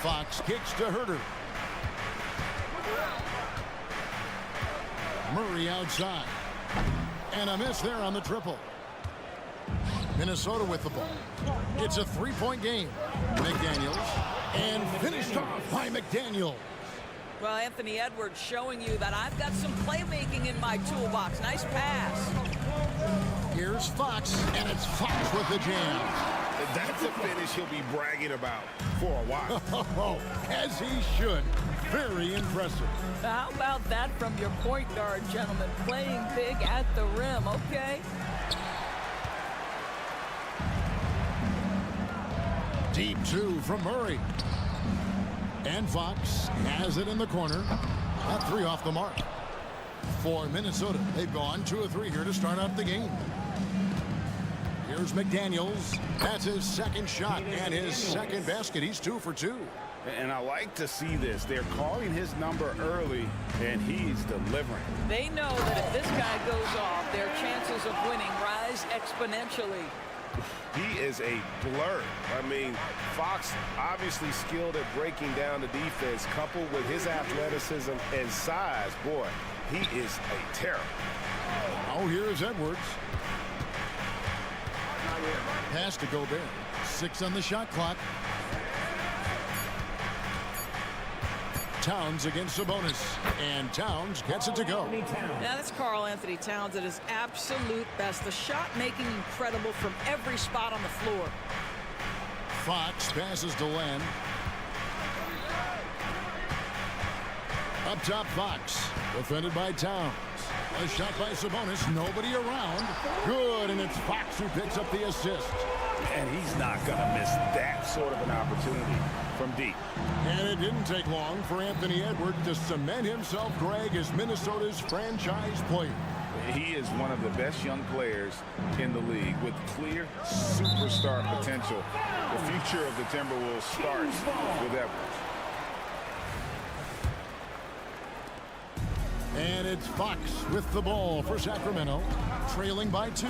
Fox kicks to Herter. Murray outside. And a miss there on the triple. Minnesota with the ball. It's a three-point game. McDaniels. And finished off by McDaniels. Well, Anthony Edwards showing you that I've got some playmaking in my toolbox. Nice pass. Here's Fox, and it's Fox with the jam. That's a finish he'll be bragging about for a while. As he should. Very impressive. How about that from your point guard, gentlemen? Playing big at the rim, okay? Deep two from Murray. And Fox has it in the corner. That three off the mark. For Minnesota, they've gone 2 of 3 here to start out the game. Here's McDaniels. That's his second shot and his second basket. He's 2 for 2. And I like to see this. They're calling his number early, and he's delivering. They know that if this guy goes off, their chances of winning rise exponentially. He is a blur. I mean, Fox obviously skilled at breaking down the defense, coupled with his athleticism and size. Boy, he is a terror. Oh, here's Edwards. Pass to Gobert. 6 on the shot clock. Towns against Sabonis. And Towns gets it to go. Now that's Karl Anthony Towns at his absolute best. The shot making incredible from every spot on the floor. Fox passes to Len. Up top, Fox. Defended by Towns. A shot by Sabonis. Nobody around. Good, and it's Fox who picks up the assist. And he's not going to miss that sort of an opportunity from deep. And it didn't take long for Anthony Edwards to cement himself, Greg, as Minnesota's franchise player. He is one of the best young players in the league with clear superstar potential. The future of the Timberwolves starts with Edwards. And it's Fox with the ball for Sacramento, trailing by 2.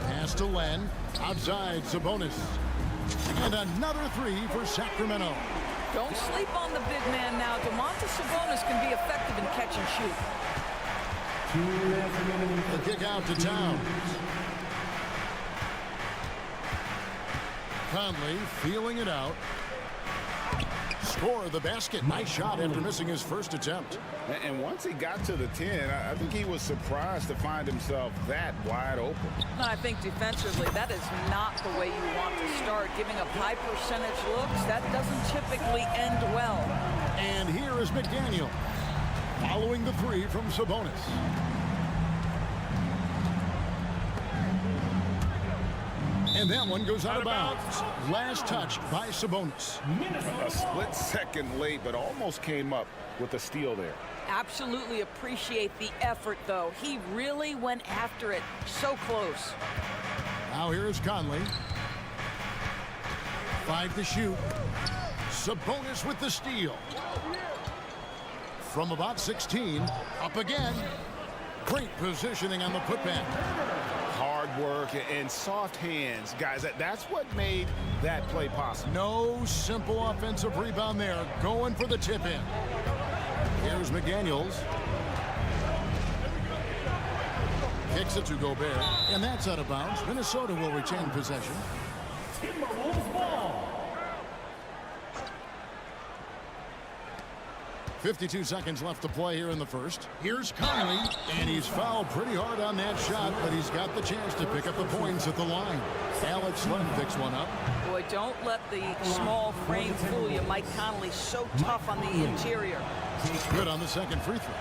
Pass to Len, outside Sabonis. And another 3 for Sacramento. Don't sleep on the big man now. Domantas Sabonis can be effective in catch and shoot. The kick out to Towns. Conley feeling it out. Score the basket. Nice shot after missing his first attempt. And once he got to the 10, I think he was surprised to find himself that wide open. I think defensively, that is not the way you want to start. Giving up high percentage looks, that doesn't typically end well. And here is McDaniel following the 3 from Sabonis. And that one goes out of bounds. Last touch by Sabonis. A split second late, but almost came up with a steal there. Absolutely appreciate the effort, though. He really went after it. So close. Now here is Conley. 5 to shoot. Sabonis with the steal. From about 16, up again. Great positioning on the putback. Hard work and soft hands. Guys, that's what made that play possible. No simple offensive rebound there. Going for the tip-in. Here's McDaniels. Kicks it to Gobert. And that's out of bounds. Minnesota will retain possession. Timberwolves ball. 52 seconds left to play here in the first. Here's Conley, and he's fouled pretty hard on that shot, but he's got the chance to pick up the points at the line. Alex Len picks one up. Boy, don't let the small frame fool you. Mike Conley so tough on the interior. Good on the second free throw.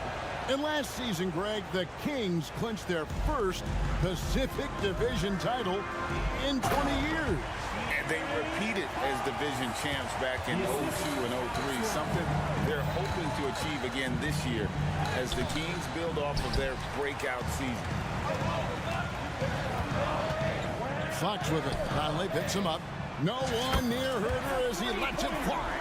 And last season, Greg, the Kings clinched their first Pacific Division title in 20 years. And they repeated as division champs back in 02 and 03, something they're hoping to achieve again this year as the Kings build off of their breakout season. Fox with it. Conley picks him up. No one near Herter as he lets it fly.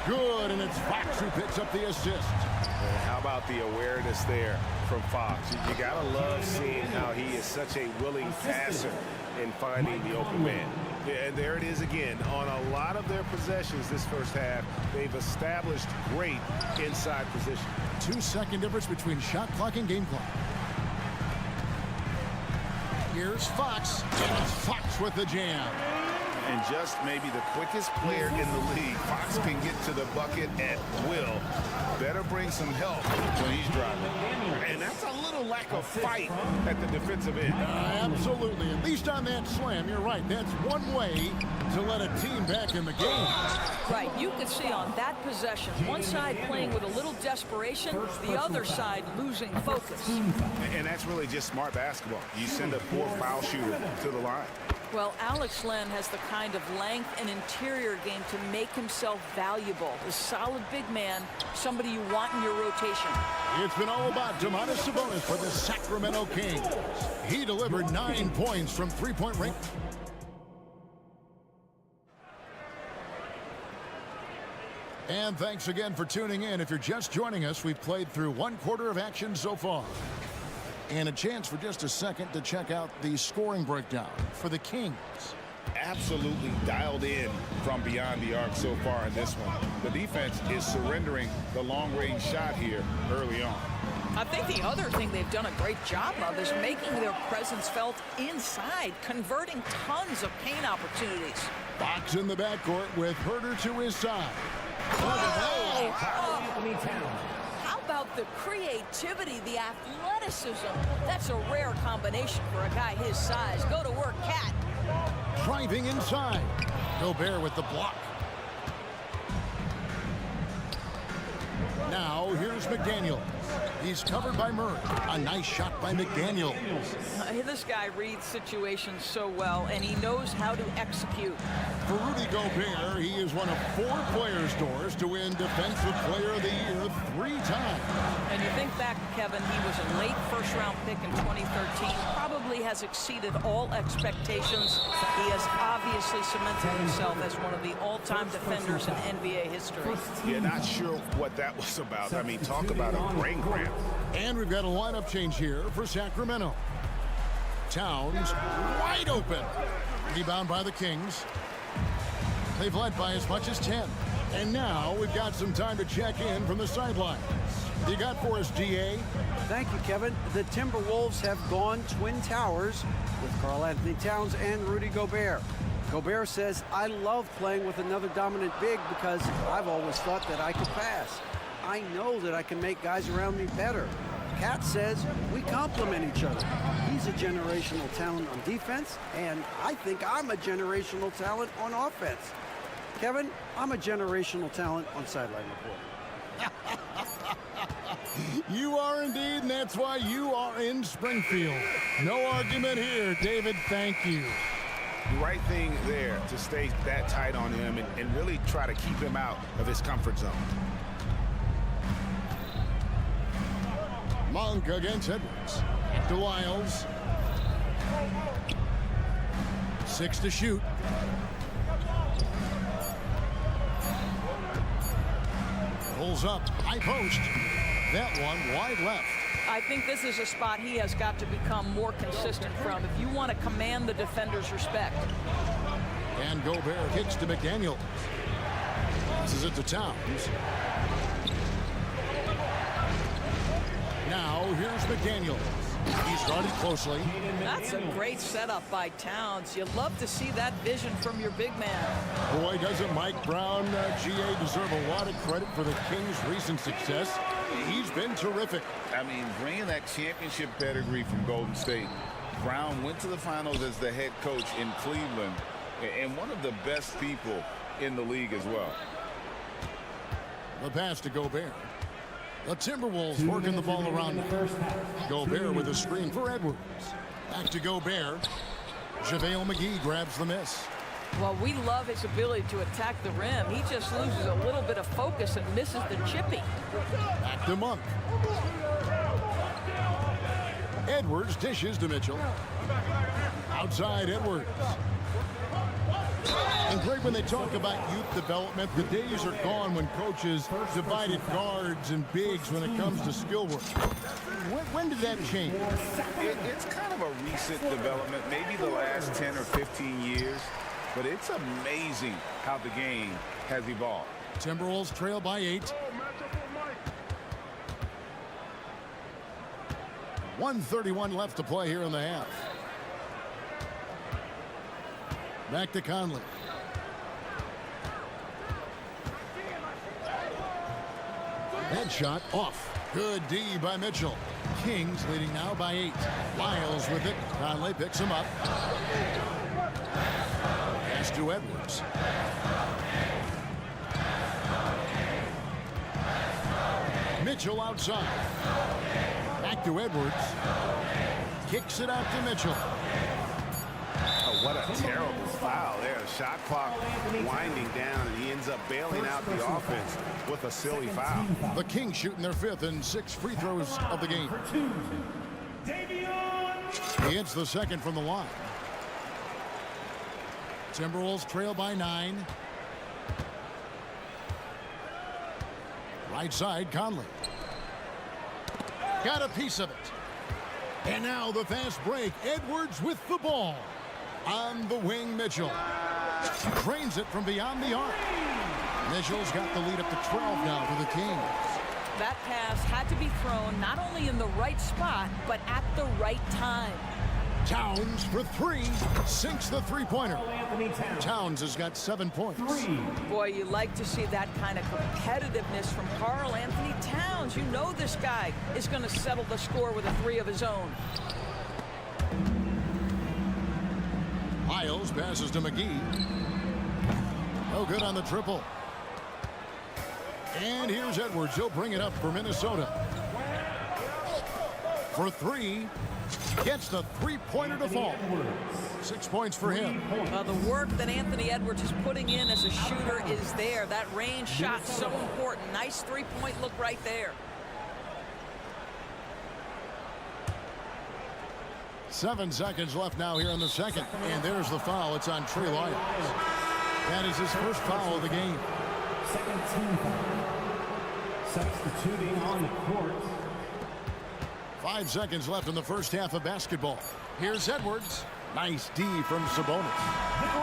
Good, and it's Fox who picks up the assist. And how about the awareness there from Fox? You gotta love seeing how he is such a willing passer in finding the open man. Yeah, and there it is again. On a lot of their possessions this first half, they've established great inside position. 2-second difference between shot clock and game clock. Here's Fox. And Fox with the jam. And just maybe the quickest player in the league. Fox can get to the bucket at will. Better bring some help when he's driving. And that's a little lack of fight at the defensive end. Absolutely. At least on that slam, you're right. That's one way to let a team back in the game. Right. You can see on that possession, one side playing with a little desperation, the other side losing focus. And that's really just smart basketball. You send a poor foul shooter to the line. Well, Alex Len has the kind of length and interior game to make himself valuable. A solid big man, somebody you want in your rotation. It's been all about Domantas Sabonis for the Sacramento Kings. He delivered 9 points from three-point range. And thanks again for tuning in. If you're just joining us, we've played through 1/4 of action so far. And a chance for just a second to check out the scoring breakdown for the Kings. Absolutely dialed in from beyond the arc so far in this one. The defense is surrendering the long-range shot here early on. I think the other thing they've done a great job of is making their presence felt inside, converting tons of paint opportunities. Fox in the backcourt with Herter to his side. How about the creativity, the athleticism? That's a rare combination for a guy his size. Go to work, Cat. Driving inside. Gobert with the block. Now here's McDaniel. He's covered by Murray. A nice shot by McDaniel. This guy reads situations so well, and he knows how to execute. For Rudy Gobert, he is one of 4 players, Doris, to win Defensive Player of the Year 3 times. And you think back, Kevin, he was a late first-round pick in 2013. Probably has exceeded all expectations. He has obviously cemented himself as one of the all-time defenders in NBA history. Yeah, not sure what that was about. I mean, talk about a brain cramp. And we've got a lineup change here for Sacramento. Towns wide open. Rebound by the Kings. They've led by as much as 10. And now we've got some time to check in from the sidelines. You got for us, DA? Thank you, Kevin. The Timberwolves have gone Twin Towers with Karl-Anthony Towns and Rudy Gobert. Gobert says, I love playing with another dominant big because I've always thought that I could pass. I know that I can make guys around me better. Cat says we complement each other. He's a generational talent on defense, and I think I'm a generational talent on offense. Kevin, I'm a generational talent on sideline reporting. You are indeed, and that's why you are in Springfield. No argument here, David. Thank you. The right thing there to stay that tight on him and really try to keep him out of his comfort zone. Monk against Edwards. To Lyles. 6 to shoot. Pulls up. High post. That one wide left. I think this is a spot he has got to become more consistent from if you want to command the defender's respect. And Gobert kicks to McDaniel. Passes it to Towns. Now here's McDaniel. He started closely. That's a great setup by Towns. You love to see that vision from your big man. Boy, doesn't Mike Brown, GA, deserve a lot of credit for the Kings' recent success. He's been terrific. I mean, bringing that championship pedigree from Golden State. Brown went to the finals as the head coach in Cleveland and one of the best people in the league as well. The pass to Gobert. The Timberwolves working the ball around him. Gobert with a screen for Edwards. Back to Gobert. JaVale McGee grabs the miss. Well, we love his ability to attack the rim. He just loses a little bit of focus and misses the chippy. Back to Monk. Edwards dishes to Mitchell. Outside Edwards. And Greg, when they talk about youth development, the days are gone when coaches divided guards and bigs when it comes to skill work. When did that change? It's kind of a recent development, maybe the last 10 or 15 years. but it's amazing how the game has evolved. Timberwolves trail by 8. 1:31 left to play here in the half. Back to Conley. Headshot off. Good D by Mitchell. Kings leading now by 8. Lyles with it. Conley picks him up. Pass to Edwards. Mitchell outside. Back to Edwards. Kicks it out to Mitchell. Oh, what a terrible foul there. Shot clock winding down, and he ends up bailing out the offense with a silly foul. The Kings shooting their 5th and 6th free throws of the game. He hits the 2nd from the line. Timberwolves trail by 9. Right side, Conley. Got a piece of it. And now the fast break. Edwards with the ball. On the wing, Mitchell. Drains it from beyond the arc. Mitchell's got the lead up to 12 now for the Kings. That pass had to be thrown not only in the right spot, but at the right time. Towns for 3. Sinks the three-pointer. Towns has got 7 points. Boy, you like to see that kind of competitiveness from Karl Anthony Towns. You know this guy is going to settle the score with a 3 of his own. Lyles passes to McGee. No good on the triple. And here's Edwards. He'll bring it up for Minnesota. For 3. Gets the three-pointer to fall. 6 points for him. The work that Anthony Edwards is putting in as a shooter is there. That range shot so important. Nice three-point look right there. 7 seconds left now here in the 2nd. And there's the foul. It's on Trey Lyles. That is his first foul of the game. Second team foul. Substituting on the court. 5 seconds left in the first half of basketball. Here's Edwards. Nice D from Sabonis.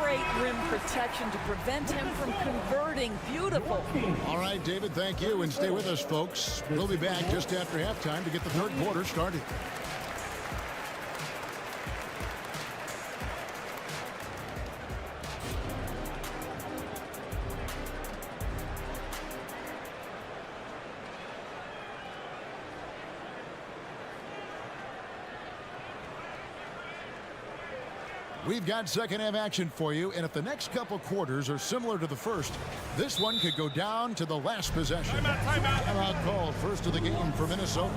Great rim protection to prevent him from converting. Beautiful. All right, David, thank you. And stay with us, folks. We'll be back just after halftime to get the 3rd quarter started. We've got second half action for you, and if the next couple quarters are similar to the first, this one could go down to the last possession. Timeout called, first of the game for Minnesota.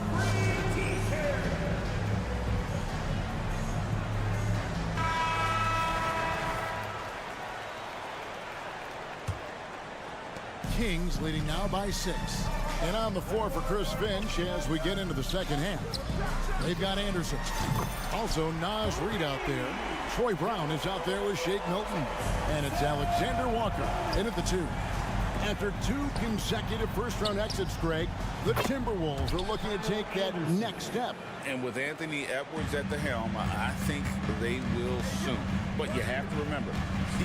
Kings leading now by 6. And on the floor for Chris Finch as we get into the second half. They've got Anderson. Also Naz Reid out there. Troy Brown is out there with Shake Milton. And it's Alexander Walker in at the 2. After 2 consecutive first-round exits, Greg, the Timberwolves are looking to take that next step. And with Anthony Edwards at the helm, I think they will soon. But you have to remember,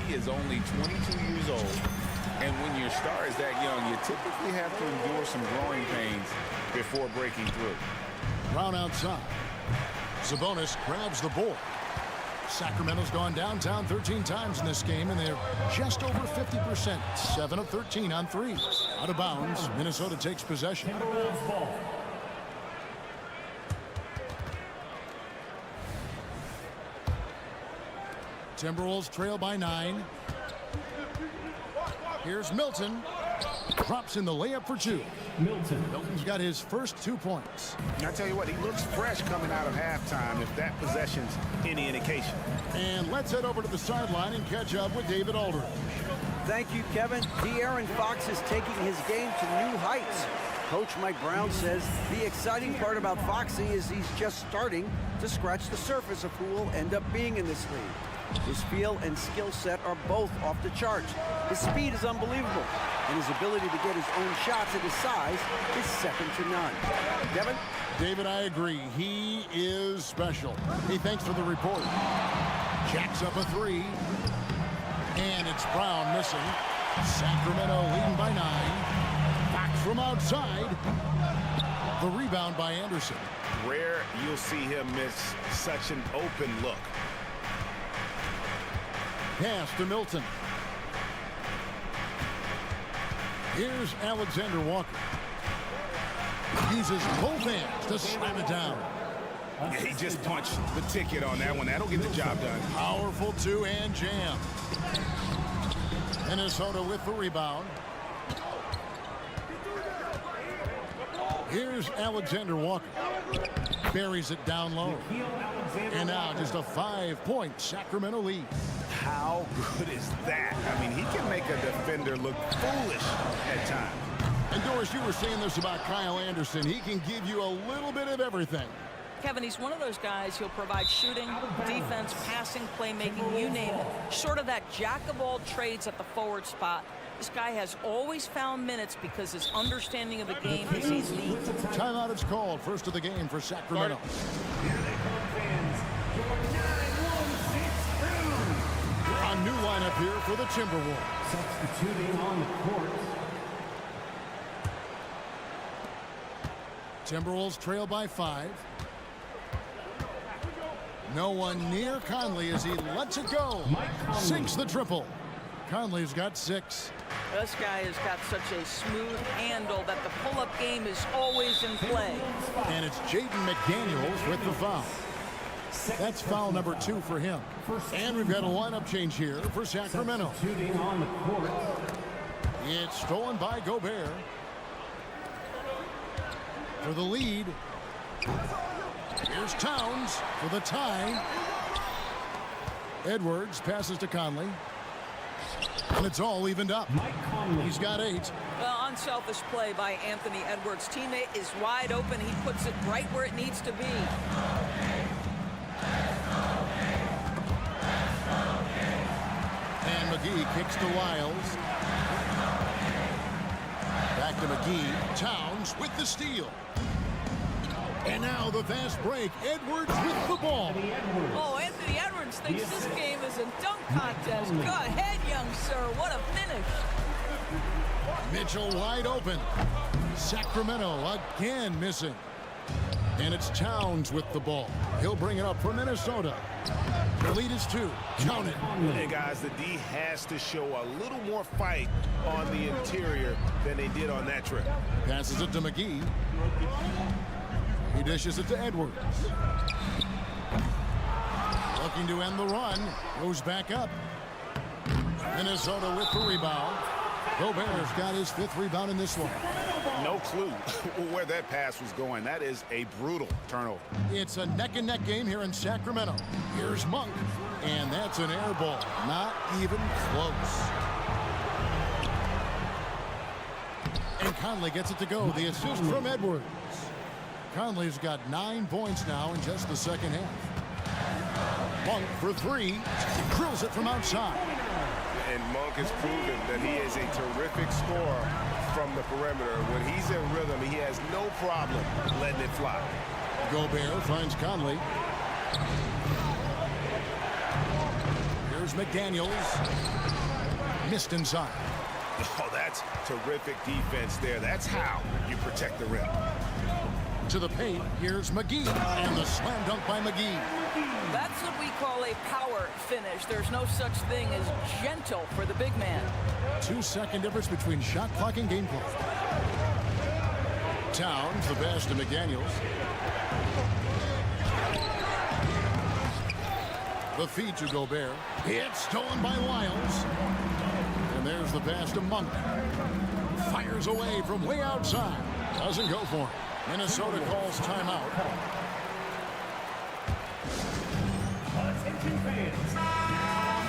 he is only 22 years old. And when your star is that young, you typically have to endure some growing pains before breaking through. Brown outside. Sabonis grabs the board. Sacramento's gone downtown 13 times in this game, and they're just over 50%. 7 of 13 on threes. Out of bounds, Minnesota takes possession. Timberwolves trail by 9. Here's Milton. Drops in the layup for 2. Milton's got his first 2 points. And I tell you what, he looks fresh coming out of halftime if that possession's any indication. And let's head over to the sideline and catch up with David Aldridge. Thank you, Kevin. De'Aaron Fox is taking his game to new heights. Coach Mike Brown says the exciting part about Foxy is he's just starting to scratch the surface of who will end up being in this league. His feel and skill set are both off the charts. His speed is unbelievable, and his ability to get his own shots at his size is second to none. Kevin? David, I agree. He is special. Hey, thanks for the report. Jacks up a 3. And it's Brown missing. Sacramento leading by 9. Back from outside. The rebound by Anderson. Rare you'll see him miss such an open look. Pass to Milton. Here's Alexander Walker. Uses both hands to slam it down. Yeah, he just punched the ticket on that one. That'll get the job done. Powerful two-hand jam. Minnesota with the rebound. Here's Alexander Walker. Buries it down low. And now just a 5-point Sacramento lead. How good is that? I mean, he can make a defender look foolish at times. And Doris, you were saying this about Kyle Anderson. He can give you a little bit of everything. Kevin, he's one of those guys who'll provide shooting, defense, passing, playmaking, you name it. Sort of that jack of all trades at the forward spot. This guy has always found minutes because his understanding of the game is elite. Timeout is called. First of the game for Sacramento. Here they come, fans. Your 9-1-6 round. A new lineup here for the Timberwolves. Substituting on the court. Timberwolves trail by 5. No one near Conley as he lets it go. Sinks the triple. Conley's got 6. This guy has got such a smooth handle that the pull-up game is always in play. And it's Jaden McDaniels with the foul. That's foul number 2 for him. And we've got a lineup change here for Sacramento. Substituting on the court. It's stolen by Gobert. For the lead. Here's Towns for the tie. Edwards passes to Conley. And it's all evened up. He's got 8. Well, unselfish play by Anthony Edwards. Teammate is wide open. He puts it right where it needs to be. And McGee kicks to Lyles. Back to McGee. Towns with the steal. And now the fast break. Edwards with the ball. Oh, Anthony Edwards thinks this game is a dunk contest. Go ahead, young sir. What a finish. Mitchell wide open. Sacramento again missing. And it's Towns with the ball. He'll bring it up for Minnesota. The lead is 2. Count it. Hey, guys, the D has to show a little more fight on the interior than they did on that trip. Passes it to McGee. He dishes it to Edwards. Looking to end the run. Goes back up. Minnesota with the rebound. Gobert's got his 5th rebound in this one. No clue where that pass was going. That is a brutal turnover. It's a neck-and-neck game here in Sacramento. Here's Monk. And that's an air ball. Not even close. And Conley gets it to go. The assist from Edwards. Conley's got 9 points now in just the second half. Monk for 3. Drills it from outside. And Monk has proven that he is a terrific scorer from the perimeter. When he's in rhythm, he has no problem letting it fly. Gobert finds Conley. Here's McDaniels. Missed inside. Oh, that's terrific defense there. That's how you protect the rim. To the paint, here's McGee. And the slam dunk by McGee. That's what we call a power finish. There's no such thing as gentle for the big man. 2-second difference between shot clock and game clock. Towns, the pass to McDaniels. The feed to Gobert. It's stolen by Lyles. And there's the pass to Monk. Fires away from way outside. Doesn't go for it. Minnesota calls timeout. Attention fans. Now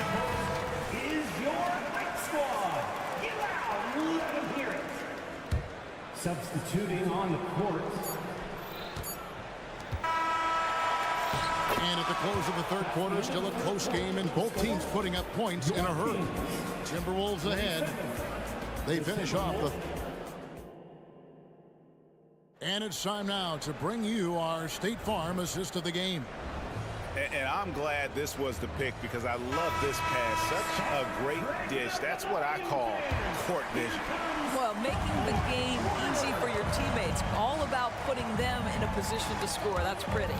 is your Night Squad. Get loud, let them hear it. Substituting on the court. And at the close of the 3rd quarter, still a close game, and both teams putting up points in a hurry. Timberwolves ahead. They finish off the... And it's time now to bring you our State Farm assist of the game. And I'm glad this was the pick because I love this pass. Such a great dish. That's what I call court vision. Well, making the game easy for your teammates. All about putting them in a position to score. That's pretty.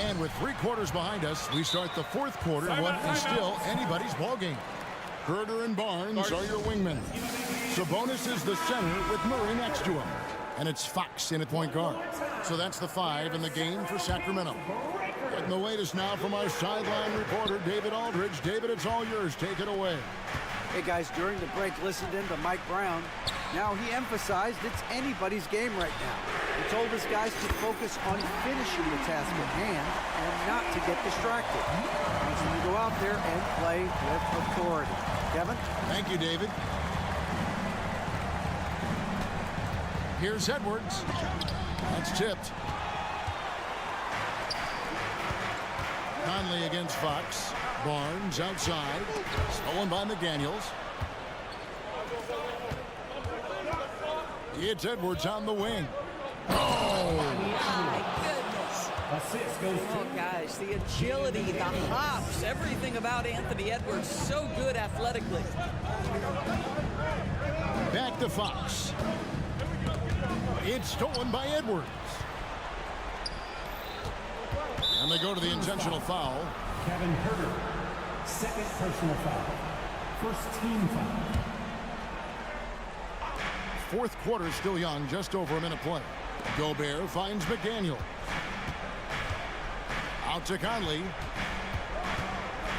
And with 3 quarters behind us, we start the 4th quarter in what is still anybody's ballgame. Herder and Barnes are your wingmen. Sabonis is the center with Murray next to him. And it's Fox in at point guard. So that's the 5 in the game for Sacramento. Getting the latest now from our sideline reporter, David Aldridge. David, it's all yours. Take it away. Hey guys, during the break, listened in to Mike Brown. Now he emphasized it's anybody's game right now. He told his guys to focus on finishing the task at hand and not to get distracted. He wants them to go out there and play with authority. Kevin? Thank you, David. Here's Edwards. That's tipped. Conley against Fox. Barnes outside. Stolen by McDaniels. It's Edwards on the wing. Oh! My goodness. Assist goes Oh, guys, the agility, the hops, everything about Anthony Edwards, so good athletically. Back to Fox. It's stolen by Edwards. And they go to the intentional foul. Kevin Herder. Second personal foul. First team foul. 4th quarter still young, just over a minute play. Gobert finds McDaniel. Out to Conley.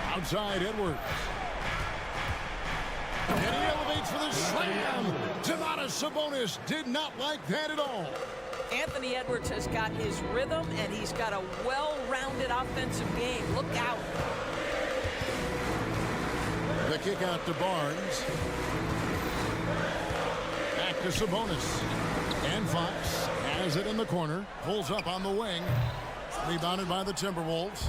Outside Edwards. And he elevates for the slam. Domantas Sabonis did not like that at all. Anthony Edwards has got his rhythm, and he's got a well-rounded offensive game. Look out. The kick out to Barnes. Back to Sabonis. And Fox has it in the corner. Pulls up on the wing. Rebounded by the Timberwolves.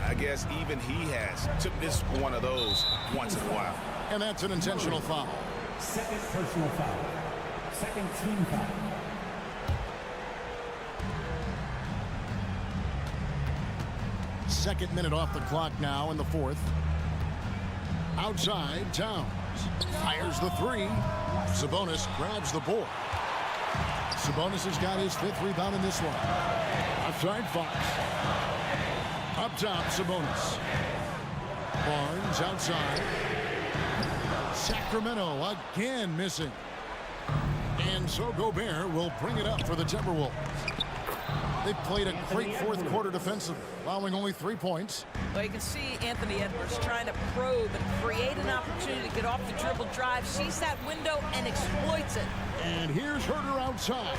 I guess even he has to miss one of those once in a while. And that's an intentional foul. Second personal foul. Second team foul. Second minute off the clock now in the 4th. Outside, Towns. Fires the 3. Sabonis grabs the board. Sabonis has got his 5th rebound in this one. Outside, Fox. Up top, Sabonis. Barnes outside. Sacramento again missing. And so Gobert will bring it up for the Timberwolves. They played a great 4th quarter defensively, allowing only 3 points. Well, you can see Anthony Edwards trying to probe and create an opportunity to get off the dribble drive, sees that window, and exploits it. And here's Herder outside.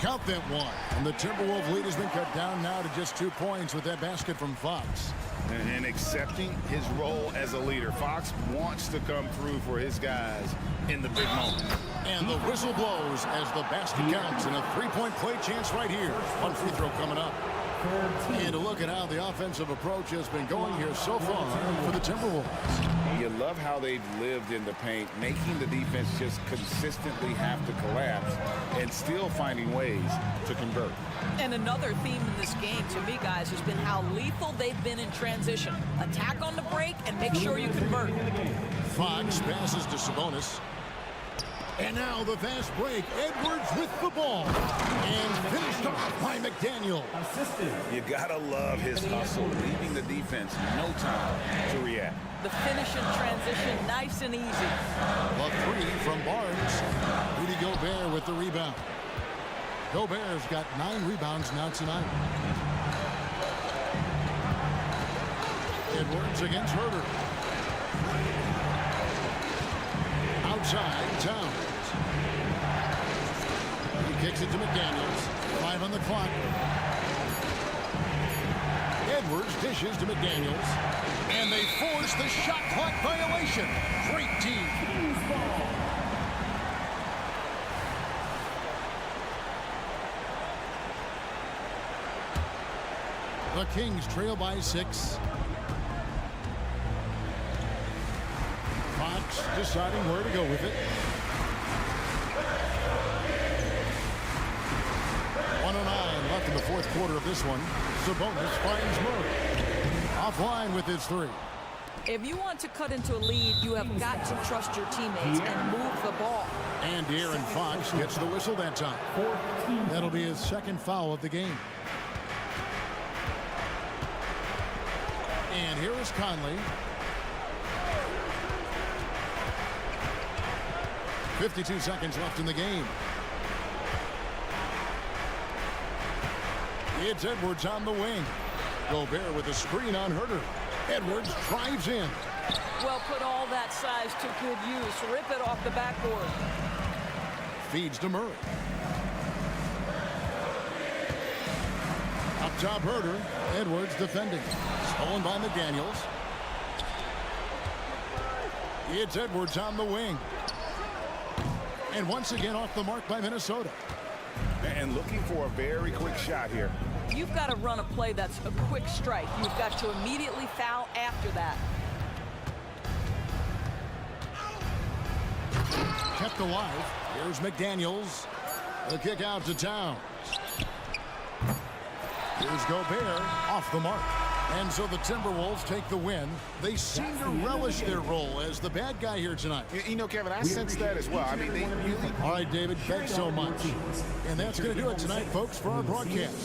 Count that one. And the Timberwolves lead has been cut down now to just 2 points with that basket from Fox. And accepting his role as a leader. Fox wants to come through for his guys in the big moment. And the whistle blows as the basket counts, and a 3-point play chance right here. One free throw coming up. And to look at how the offensive approach has been going here so far for the Timberwolves. You love how they've lived in the paint, making the defense just consistently have to collapse and still finding ways to convert. And another theme in this game, to me, guys, has been how lethal they've been in transition. Attack on the break and make sure you convert. Fox passes to Sabonis. And now the fast break. Edwards with the ball. And finished off by McDaniel. Assisted. You gotta love his hustle, leaving the defense no time to react. The finish in transition, nice and easy. A 3 from Barnes. Rudy Gobert with the rebound. Gobert's got 9 rebounds now tonight. Edwards against Herder. Outside, Towns. He kicks it to McDaniels. 5 on the clock. Edwards dishes to McDaniels. And they force the shot clock violation. Great team. The Kings trail by 6. Fox deciding where to go with it. 1:09 left in the fourth quarter of this one. Sabonis finds Murray. Offline with his three. If you want to cut into a lead, you have got to trust your teammates and move the ball. And De'Aaron Fox gets the whistle that time. That'll be his second foul of the game. And here is Conley. 52 seconds left in the game. It's Edwards on the wing. Gobert with a screen on Herter. Edwards drives in. Well, put all that size to good use. Rip it off the backboard. Feeds to Murray. Up top, Herter. Edwards defending. Stolen by McDaniels. It's Edwards on the wing. And once again off the mark by Minnesota. And looking for a very quick shot here. You've got to run a play that's a quick strike. You've got to immediately foul after that. Kept alive. Here's McDaniels. The kick out to Towns. Here's Gobert off the mark. And so the Timberwolves take the win. They seem to relish their role as the bad guy here tonight. You know, Kevin, I sense that as well. I mean, they really... All right, David, thanks so much. And that's going to do it tonight, folks, for our broadcast.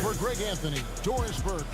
For Greg Anthony, Doris Burke,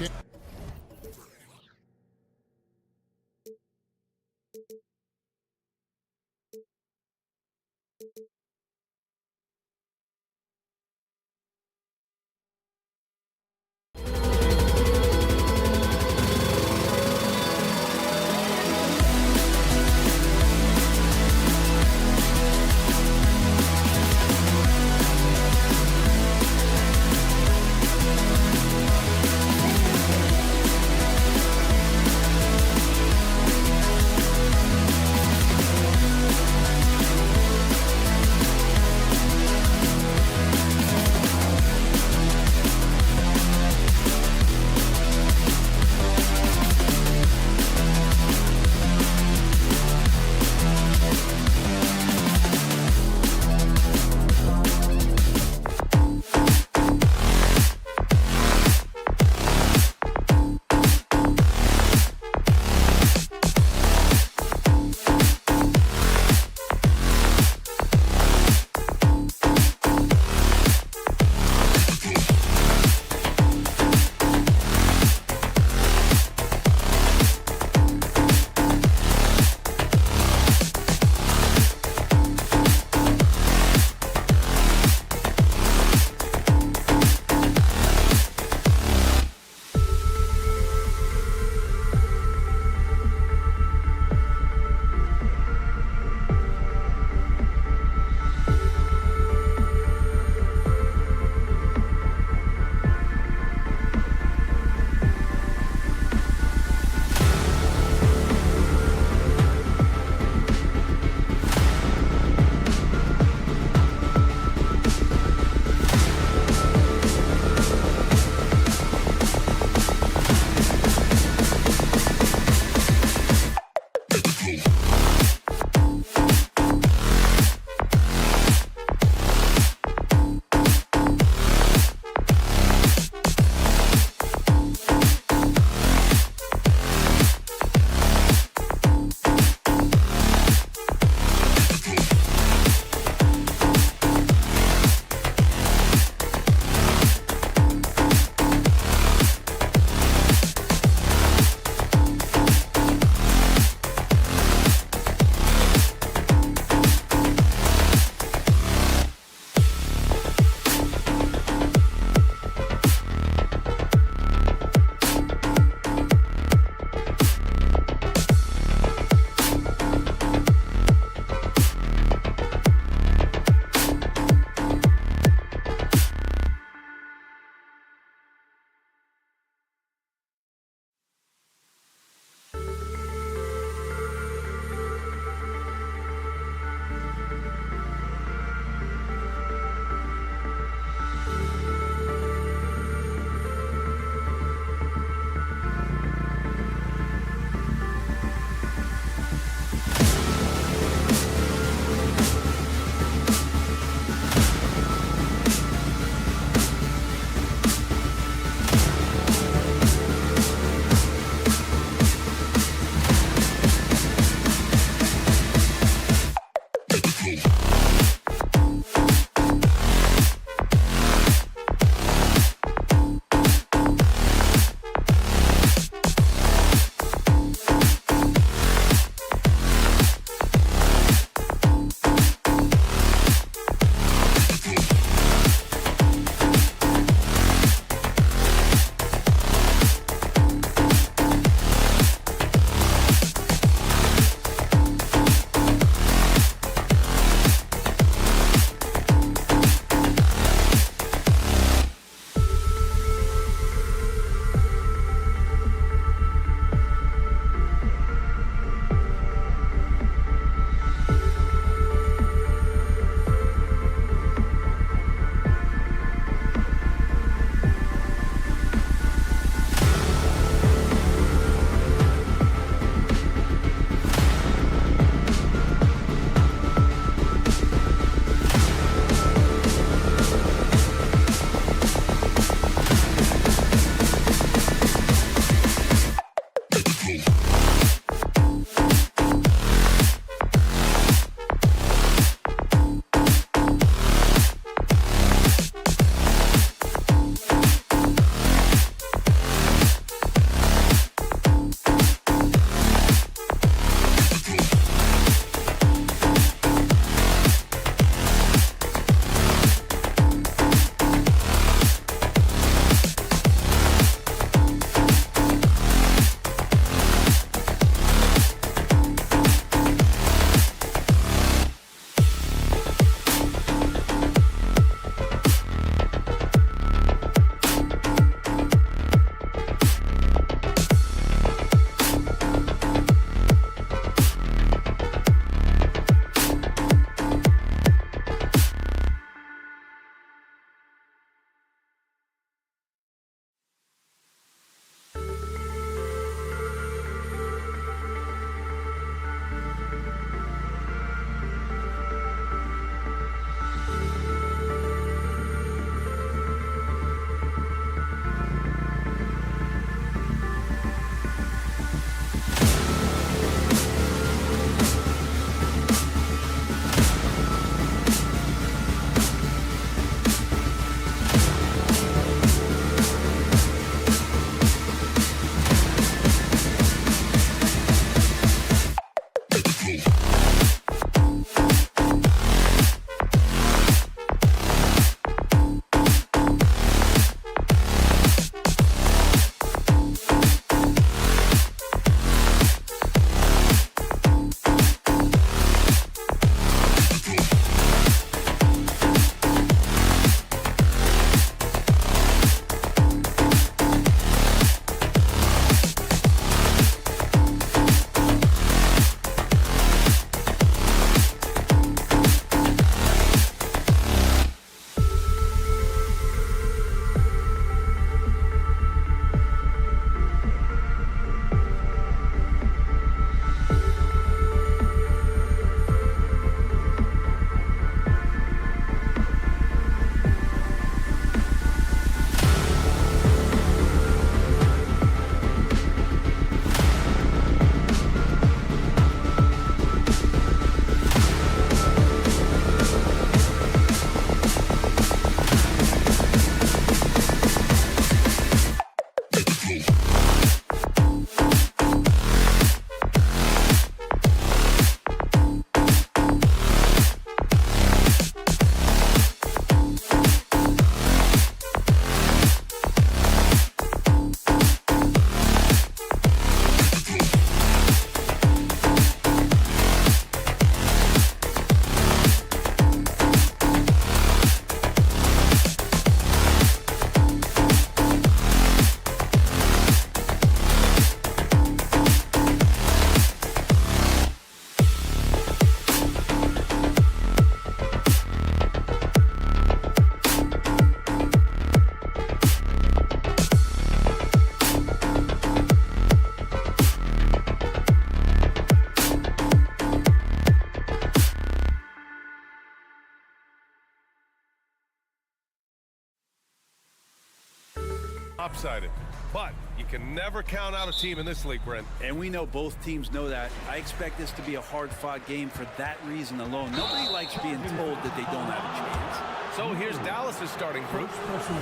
Lopsided. But you can never count out a team in this league, Brent. And we know both teams know that. I expect this to be a hard-fought game for that reason alone. Nobody likes being told that they don't have a chance. So here's Dallas's starting group.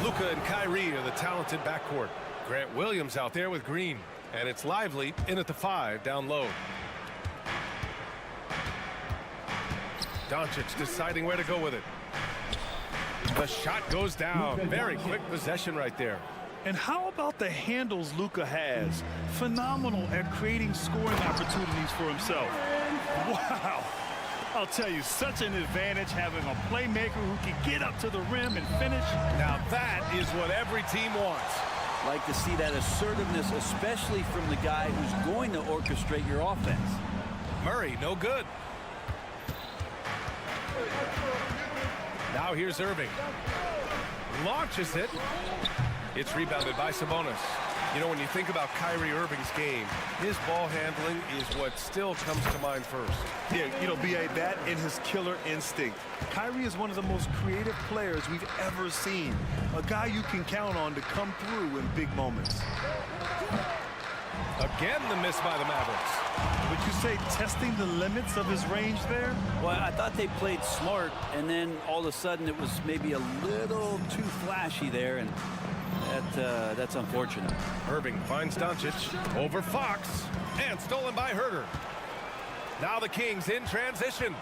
Luka and Kyrie are the talented backcourt. Grant Williams out there with Green. And it's Lively in at the 5 down low. Doncic deciding where to go with it. The shot goes down. Very quick possession right there. And how about the handles Luka has? Phenomenal at creating scoring opportunities for himself. Wow. I'll tell you, such an advantage having a playmaker who can get up to the rim and finish. Now that is what every team wants. Like to see that assertiveness, especially from the guy who's going to orchestrate your offense. Murray, no good. Now here's Irving. Launches it. It's rebounded by Sabonis. You know, when you think about Kyrie Irving's game, his ball handling is what still comes to mind first. Yeah, you know, B.A., that and his killer instinct. Kyrie is one of the most creative players we've ever seen. A guy you can count on to come through in big moments. Again, the miss by the Mavericks. Would you say testing the limits of his range there? Well, I thought they played smart, and then all of a sudden it was maybe a little too flashy there, and that's unfortunate. Irving finds Doncic over Fox, and stolen by Herter. Now the Kings in transition.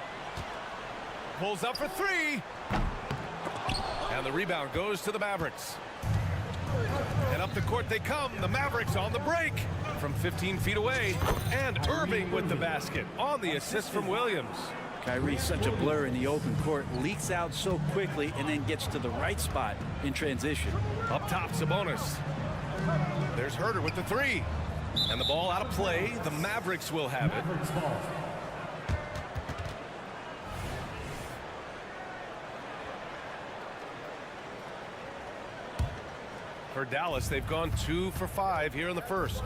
Pulls up for 3. And the rebound goes to the Mavericks. And up the court they come. The Mavericks on the break from 15 feet away. And Irving with the basket on the assist from Williams. Kyrie's such a blur in the open court, leaks out so quickly, and then gets to the right spot in transition. Up top, Sabonis. There's Herter with the 3. And the ball out of play. The Mavericks will have it. For Dallas, they've gone 2 for 5 here in the first.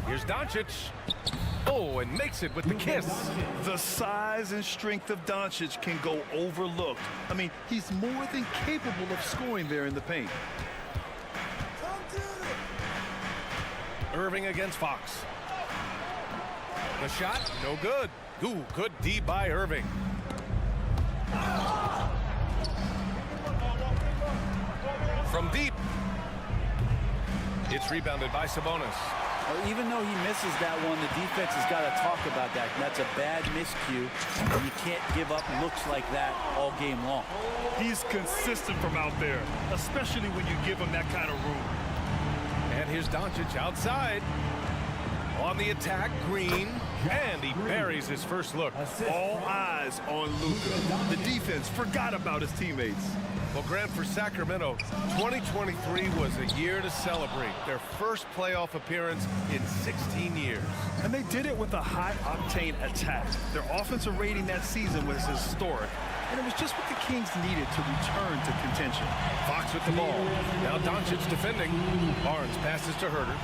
Here's Doncic. Oh, and makes it with the kiss. The size and strength of Doncic can go overlooked. I mean, he's more than capable of scoring there in the paint. Irving against Fox. The shot, no good. Ooh, good D by Irving. From deep. It's rebounded by Sabonis. Well, even though he misses that one, the defense has got to talk about that. That's a bad miscue, and you can't give up looks like that all game long. He's consistent from out there, especially when you give him that kind of room. And here's Doncic outside. On the attack, Green, and he buries his first look. All eyes on Luka. The defense forgot about his teammates. Well, Grant, for Sacramento, 2023 was a year to celebrate. Their first playoff appearance in 16 years. And they did it with a high-octane attack. Their offensive rating that season was historic. And it was just what the Kings needed to return to contention. Fox with the ball. Now Doncic defending. Barnes passes to Herter.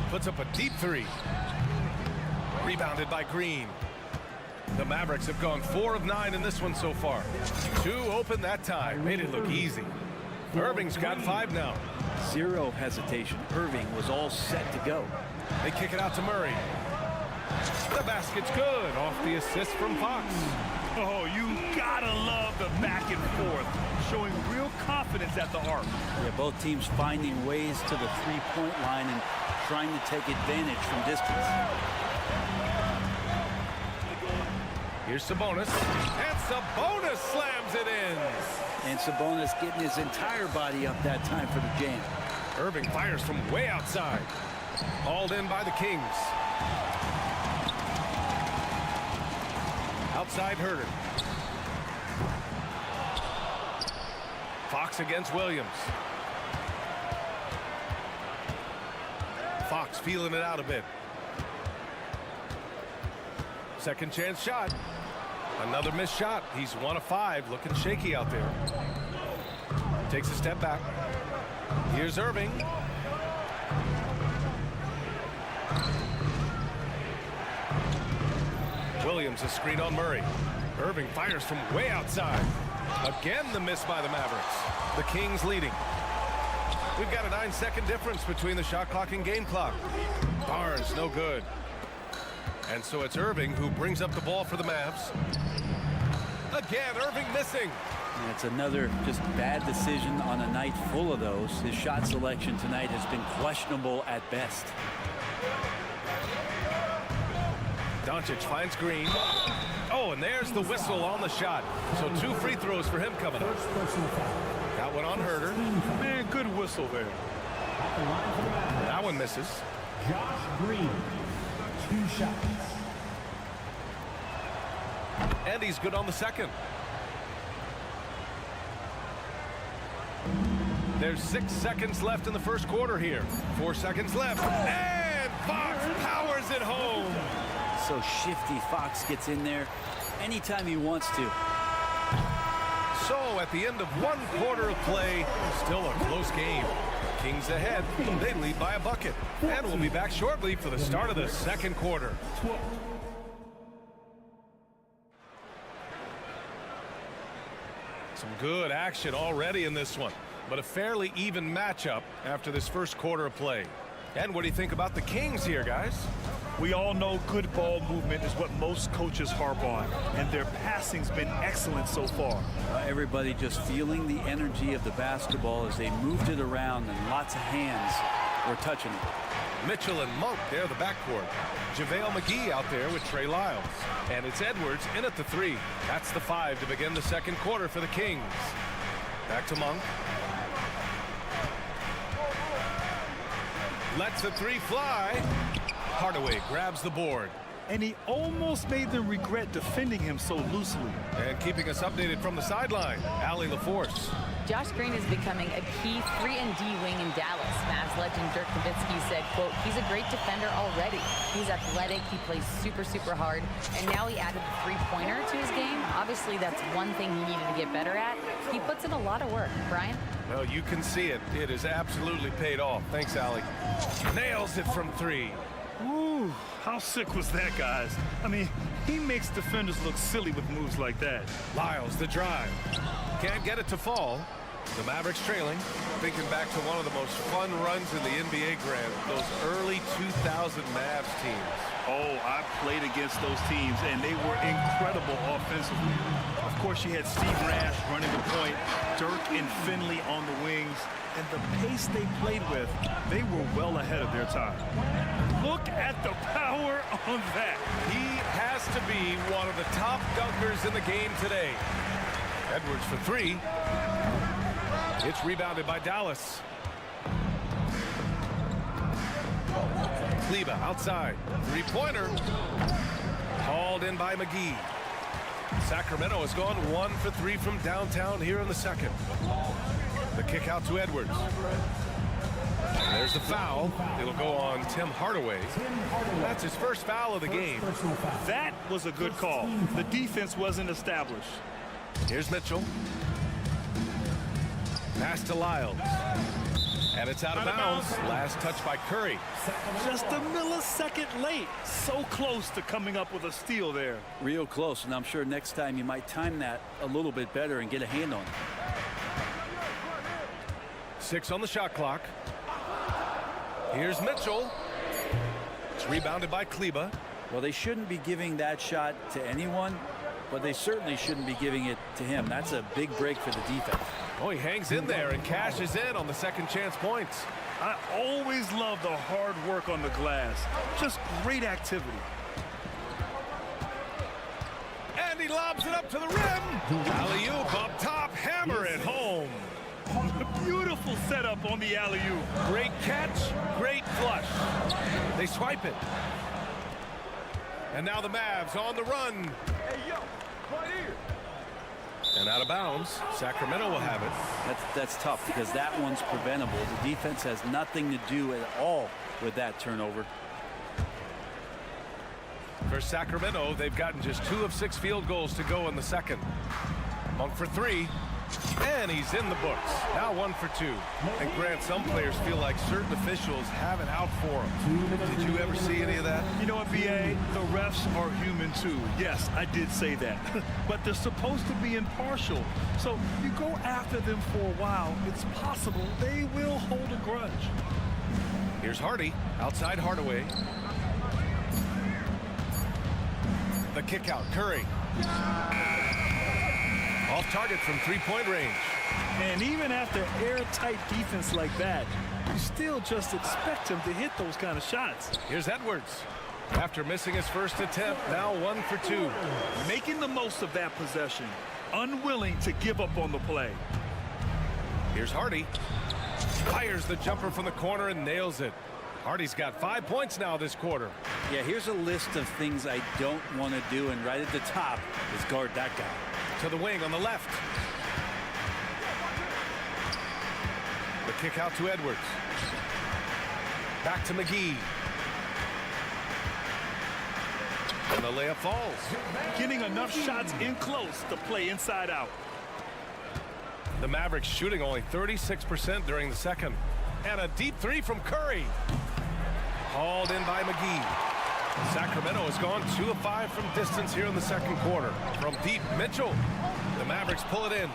Puts up a deep three. Rebounded by Green. The Mavericks have gone 4 of 9 in this one so far. 2 open that time. Made it look easy. Irving's got 5 now. Zero hesitation. Irving was all set to go. They kick it out to Murray. The basket's good off the assist from Fox. Oh, you gotta love the back and forth, showing real confidence at the arc. Yeah, both teams finding ways to the three-point line and trying to take advantage from distance. Here's Sabonis. And Sabonis slams it in. And Sabonis getting his entire body up that time for the jam. Irving fires from way outside. Hauled in by the Kings. Outside Herter. Fox against Williams. Fox feeling it out a bit. Second chance shot. Another missed shot. He's 1 of 5. Looking shaky out there. Takes a step back. Here's Irving. Williams, a screen on Murray. Irving fires from way outside. Again, the miss by the Mavericks. The Kings leading. We've got a 9-second difference between the shot clock and game clock. Barnes, no good. And so it's Irving who brings up the ball for the Mavs. Again, Irving missing. And it's another just bad decision on a night full of those. His shot selection tonight has been questionable at best. Doncic finds Green. Oh, and there's the whistle on the shot. So 2 free throws for him coming up. That one on Herter. Man, good whistle there. That one misses. Josh Green, 2 shots. And he's good on the second. There's 6 seconds left in the first quarter here. 4 seconds left. And Fox powers it home. So shifty. Fox gets in there anytime he wants to. So at the end of 1 quarter of play, still a close game. Kings ahead. They lead by a bucket. And we'll be back shortly for the start of the second quarter. Some good action already in this one, but a fairly even matchup after this first quarter of play. And what do you think about the Kings here, guys? We all know good ball movement is what most coaches harp on, and their passing's been excellent so far. Everybody just feeling the energy of the basketball as they moved it around, and lots of hands were touching it. Mitchell and Monk there, the backcourt. JaVale McGee out there with Trey Lyles. And it's Edwards in at the 3. That's the 5 to begin the second quarter for the Kings. Back to Monk. Lets the 3 fly. Hardaway grabs the board. And he almost made them regret defending him so loosely. And keeping us updated from the sideline, Allie LaForce. Josh Green is becoming a key 3-and-D wing in Dallas. Mavs legend Dirk Nowitzki said, quote, he's a great defender already. He's athletic, he plays super, super hard, and now he added the three-pointer to his game. Obviously, that's one thing he needed to get better at. He puts in a lot of work. Brian? Well, you can see it. It has absolutely paid off. Thanks, Allie. Nails it from 3. Ooh, how sick was that, guys? I mean, he makes defenders look silly with moves like that. Lyles, the drive. Can't get it to fall. The Mavericks trailing. Thinking back to one of the most fun runs in the NBA, Grant, those early 2000 Mavs teams. Oh, I played against those teams, and they were incredible offensively. Of course, you had Steve Nash running the point, Dirk and Finley on the wings, and the pace they played with, they were well ahead of their time. Look at the power on that. He has to be one of the top dunkers in the game today. Edwards for three. It's rebounded by Dallas. Kleber outside. Three-pointer. Hauled in by McGee. Sacramento has gone 1 for 3 from downtown here in the second. The kick out to Edwards. There's the foul. It'll go on Tim Hardaway. That's his first foul of the game. That was a good call. The defense wasn't established. Here's Mitchell. Pass to Lyles. And it's out of bounds. Last touch by Curry. Just a millisecond late. So close to coming up with a steal there. Real close, and I'm sure next time you might time that a little bit better and get a hand on it. 6 on the shot clock. Here's Mitchell. It's rebounded by Kleber. Well, they shouldn't be giving that shot to anyone, but they certainly shouldn't be giving it to him. That's a big break for the defense. Oh, he hangs in there and cashes in on the second chance points. I always love the hard work on the glass. Just great activity. And he lobs it up to the rim. Alley-oop up top, hammer it home. Beautiful setup on the alley-oop. Great catch, great flush. They swipe it. And now the Mavs on the run. Hey, yo, right here. And out of bounds. Sacramento will have it. That's tough because that one's preventable. The defense has nothing to do at all with that turnover. For Sacramento, they've gotten just 2 of 6 field goals to go in the second. Monk for 3. And he's in the books. Now 1 for 2. And Grant, some players feel like certain officials have it out for them. Did you ever see any of that? You know what, BA? The refs are human too. Yes, I did say that. But they're supposed to be impartial. So you go after them for a while, it's possible they will hold a grudge. Here's Hardy. Outside Hardaway. The kick out. Curry. Off target from 3-point range. And even after airtight defense like that, you still just expect him to hit those kind of shots. Here's Edwards. After missing his first attempt, now 1 for 2. Making the most of that possession. Unwilling to give up on the play. Here's Hardy. Fires the jumper from the corner and nails it. Hardy's got 5 points now this quarter. Yeah, here's a list of things I don't want to do, and right at the top is guard that guy. To the wing on the left. The kick out to Edwards. Back to McGee. And the layup falls. Getting enough shots in close to play inside out. The Mavericks shooting only 36% during the second. And a deep 3 from Curry. Hauled in by McGee. Sacramento has gone 2 of 5 from distance here in the second quarter. From deep, Mitchell. The Mavericks pull it in.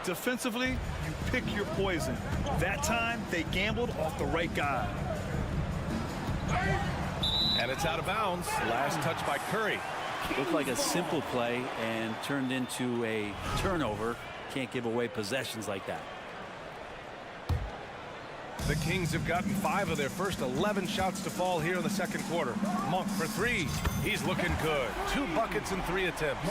Defensively, you pick your poison. That time, they gambled off the right guy. And it's out of bounds. Last touch by Curry. Looked like a simple play and turned into a turnover. Can't give away possessions like that. The Kings have gotten 5 of their first 11 shots to fall here in the second quarter. Monk for 3. He's looking good. 2 buckets and 3 attempts.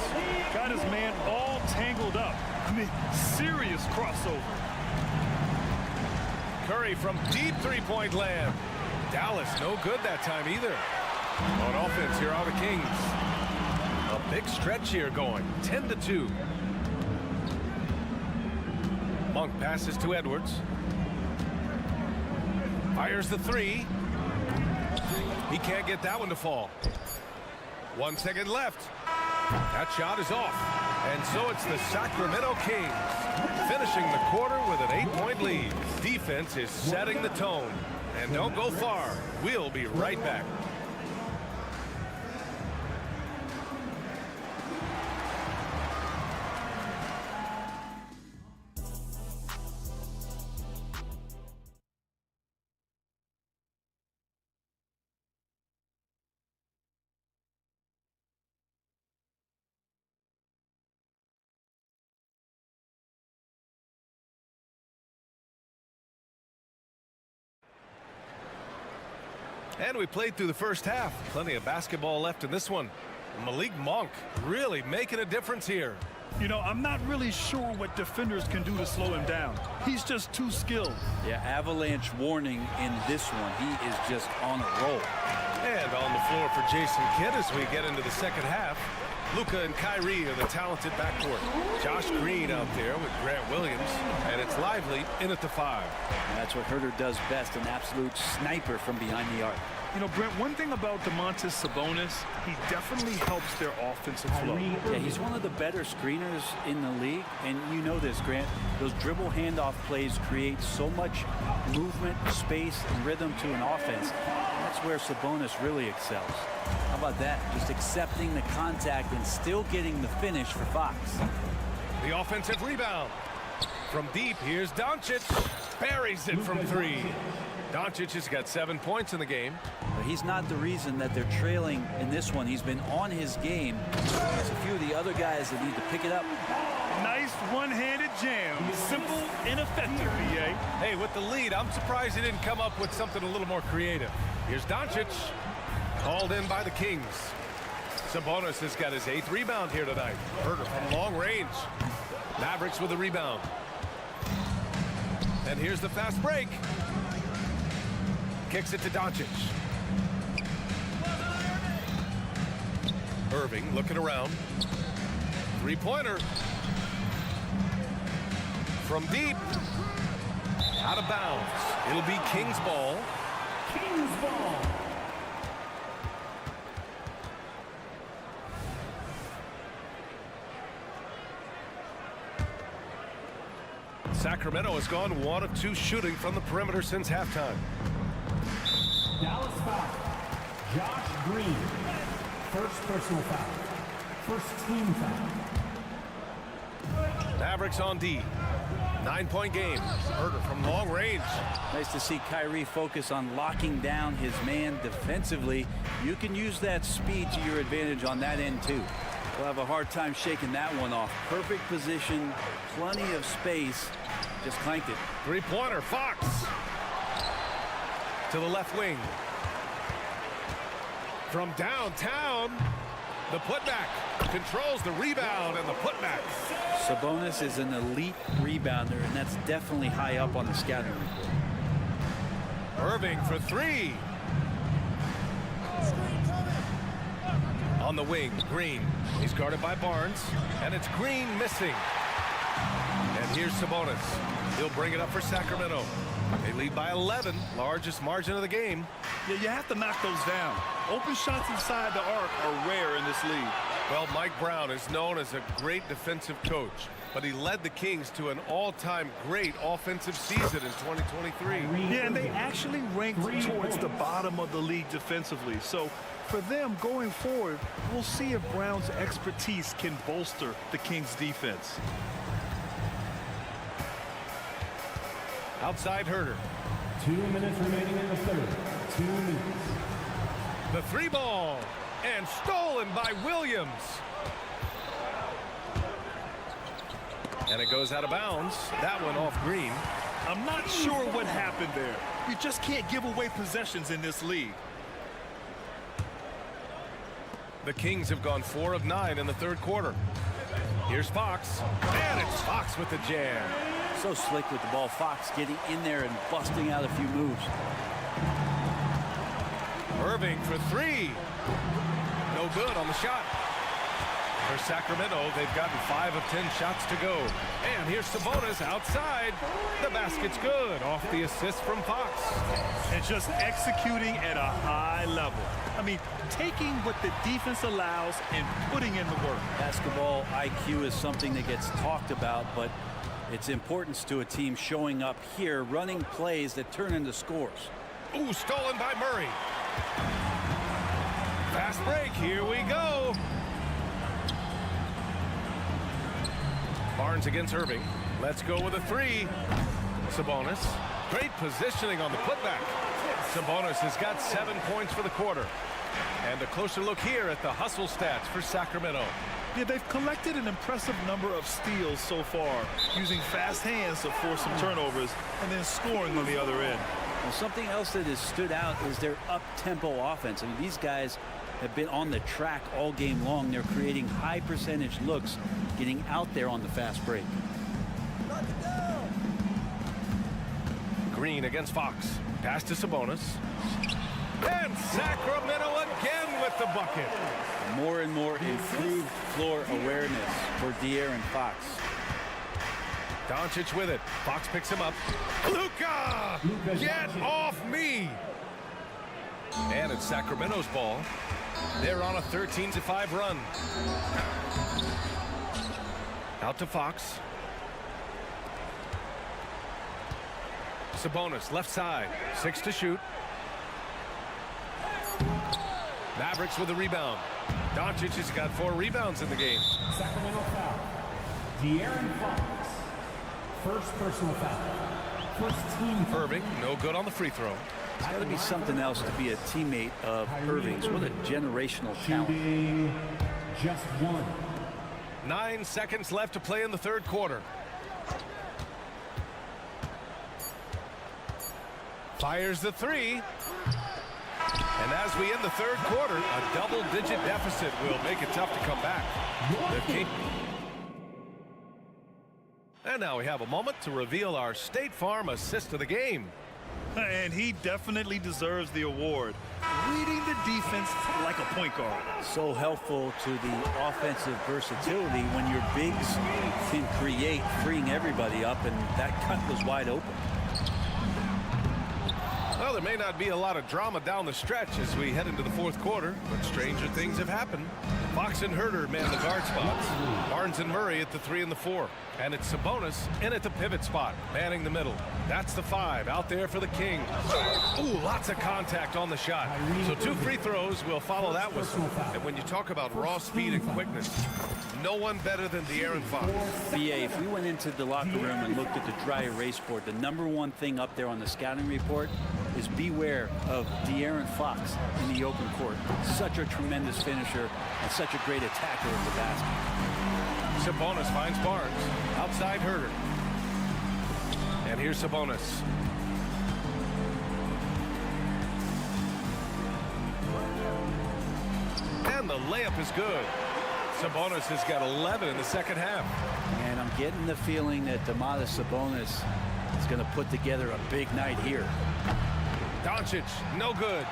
Got his man all tangled up. I mean, serious crossover. Curry from deep 3-point land. Dallas no good that time either. On offense, here are the Kings. A big stretch here going. 10-2. Monk passes to Edwards. Fires the 3. He can't get that one to fall. 1 second left. That shot is off. And so it's the Sacramento Kings finishing the quarter with an 8-point lead. Defense is setting the tone. And don't go far. We'll be right back. And we played through the first half. Plenty of basketball left in this one. Malik Monk really making a difference here. You know, I'm not really sure what defenders can do to slow him down. He's just too skilled. Yeah, avalanche warning in this one. He is just on a roll. And on the floor for Jason Kidd as we get into the second half. Luka and Kyrie are the talented backcourt. Josh Green out there with Grant Williams. And it's Lively in at the 5. And that's what Herter does best, an absolute sniper from behind the arc. You know, Brent, one thing about Domantas Sabonis, he definitely helps their offensive flow. Yeah, he's one of the better screeners in the league. And you know this, Grant. Those dribble handoff plays create so much movement, space, and rhythm to an offense. That's where Sabonis really excels. How about that? Just accepting the contact and still getting the finish for Fox. The offensive rebound. From deep, here's Doncic. Buries it from 3. Doncic has got 7 points in the game. But he's not the reason that they're trailing in this one. He's been on his game. There's a few of the other guys that need to pick it up. Nice one-handed jam. Simple and effective, BA. Hey, with the lead, I'm surprised he didn't come up with something a little more creative. Here's Doncic. Called in by the Kings. Sabonis has got his 8th rebound here tonight. Herter from long range. Mavericks with a rebound. And here's the fast break. Kicks it to Doncic. Irving looking around. 3-pointer. From deep. Out of bounds. It'll be Kings ball. Kings ball. Sacramento has gone 1 of 2 shooting from the perimeter since halftime. Dallas foul. Josh Green. First personal foul. First team foul. Mavericks on D. 9-point game. Herter from long range. Nice to see Kyrie focus on locking down his man defensively. You can use that speed to your advantage on that end too. We'll have a hard time shaking that one off. Perfect position, plenty of space. Just clanked it. 3-pointer, Fox. To the left wing. From downtown, the putback. Controls the rebound and the putback. Sabonis is an elite rebounder, and that's definitely high up on the scouting report. Irving for 3. On the wing, Green. He's guarded by Barnes, and it's Green missing. And here's Sabonis. He'll bring it up for Sacramento. They lead by 11, largest margin of the game. Yeah, you have to knock those down. Open shots inside the arc are rare in this league. Well, Mike Brown is known as a great defensive coach, but he led the Kings to an all-time great offensive season in 2023. Yeah, and they actually ranked towards the bottom of the league defensively. So for them going forward, we'll see if Brown's expertise can bolster the Kings' defense. Outside Herter. 2 minutes remaining in the third. 2 minutes. The 3-ball. And stolen by Williams. And it goes out of bounds. That one off Green. I'm not sure what happened there. You just can't give away possessions in this league. The Kings have gone 4 of 9 in the third quarter. Here's Fox. And it's Fox with the jam. So slick with the ball. Fox getting in there and busting out a few moves. Irving for 3. No good on the shot. For Sacramento, they've gotten 5 of 10 shots to go. And here's Sabonis outside. The basket's good off the assist from Fox. And just executing at a high level. I mean, taking what the defense allows and putting in the work. Basketball IQ is something that gets talked about, but its importance to a team showing up here, running plays that turn into scores. Ooh, stolen by Murray. Fast break, here we go. Barnes against Irving. Let's go with a 3. Sabonis. Great positioning on the putback. Sabonis has got 7 points for the quarter. And a closer look here at the hustle stats for Sacramento. Yeah, they've collected an impressive number of steals so far, using fast hands to force some turnovers and then scoring on the other end. Well, something else that has stood out is their up-tempo offense. I mean, these guys have been on the track all game long. They're creating high percentage looks, getting out there on the fast break. Green against Fox. Pass to Sabonis. And Sacramento again with the bucket. More and more improved floor awareness for De'Aaron Fox. Doncic with it. Fox picks him up. Luka! Get off me! And it's Sacramento's ball. They're on a 13-5 run. Out to Fox. Sabonis, left side. 6 to shoot. Mavericks with the rebound. Doncic has got 4 rebounds in the game. Sacramento foul. De'Aaron Fox. First personal foul. First team foul. Irving, no good on the free throw. It's got to be something else to be a teammate of Irving's. What a generational talent. Shooting just 1. 9 seconds left to play in the third quarter. Fires the 3. And as we end the third quarter, a double-digit deficit will make it tough to come back. And now we have a moment to reveal our State Farm assist of the game. And he definitely deserves the award. Reading the defense like a point guard. So helpful to the offensive versatility when your bigs can create, freeing everybody up, and that cut was wide open. Well, there may not be a lot of drama down the stretch as we head into the fourth quarter, but stranger things have happened. Fox and Herter man the guard spots. Barnes and Murray at the 3 and the 4. And it's Sabonis in at the pivot spot, manning the middle. That's the 5 out there for the Kings. Ooh, lots of contact on the shot. So 2 free throws will follow that whistle. And when you talk about raw speed and quickness, no one better than De'Aaron Fox. BA, if we went into the locker room and looked at the dry erase board, the #1 thing up there on the scouting report is beware of De'Aaron Fox in the open court. Such a tremendous finisher and such a great attacker of the basket. Sabonis finds Barnes. Outside Herter. And here's Sabonis. And the layup is good. Sabonis has got 11 in the second half. And I'm getting the feeling that Domantas Sabonis is going to put together a big night here. Doncic, no good.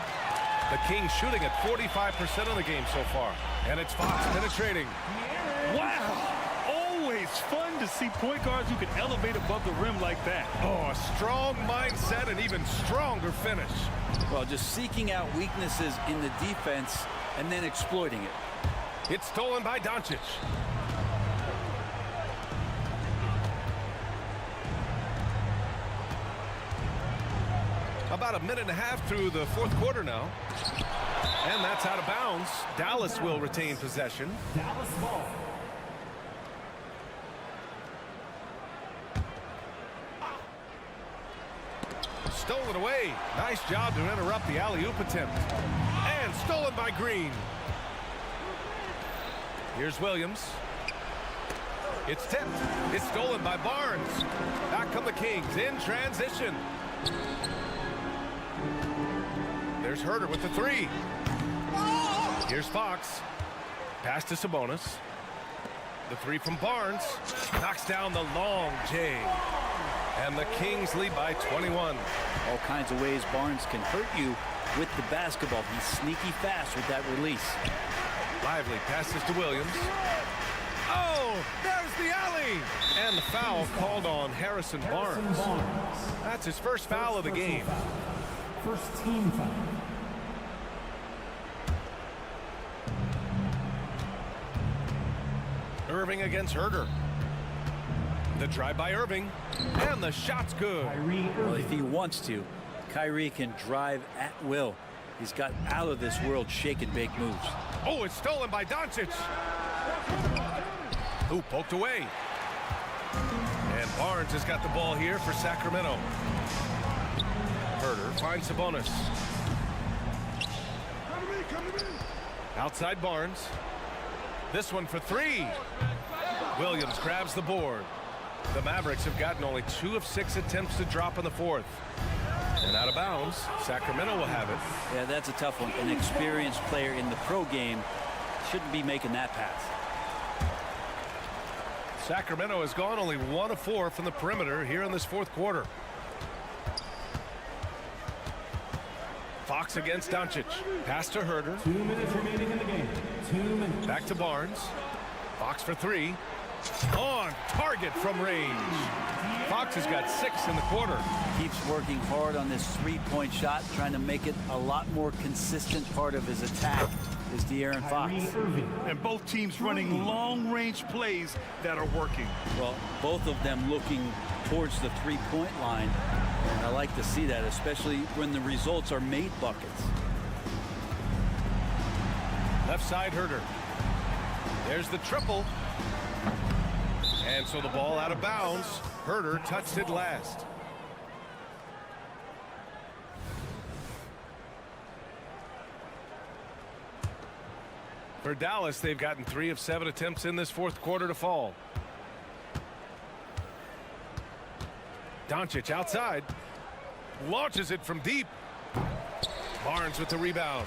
The Kings shooting at 45% of the game so far. And it's Fox penetrating. Wow! Always fun to see point guards who can elevate above the rim like that. Oh, a strong mindset and even stronger finish. Well, just seeking out weaknesses in the defense and then exploiting it. It's stolen by Doncic. About a minute and a half through the fourth quarter now. And that's out of bounds. Dallas will retain possession. Dallas ball. Stolen away. Nice job to interrupt the alley-oop attempt. And stolen by Green. Here's Williams. It's tipped. It's stolen by Barnes. Back come the Kings in transition. There's Herter with the 3. Here's Fox. Pass to Sabonis. The 3 from Barnes. Knocks down the long J. And the Kings lead by 21. All kinds of ways Barnes can hurt you with the basketball. He's sneaky fast with that release. Lively passes to Williams. Oh, there's the alley. And the foul called on Harrison Barnes. That's his first foul of the game. First team foul. Irving against Herter. The drive by Irving. And the shot's good. Well, if he wants to, Kyrie can drive at will. He's got out of this world shake and bake moves. Oh, it's stolen by Doncic. Who poked away. And Barnes has got the ball here for Sacramento. Herter finds Sabonis. Outside Barnes. This one for 3. Williams grabs the board. The Mavericks have gotten only 2 of 6 attempts to drop in the fourth. And out of bounds. Sacramento will have it. Yeah, that's a tough one. An experienced player in the pro game shouldn't be making that pass. Sacramento has gone only 1 of 4 from the perimeter here in this fourth quarter. Fox against Doncic. Pass to Herder. 2 minutes remaining in the game. 2 minutes. Back to Barnes. Fox for 3. On target from range. Fox has got 6 in the quarter. Keeps working hard on this three-point shot, trying to make it a lot more consistent part of his attack is De'Aaron Fox. And both teams running long-range plays that are working. Well, both of them looking towards the three-point line. And I like to see that, especially when the results are made buckets. Left side Herder. There's the triple. And so the ball out of bounds. Herder touched it last. For Dallas, they've gotten 3 of 7 attempts in this fourth quarter to fall. Doncic outside. Launches it from deep. Barnes with the rebound.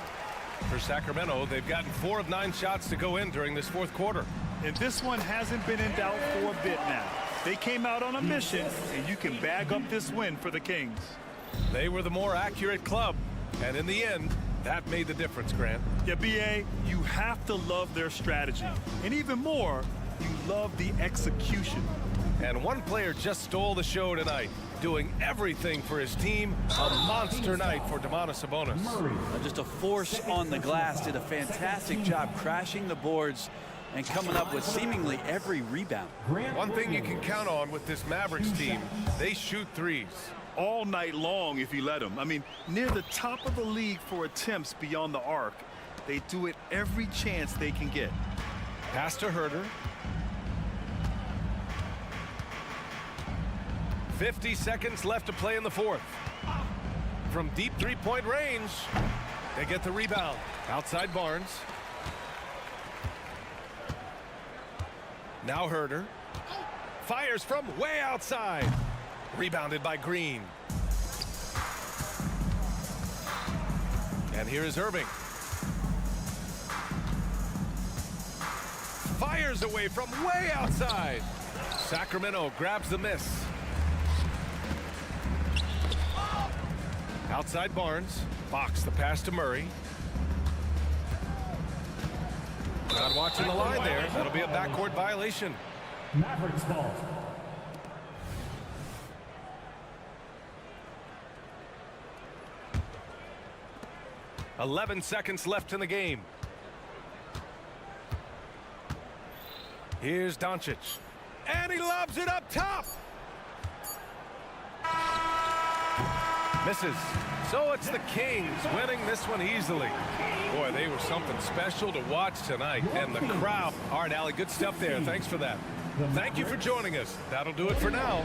For Sacramento, they've gotten 4 of 9 shots to go in during this fourth quarter. And this one hasn't been in doubt for a bit now. They came out on a mission, and you can bag up this win for the Kings. They were the more accurate club, and in the end, that made the difference, Grant. Yeah, B.A., you have to love their strategy. And even more, you love the execution. And one player just stole the show tonight, doing everything for his team. A monster night for Domantas Sabonis. Just a force on the glass, did a fantastic job crashing the boards and coming up with seemingly every rebound. One thing you can count on with this Mavericks team, they shoot threes. All night long if you let them. I mean, near the top of the league for attempts beyond the arc. They do it every chance they can get. Pass to Herder. 50 seconds left to play in the fourth. From deep three-point range, they get the rebound. Outside Barnes. Now Herder. Fires from way outside. Rebounded by Green. And here is Irving. Fires away from way outside. Sacramento grabs the miss. Outside Barnes. Fox the pass to Murray. Not watching the line there. That'll be a backcourt violation. Mavericks ball. .11 seconds left in the game. Here's Doncic. And he lobs it up top. Misses. So it's the Kings winning this one easily. Boy, they were something special to watch tonight. And the crowd. All right, Allie, good stuff there. Thanks for that. Thank you for joining us. That'll do it for now.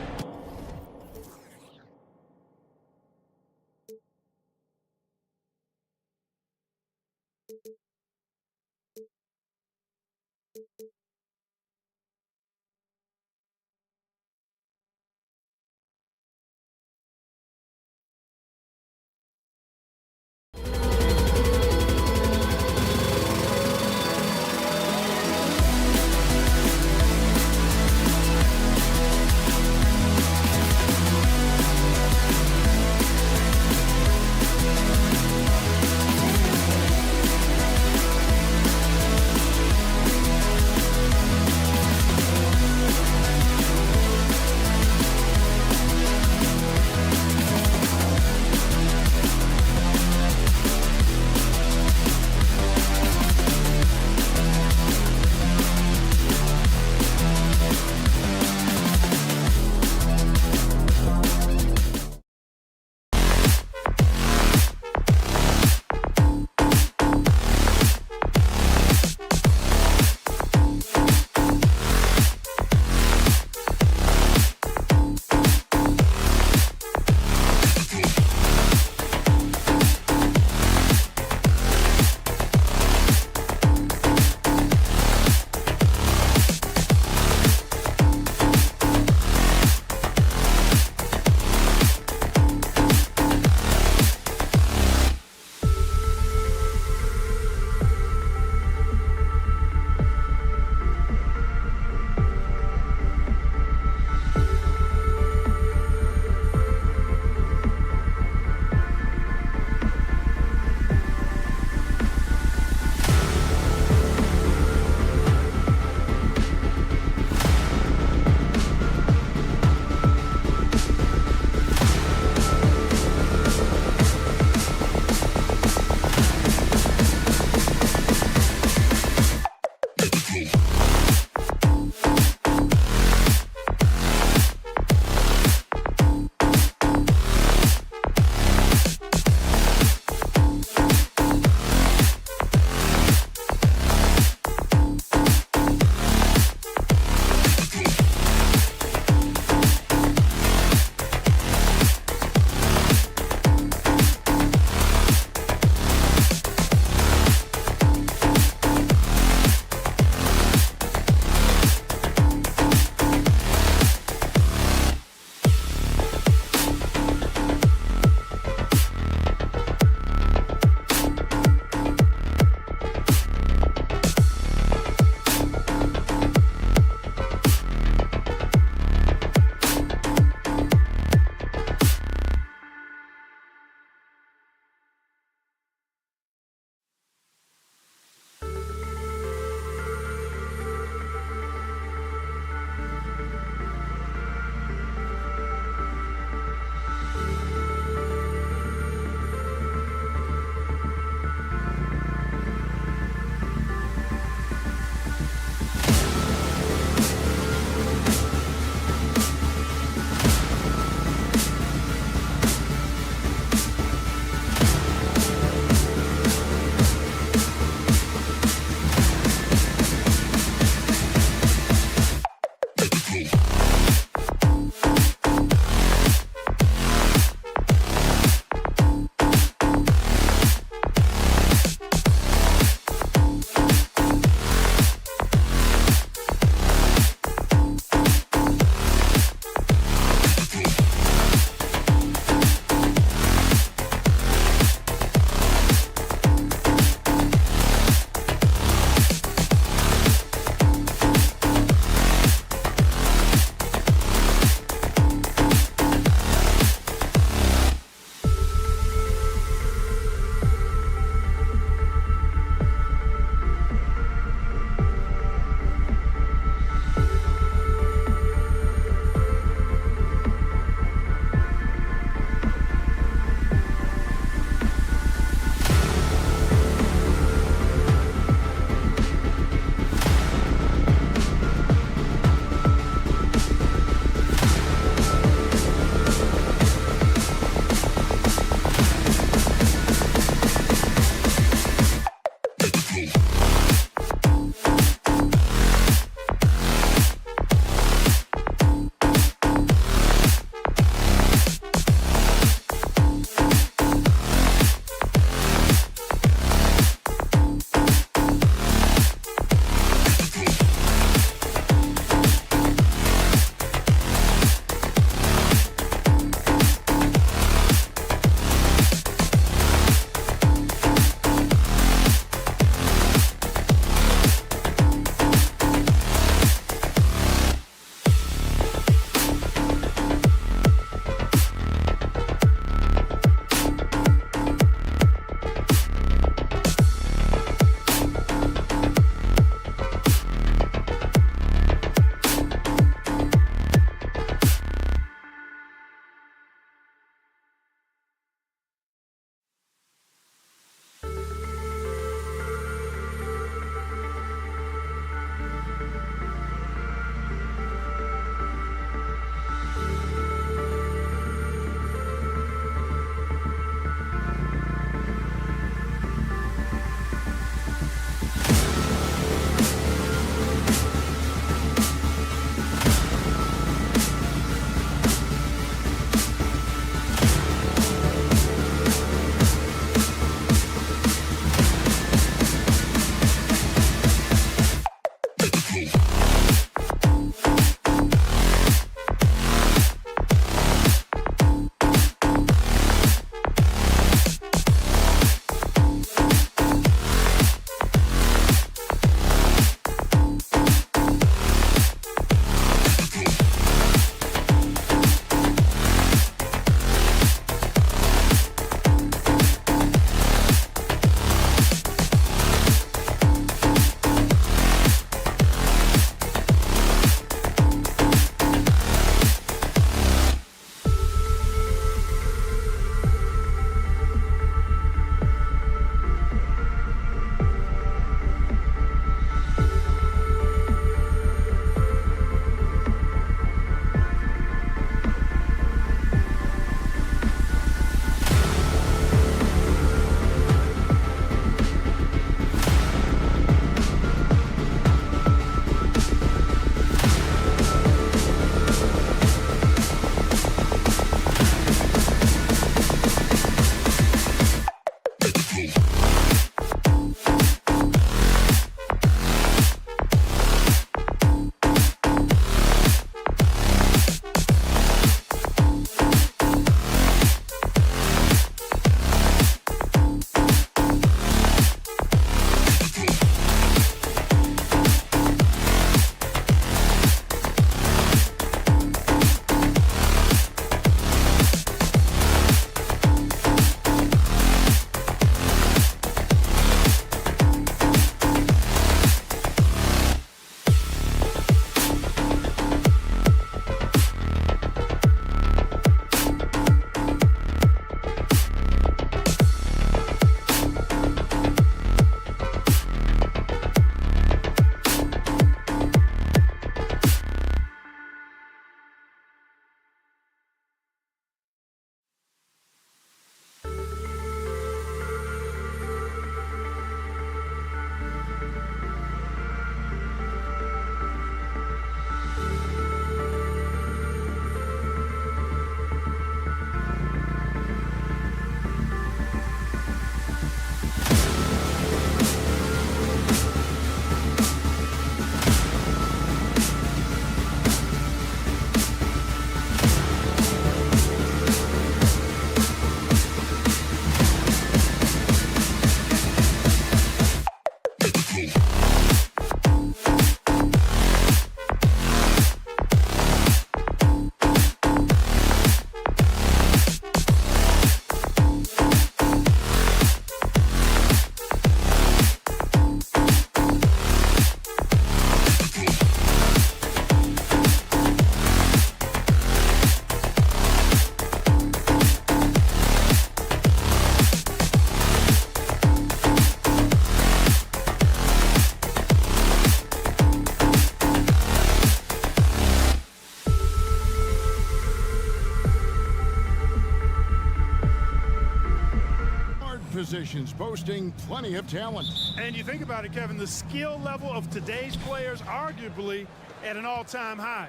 positions, boasting plenty of talent. And you think about it, Kevin, the skill level of today's players arguably at an all-time high.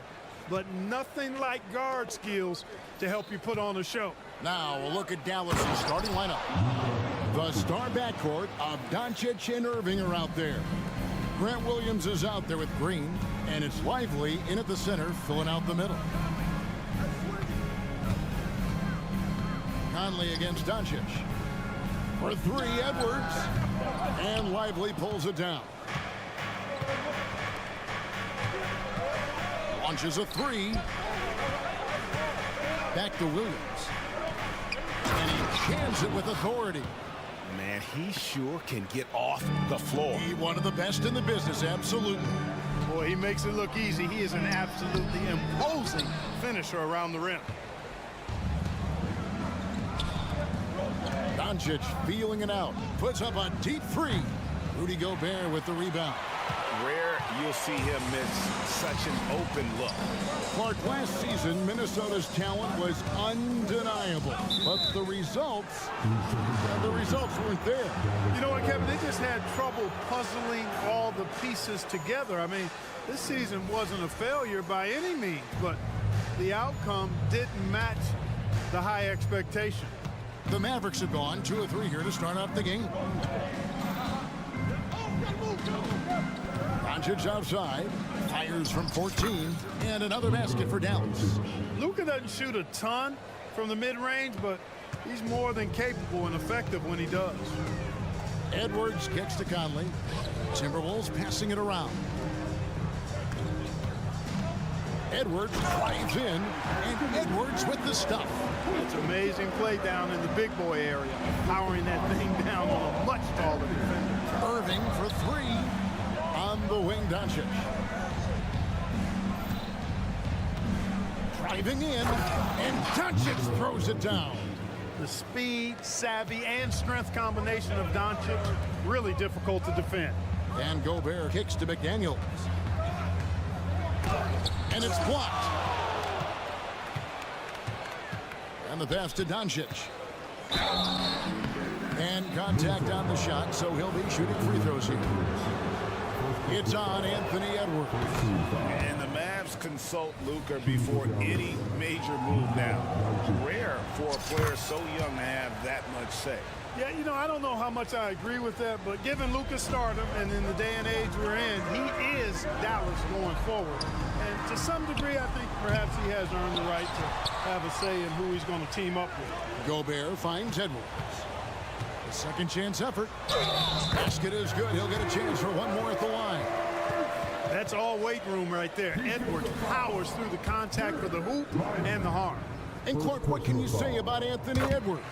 But nothing like guard skills to help you put on a show. Now a look at Dallas' starting lineup. The star backcourt of Doncic and Irving are out there. Grant Williams is out there with Green, and it's Lively in at the center, filling out the middle. Conley against Doncic. For three, Edwards. And Lively pulls it down. Launches a three. Back to Williams. And he jams it with authority. Man, he sure can get off the floor. He one of the best in the business, absolutely. Boy, he makes it look easy. He is an absolutely imposing finisher around the rim. Doncic feeling it out. Puts up a deep three. Rudy Gobert with the rebound. Rare you'll see him miss such an open look. Clark, last season, Minnesota's talent was undeniable. But the results weren't there. You know what, Kevin? They just had trouble puzzling all the pieces together. I mean, this season wasn't a failure by any means, but the outcome didn't match the high expectation. The Mavericks have gone 2 of 3 here to start out the game. Doncic outside, fires from 14, and another basket for Dallas. Luka doesn't shoot a ton from the mid-range, but he's more than capable and effective when he does. Edwards kicks to Conley. Timberwolves passing it around. Edwards drives in, and Edwards with the stuff. It's amazing play down in the big boy area, powering that thing down on a much taller defender. Irving for three on the wing. Doncic driving in, and Doncic throws it down. The speed, savvy, and strength combination of Doncic really difficult to defend. And Gobert kicks to McDaniels. And it's blocked. And the pass to Doncic. And contact on the shot, so he'll be shooting free throws here. It's on Anthony Edwards. And the Mavs consult Luka before any major move now. Rare for a player so young to have that much say. Yeah, you know, I don't know how much I agree with that, but given Luka's stardom and in the day and age we're in, he is Dallas going forward. And to some degree, I think perhaps he has earned the right to have a say in who he's going to team up with. Gobert finds Edwards. A second chance effort. Basket is good. He'll get a chance for one more at the line. That's all weight room right there. Edwards powers through the contact for the hoop and the harm. And Clark, what can you say about Anthony Edwards?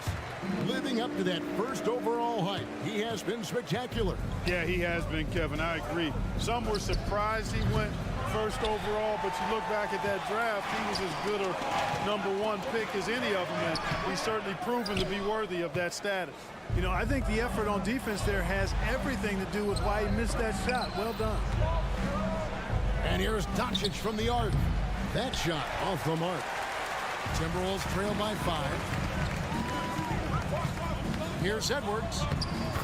Living up to that first overall hype, he has been spectacular. Yeah, he has been, Kevin. I agree. Some were surprised he went first overall, but you look back at that draft, he was as good a #1 pick as any of them, and he's certainly proven to be worthy of that status. You know, I think the effort on defense there has everything to do with why he missed that shot. Well done. And here's Doncic from the arc. That shot off the mark. Timberwolves trail by 5. Here's Edwards.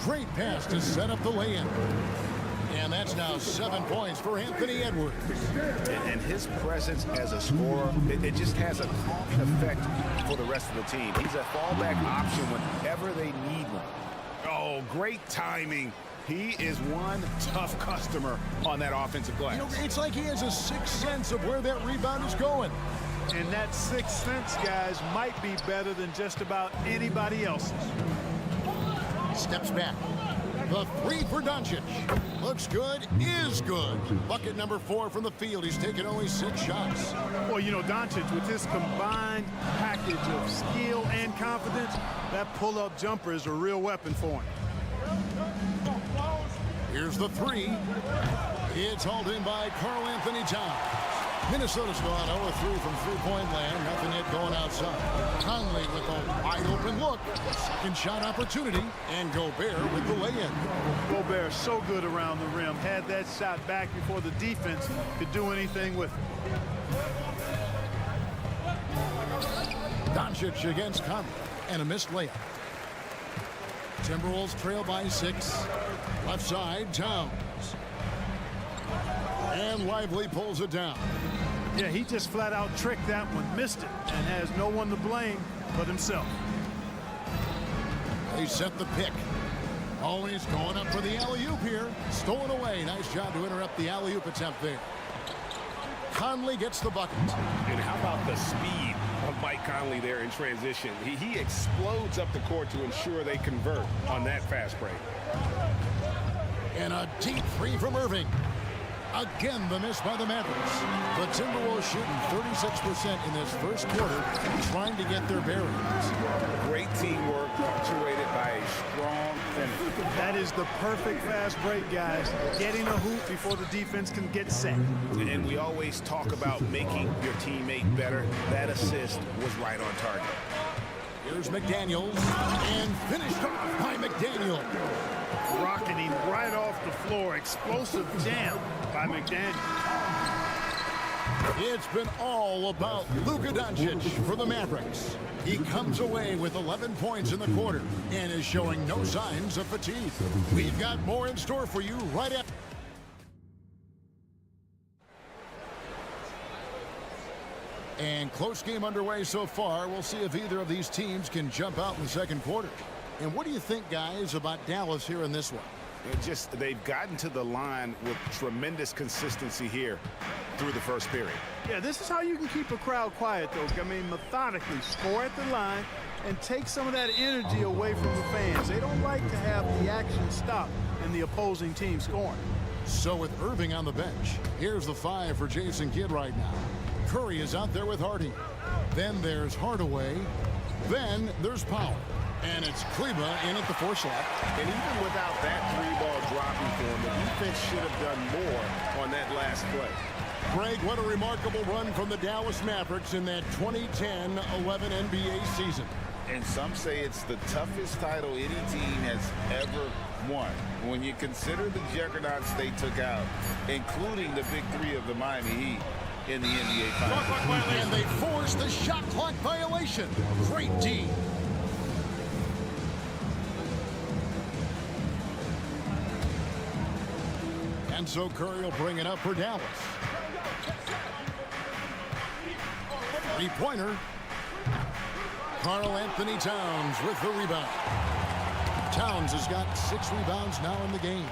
Great pass to set up the lay-in. And that's now 7 points for Anthony Edwards. And his presence as a scorer, it just has a calming effect for the rest of the team. He's a fallback option whenever they need one. Oh, great timing. He is one tough customer on that offensive glass. You know, it's like he has a sixth sense of where that rebound is going. And that sixth sense, guys, might be better than just about anybody else's. Steps back. The three for Doncic. Looks good, is good. Bucket number 4 from the field. He's taken only 6 shots. Well, you know, Doncic, with his combined package of skill and confidence, that pull-up jumper is a real weapon for him. Here's the 3. It's hauled in by Karl Anthony Towns. Minnesota's gone 0-3 from three-point land. Nothing yet going outside. Conley with a wide-open look. Second shot opportunity. And Gobert with the lay-in. Gobert so good around the rim. Had that shot back before the defense could do anything with it. Doncic against Conley. And a missed layup. Timberwolves trail by 6. Left side, Towns. And Lively pulls it down. Yeah, he just flat out tricked that one, missed it, and has no one to blame but himself. They set the pick. Always going up for the alley-oop here. Stolen away. Nice job to interrupt the alley-oop attempt there. Conley gets the bucket. And how about the speed of Mike Conley there in transition? He explodes up the court to ensure they convert on that fast break. And a deep three from Irving. Again, the miss by the Mavericks. The Timberwolves shooting 36% in this first quarter, trying to get their bearings. Great teamwork, punctuated by a strong finish. That is the perfect fast break, guys. Getting a hoop before the defense can get set. And we always talk about making your teammate better. That assist was right on target. Here's McDaniels, and finished off by McDaniel. Rocketing right off the floor. Explosive jam by McDaniel. It's been all about Luka Doncic for the Mavericks. He comes away with 11 points in the quarter and is showing no signs of fatigue. We've got more in store for you right after. And close game underway so far. We'll see if either of these teams can jump out in the second quarter. And what do you think, guys, about Dallas here in this one? They've gotten to the line with tremendous consistency here through the first period. Yeah, this is how you can keep a crowd quiet, though. I mean, methodically score at the line and take some of that energy away from the fans. They don't like to have the action stop and the opposing team scoring. So with Irving on the bench, here's the 5 for Jason Kidd right now. Curry is out there with Hardy. Then there's Hardaway. Then there's Powell. And it's Kleba in at the 4 slot. And even without that 3-ball dropping for him, the defense should have done more on that last play. Greg, what a remarkable run from the Dallas Mavericks in that 2010-11 NBA season. And some say it's the toughest title any team has ever won. When you consider the juggernauts they took out, including the big 3 of the Miami Heat in the NBA Finals. And they forced the shot clock violation. Great D. And so Curry will bring it up for Dallas. Three-pointer. Karl Anthony Towns with the rebound. Towns has got 6 rebounds now in the game.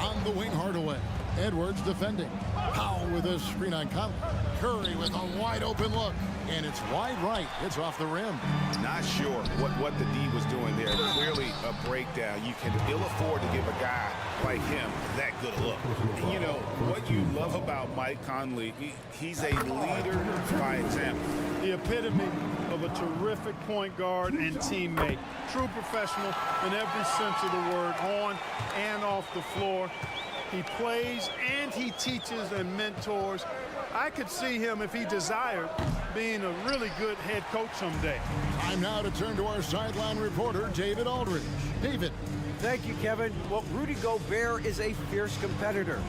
On the wing, Hardaway. Edwards defending. Powell with a screen on Conley. Curry with a wide open look. And it's wide right. It's off the rim. Not sure what the D was doing there. Clearly a breakdown. You can ill afford to give a guy like him that good a look. You know, what you love about Mike Conley, he's a leader by example. The epitome of a terrific point guard and teammate. True professional in every sense of the word, on and off the floor. He plays and he teaches and mentors. I could see him, if he desired, being a really good head coach someday. Time now to turn to our sideline reporter, David Aldridge. David. Thank you, Kevin. Well, Rudy Gobert is a fierce competitor.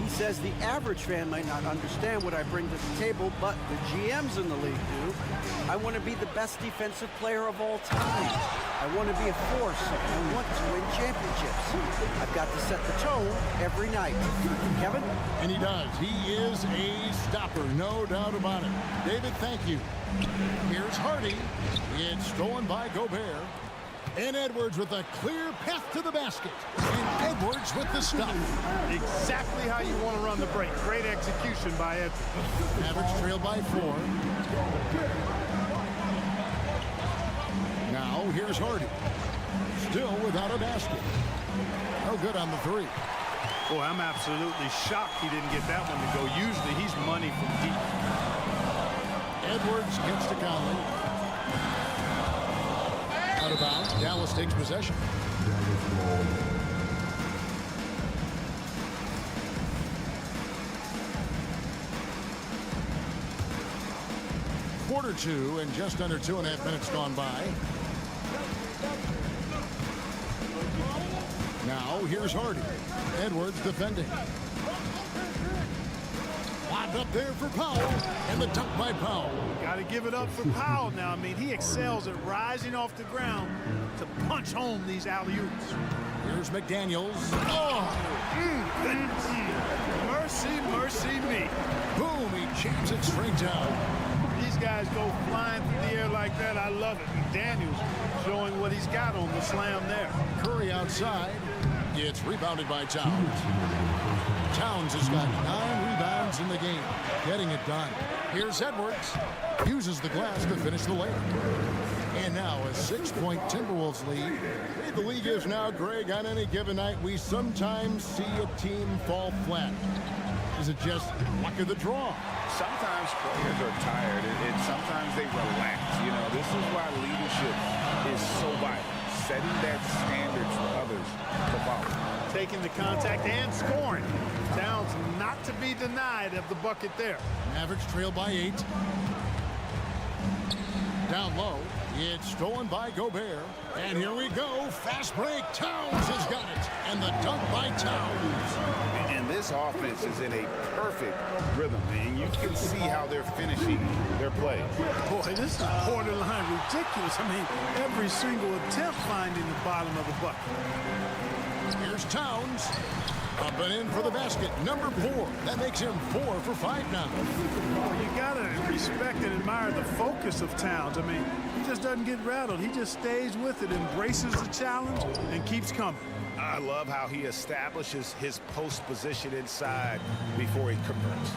He says the average fan might not understand what I bring to the table, but the GMs in the league do. I want to be the best defensive player of all time. I want to be a force. I want to win championships. I've got to set the tone every night. Kevin? And he does. He is a stopper, no doubt about it. David, thank you. Here's Hardy. It's stolen by Gobert. And Edwards with a clear path to the basket. And Edwards with the stop. Exactly how you want to run the break. Great execution by Edwards. Mavericks trailed by 4. Now here's Hardy. Still without a basket. No good on the 3. Boy, I'm absolutely shocked he didn't get that one to go. Usually he's money from deep. Edwards gets to Conley. Out of bounds. Dallas takes possession. Quarter 2 and just under 2.5 minutes gone by. Now here's Hardy. Edwards defending. up there for Powell, and the dunk by Powell. Got to give it up for Powell now. I mean, he excels at rising off the ground to punch home these alley-oops. Here's McDaniels. Oh! Mercy, mercy me. Boom, he jams it straight down. These guys go flying through the air like that. I love it. McDaniels showing what he's got on the slam there. Curry outside. It's rebounded by Towns. Towns has got 9 rebounds in the game, getting it done. Here's Edwards. Uses the glass to finish the layup. And now a 6-point Timberwolves lead. The league is now, Greg, on any given night, we sometimes see a team fall flat. Is it just luck of the draw? Sometimes players are tired, and sometimes they relax. You know, this is why leadership is so vital. Setting that standard for others to follow. Taking the contact and scoring. Towns not to be denied of the bucket there. Mavericks trail by 8. Down low. It's stolen by Gobert. And here we go. Fast break. Towns has got it. And the dunk by Towns. And this offense is in a perfect rhythm, and you can see how they're finishing their play. Boy, this is borderline ridiculous. I mean, every single attempt finding the bottom of the bucket. Here's Towns. Up and in for the basket. Number 4. That makes him 4 for 5 now. Well, you got to respect and admire the focus of Towns. I mean, he just doesn't get rattled. He just stays with it, embraces the challenge, and keeps coming. I love how he establishes his post position inside before he converts.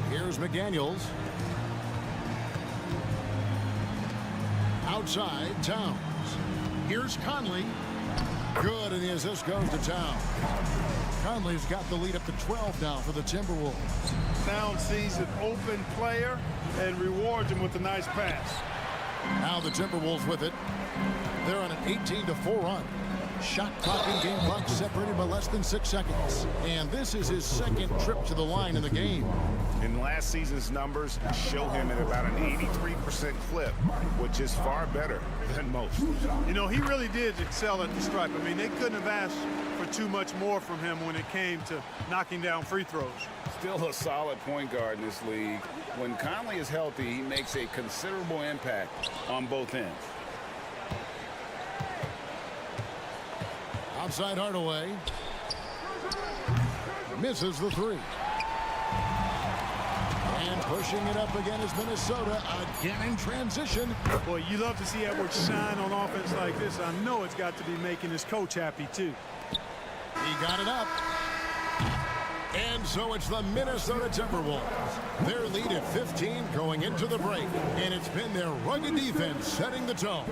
Here's McDaniels. Outside, Towns. Here's Conley. Good, and the assist goes to Towns. Conley's got the lead up to 12 now for the Timberwolves. Towns sees an open player and rewards him with a nice pass. Now the Timberwolves with it. They're on an 18-4 run. Shot clock and game clock separated by less than 6 seconds. And this is his second trip to the line in the game. And last season's numbers show him at about an 83% clip, which is far better than most. You know, he really did excel at the stripe. I mean, they couldn't have asked for too much more from him when it came to knocking down free throws. Still a solid point guard in this league. When Conley is healthy, he makes a considerable impact on both ends. Outside Hardaway. Misses the 3. And pushing it up again is Minnesota, again in transition. Boy, you love to see Edwards shine on offense like this. I know it's got to be making his coach happy, too. He got it up. And so it's the Minnesota Timberwolves. Their lead at 15 going into the break. And it's been their rugged defense setting the tone.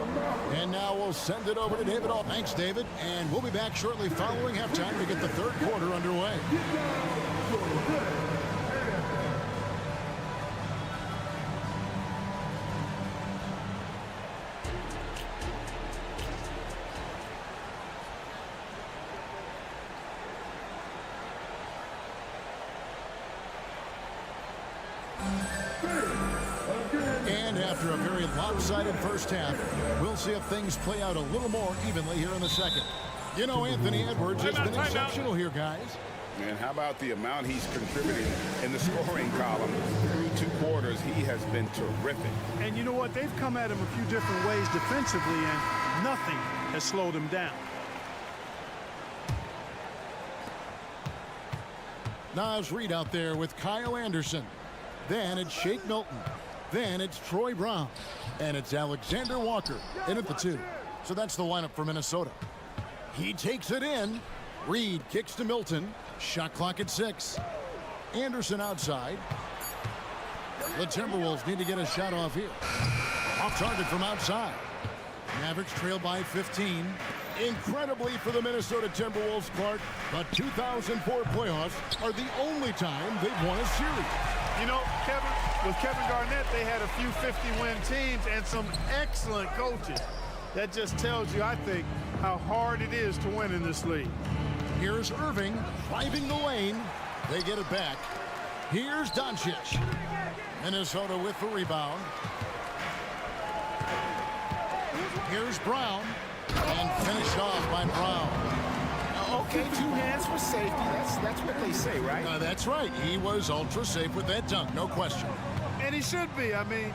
And now we'll send it over to David. Thanks, David. And we'll be back shortly following halftime to get the third quarter underway. And after a very lopsided first half, we'll see if things play out a little more evenly here in the second. You know, Anthony Edwards has been exceptional here, guys. And how about the amount he's contributing in the scoring column through 2 quarters? He has been terrific. And you know what? They've come at him a few different ways defensively, and nothing has slowed him down. Naz Reid out there with Kyle Anderson. Then it's Shake Milton. Then it's Troy Brown. And it's Alexander Walker in at the 2. So that's the lineup for Minnesota. He takes it in. Reid kicks to Milton. Shot clock at 6. Anderson outside. The Timberwolves need to get a shot off here. Off target from outside. Mavericks trail by 15. Incredibly for the Minnesota Timberwolves, Clark, but 2004 playoffs are the only time they've won a series. You know, with Kevin Garnett, they had a few 50-win teams and some excellent coaches. That just tells you, I think, how hard it is to win in this league. Here's Irving driving the lane. They get it back. Here's Doncic. Minnesota with the rebound. Here's Brown. And finished off by Brown. Okay, 2 hands for safety. That's what they say, right? That's right. He was ultra safe with that dunk, no question. And he should be. I mean,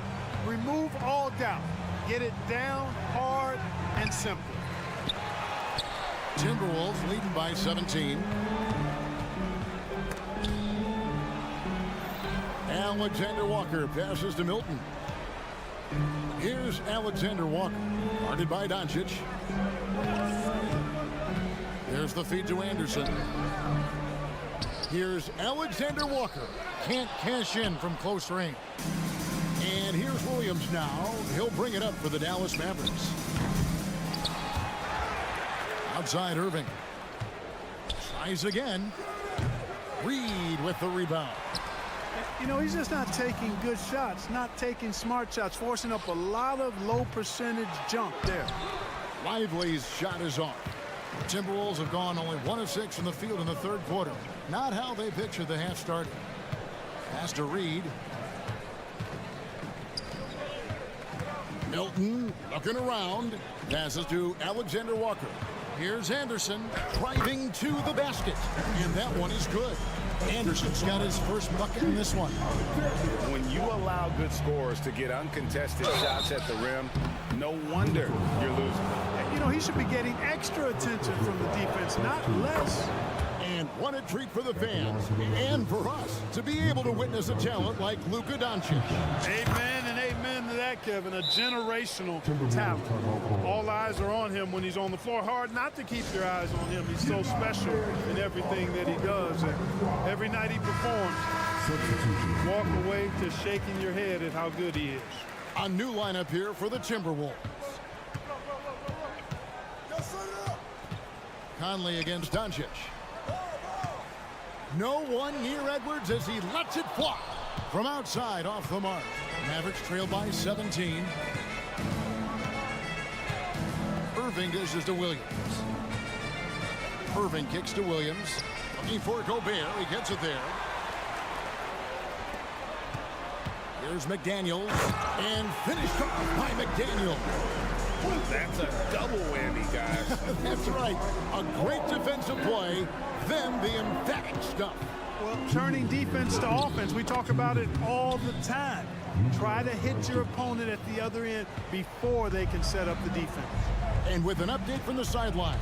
remove all doubt. Get it down, hard, and simple. Timberwolves leading by 17. Alexander Walker passes to Milton. Here's Alexander Walker, guarded by Doncic. There's the feed to Anderson. Here's Alexander Walker. Can't cash in from close range. And here's Williams now. He'll bring it up for the Dallas Mavericks. Outside Irving. Tries again. Reed with the rebound. You know, he's just not taking good shots, not taking smart shots, forcing up a lot of low percentage jump there. Lively's shot is off. Timberwolves have gone only 1 of 6 from the field in the third quarter. Not how they pictured the half started. Pass to Reed. Milton looking around. Passes to Alexander Walker. Here's Anderson driving to the basket. And that one is good. Anderson's got his first bucket in this one. When you allow good scorers to get uncontested shots at the rim, no wonder you're losing. You know, he should be getting extra attention from the defense, not less. And what a treat for the fans and for us to be able to witness a talent like Luka Doncic. Amen and amen to that, Kevin. A generational talent. All eyes are on him when he's on the floor. Hard not to keep your eyes on him. He's so special in everything that he does. And every night he performs, you walk away to shaking your head at how good he is. A new lineup here for the Timberwolves. Conley against Doncic. No one near Edwards as he lets it fly from outside off the mark. Mavericks trail by 17. Irving dishes to Williams. Irving kicks to Williams. Looking for Gobert. He gets it there. Here's McDaniels. And finished off by McDaniels. That's a double whammy, guys. That's right. A great defensive play, then the emphatic stuff. Well, turning defense to offense, we talk about it all the time. Try to hit your opponent at the other end before they can set up the defense. And with an update from the sideline,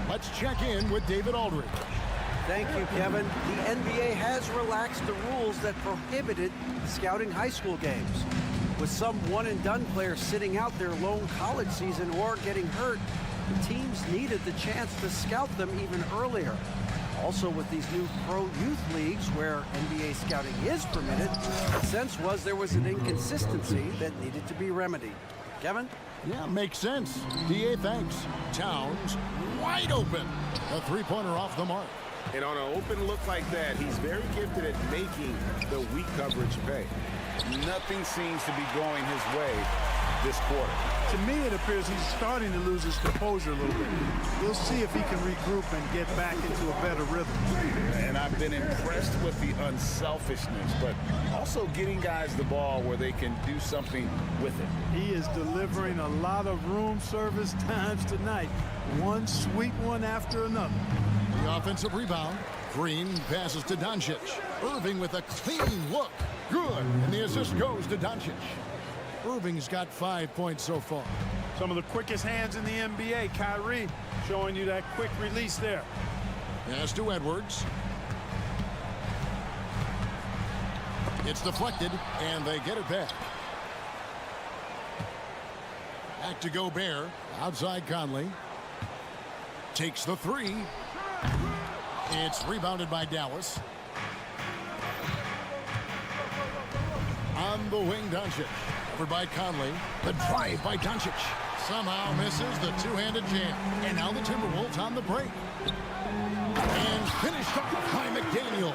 let's check in with David Aldridge. Thank you, Kevin. The NBA has relaxed the rules that prohibited scouting high school games. With some one-and-done players sitting out their lone college season or getting hurt, the teams needed the chance to scout them even earlier. Also, with these new pro youth leagues where NBA scouting is permitted, the sense was there was an inconsistency that needed to be remedied. Kevin? Yeah, makes sense. DA, thanks. Towns wide open. A three-pointer off the mark. And on an open look like that, he's very gifted at making the weak coverage pay. Nothing seems to be going his way this quarter. To me, it appears he's starting to lose his composure a little bit. We'll see if he can regroup and get back into a better rhythm. And I've been impressed with the unselfishness, but also getting guys the ball where they can do something with it. He is delivering a lot of room service times tonight. One sweet one after another. The offensive rebound. Green passes to Doncic. Irving with a clean look. Good. And the assist goes to Doncic. Irving's got 5 points so far. Some of the quickest hands in the NBA. Kyrie showing you that quick release there. Pass to Edwards. It's deflected, and they get it back. Back to Gobert. Outside Conley. Takes the three. It's rebounded by Dallas. On the wing, Doncic. Covered by Conley. The drive by Doncic. Somehow misses the two-handed jam. And now the Timberwolves on the break. And finished off by McDaniel.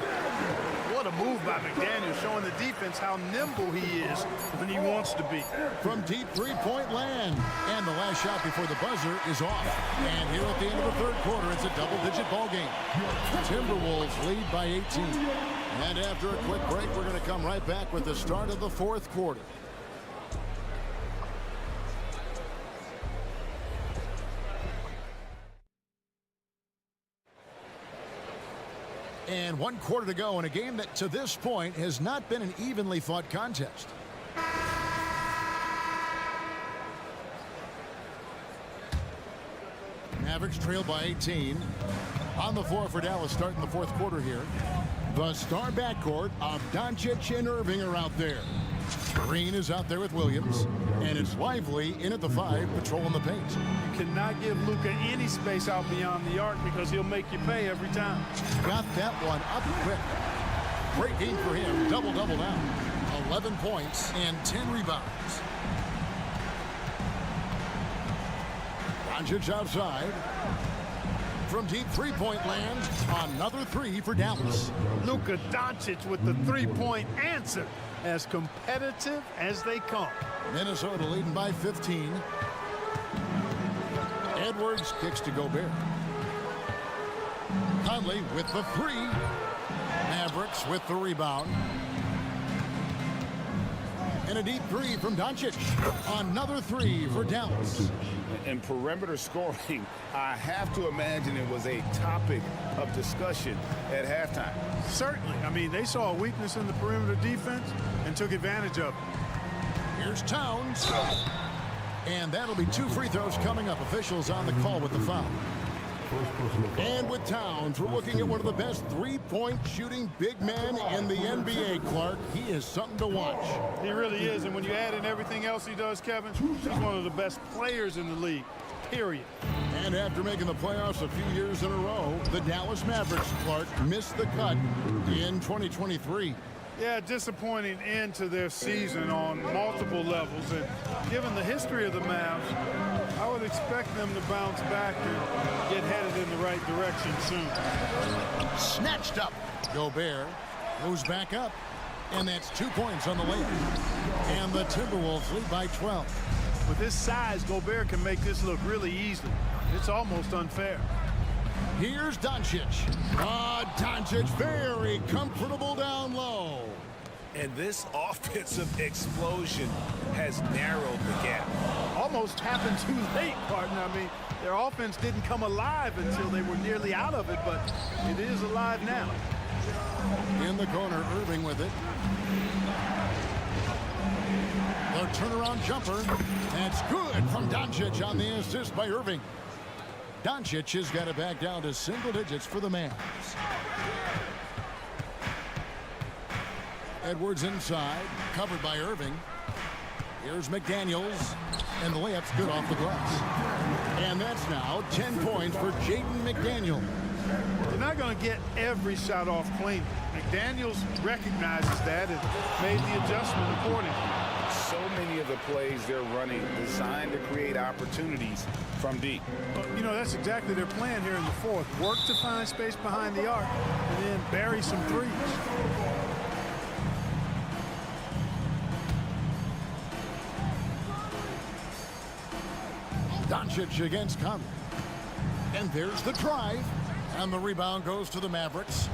What a move by McDaniel, showing the defense how nimble he is when he wants to be. From deep three-point land. And the last shot before the buzzer is off. And here at the end of the third quarter, it's a double-digit ball game. Timberwolves lead by 18. And after a quick break, we're going to come right back with the start of the fourth quarter. And 1 quarter to go in a game that to this point has not been an evenly fought contest. Mavericks trail by 18. On the floor for Dallas starting the 4th quarter here. The star backcourt of Doncic and Irving are out there. Green is out there with Williams. And it's Lively in at the 5, patrolling the paint. You cannot give Luka any space out beyond the arc because he'll make you pay every time. Got that one up quick. Great game for him. Double-double now. 11 points and 10 rebounds. Doncic outside. From deep three-point land, another 3 for Dallas. Luka Doncic with the three-point answer. As competitive as they come. Minnesota leading by 15. Edwards kicks to Gobert. Conley with the 3. Mavericks with the rebound. And a deep 3 from Doncic. Another 3 for Dallas. And perimeter scoring, I have to imagine it was a topic of discussion at halftime. Certainly. I mean, they saw a weakness in the perimeter defense and took advantage of it. Here's Towns. And that'll be 2 free throws coming up. Officials on the call with the foul. And with Towns, we're looking at one of the best three-point shooting big men in the NBA, Clark. He is something to watch. He really is, and when you add in everything else he does, Kevin, he's one of the best players in the league, period. And after making the playoffs a few years in a row, the Dallas Mavericks, Clark, missed the cut in 2023. Yeah, disappointing end to their season on multiple levels. And given the history of the Mavs, I would expect them to bounce back and get headed in the right direction soon. Snatched up. Gobert goes back up. And that's 2 points on the layup. And the Timberwolves lead by 12. With his size, Gobert can make this look really easy. It's almost unfair. Here's Doncic. Doncic very comfortable down low. And this offensive explosion has narrowed the gap. Almost happened too late, partner. I mean, their offense didn't come alive until they were nearly out of it, but it is alive now. In the corner, Irving with it. The turnaround jumper. That's good from Doncic on the assist by Irving. Doncic has got it back down to single digits for the Mavs. Edwards inside, covered by Irving. Here's McDaniels, and the layup's good off the glass. And that's now 10 points for Jaden McDaniels. You're not going to get every shot off clean. McDaniels recognizes that and made the adjustment accordingly. So many of the plays they're running designed to create opportunities from deep. Well, you know, that's exactly their plan here in the 4th. Work to find space behind the arc and then bury some threes. Doncic against Conley. And there's the drive. And the rebound goes to the Mavericks.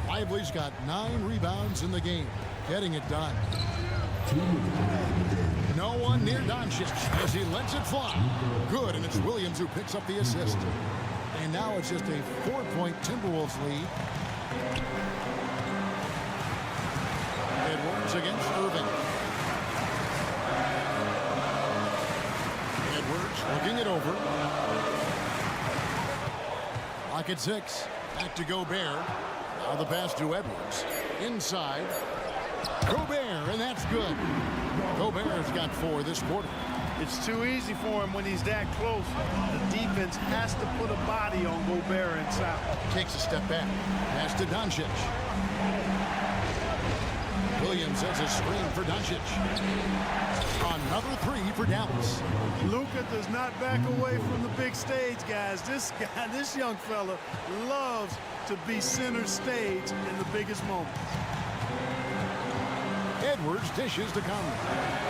Lively's got 9 rebounds in the game. Getting it done. No one near Doncic as he lets it fly. Good, and it's Williams who picks up the assist. And now it's just a 4-point Timberwolves lead. Edwards against Irving. Edwards looking it over. Lock at 6. Back to Gobert. Now the pass to Edwards. Inside. Gobert, and that's good. Gobert's got 4 this quarter. It's too easy for him when he's that close. The defense has to put a body on Gobert inside. Takes a step back. Pass to Doncic. Williams has a screen for Doncic. Another 3 for Dallas. Luka does not back away from the big stage, guys. This young fella loves to be center stage in the biggest moments. Edwards dishes to Conley.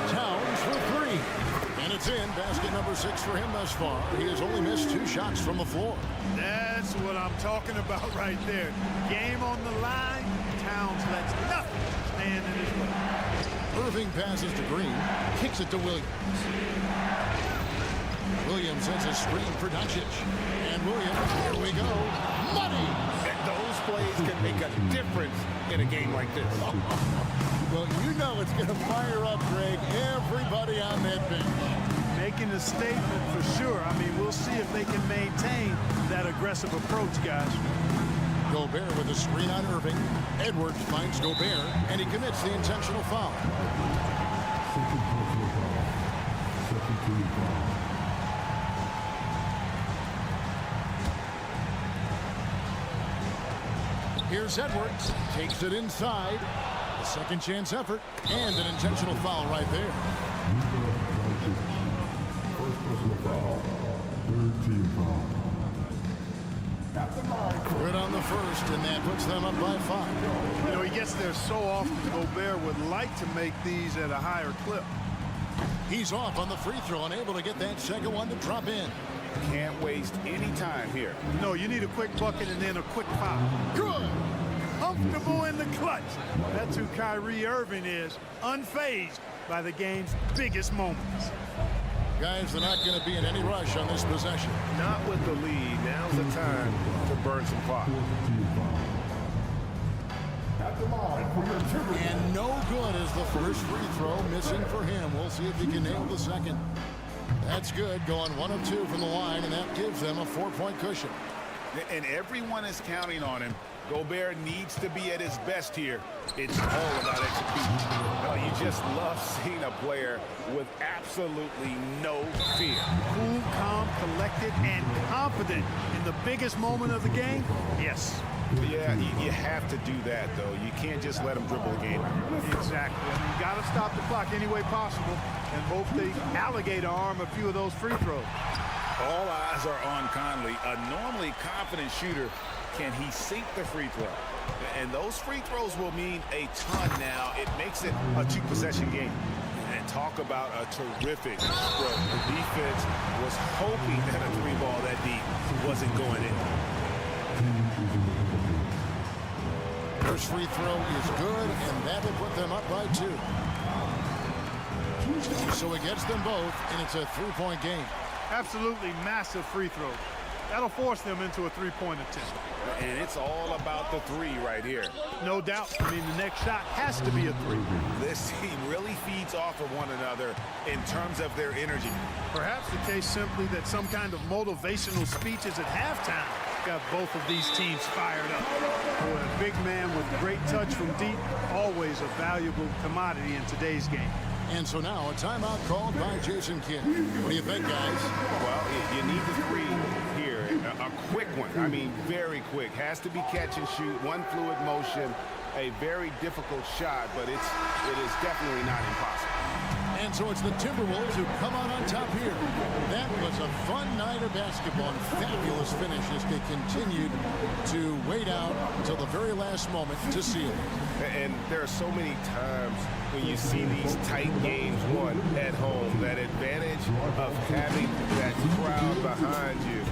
Towns for 3. And it's in. Basket number 6 for him thus far. He has only missed 2 shots from the floor. That's what I'm talking about right there. Game on the line. Towns lets nothing stand in his way. Irving passes to Green. Kicks it to Williams. Williams has a screen for Doncic. And Williams, here we go. Money! Those plays can make a difference in a game like this. Well, you know it's going to fire up, Greg, everybody on that bench. Making a statement for sure. I mean, we'll see if they can maintain that aggressive approach, guys. Gobert with a screen on Irving. Edwards finds Gobert, and he commits the intentional foul. Here's Edwards. Takes it inside. A second chance effort, and an intentional foul right there. Good on the first, and that puts them up by 5. You know, he gets there so often. Gobert would like to make these at a higher clip. He's off on the free throw and able to get that second one to drop in. Can't waste any time here. No, you need a quick bucket and then a quick foul. Good. Comfortable in the clutch. That's who Kyrie Irving is, unfazed by the game's biggest moments. Guys, they're not going to be in any rush on this possession. Not with the lead. Now's the time to burn some clock. And no good is the first free throw, missing for him. We'll see if he can nail the second. That's good, going 1 of 2 from the line, and that gives them a 4-point cushion. And everyone is counting on him. Gobert needs to be at his best here. It's all about execution. Oh, you just love seeing a player with absolutely no fear. Cool, calm, collected, and confident in the biggest moment of the game? Yes. Yeah, you have to do that, though. You can't just let him dribble the game. Exactly. I mean, you got to stop the clock any way possible and hope they alligator arm a few of those free throws. All eyes are on Conley, a normally confident shooter. Can he sink the free throw? And those free throws will mean a ton now. It makes it a 2-possession game. And talk about a terrific stroke. The defense was hoping that a 3-ball that deep wasn't going in. First free throw is good, and that will put them up by 2. So it gets them both, and it's a 3-point game. Absolutely massive free throw. That'll force them into a 3-point attempt. And it's all about the 3 right here. No doubt. I mean, the next shot has to be a 3. This team really feeds off of one another in terms of their energy. Perhaps the case simply that some kind of motivational speeches at halftime got both of these teams fired up. Boy, a big man with great touch from deep, always a valuable commodity in today's game. And so now a timeout called by Jason Kidd. What do you think, guys? Well, you need the 3 here. A quick one. I mean, very quick. Has to be catch and shoot. One fluid motion. A very difficult shot, but it is definitely not impossible. And so it's the Timberwolves who come out on top here. That was a fun night of basketball and fabulous finish as they continued to wait out until the very last moment to seal it. And there are so many times when you see these tight games won at home, that advantage of having that crowd behind you.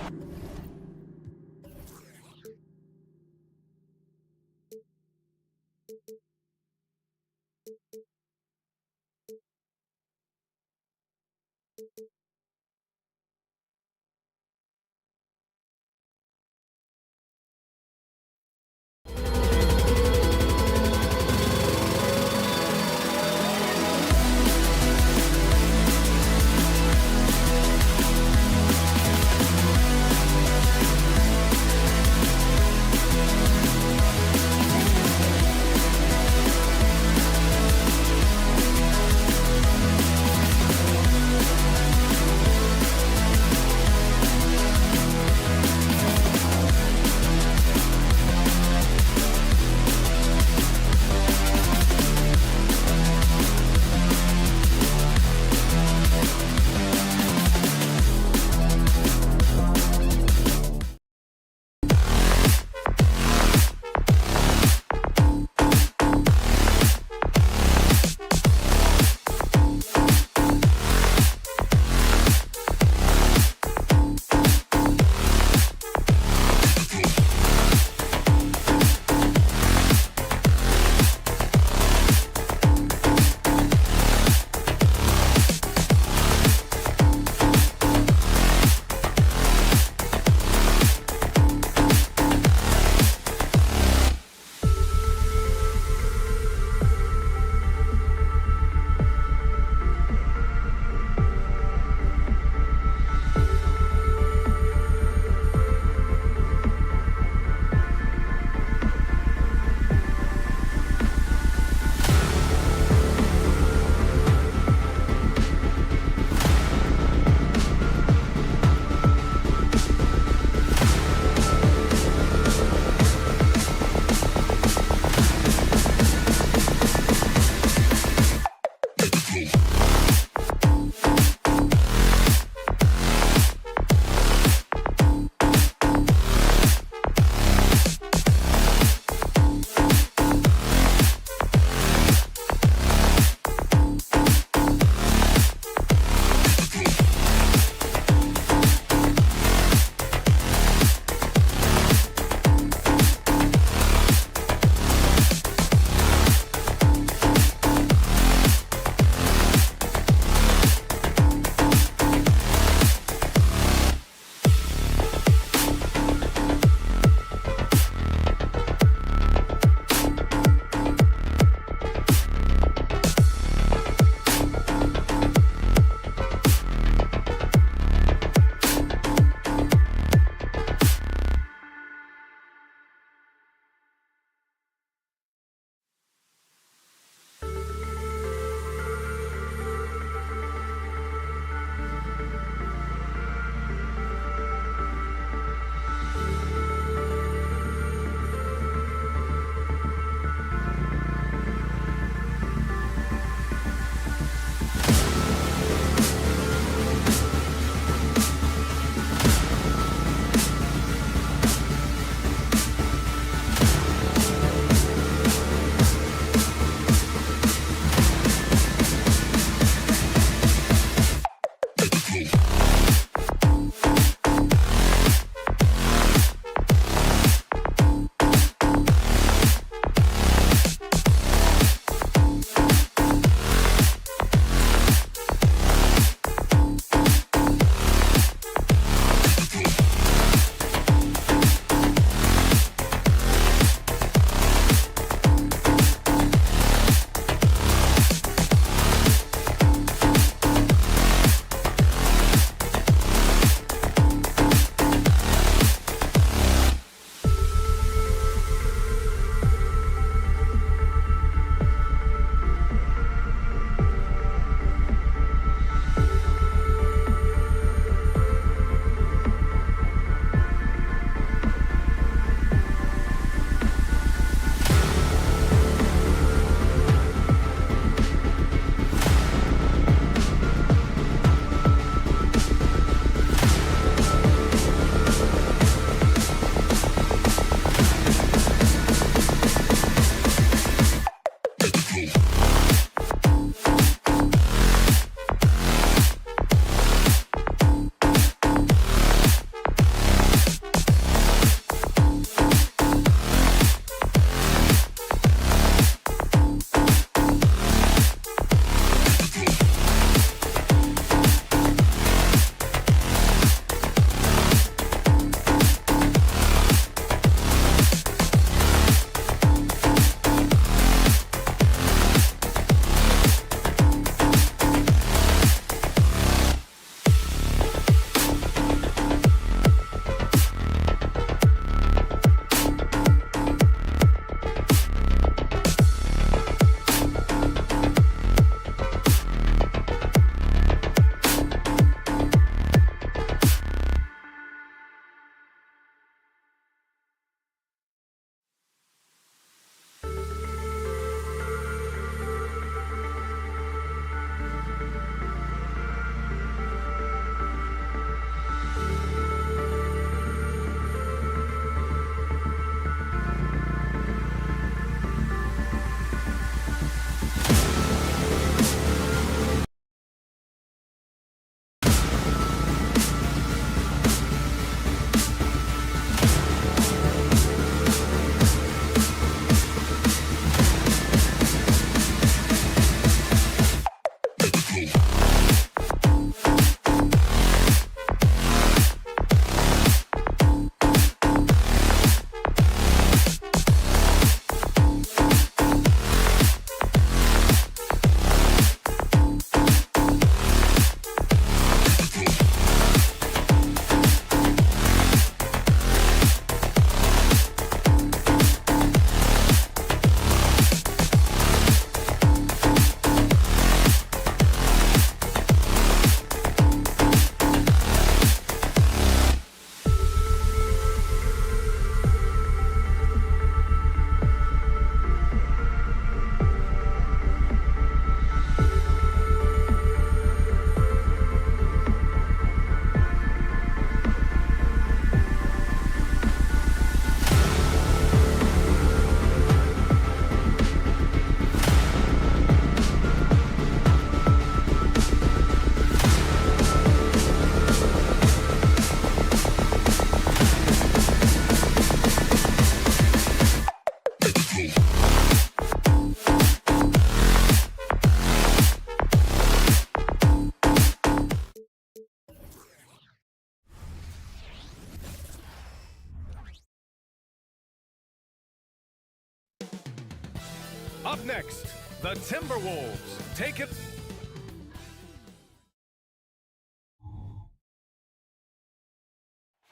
Up next, the Timberwolves take it.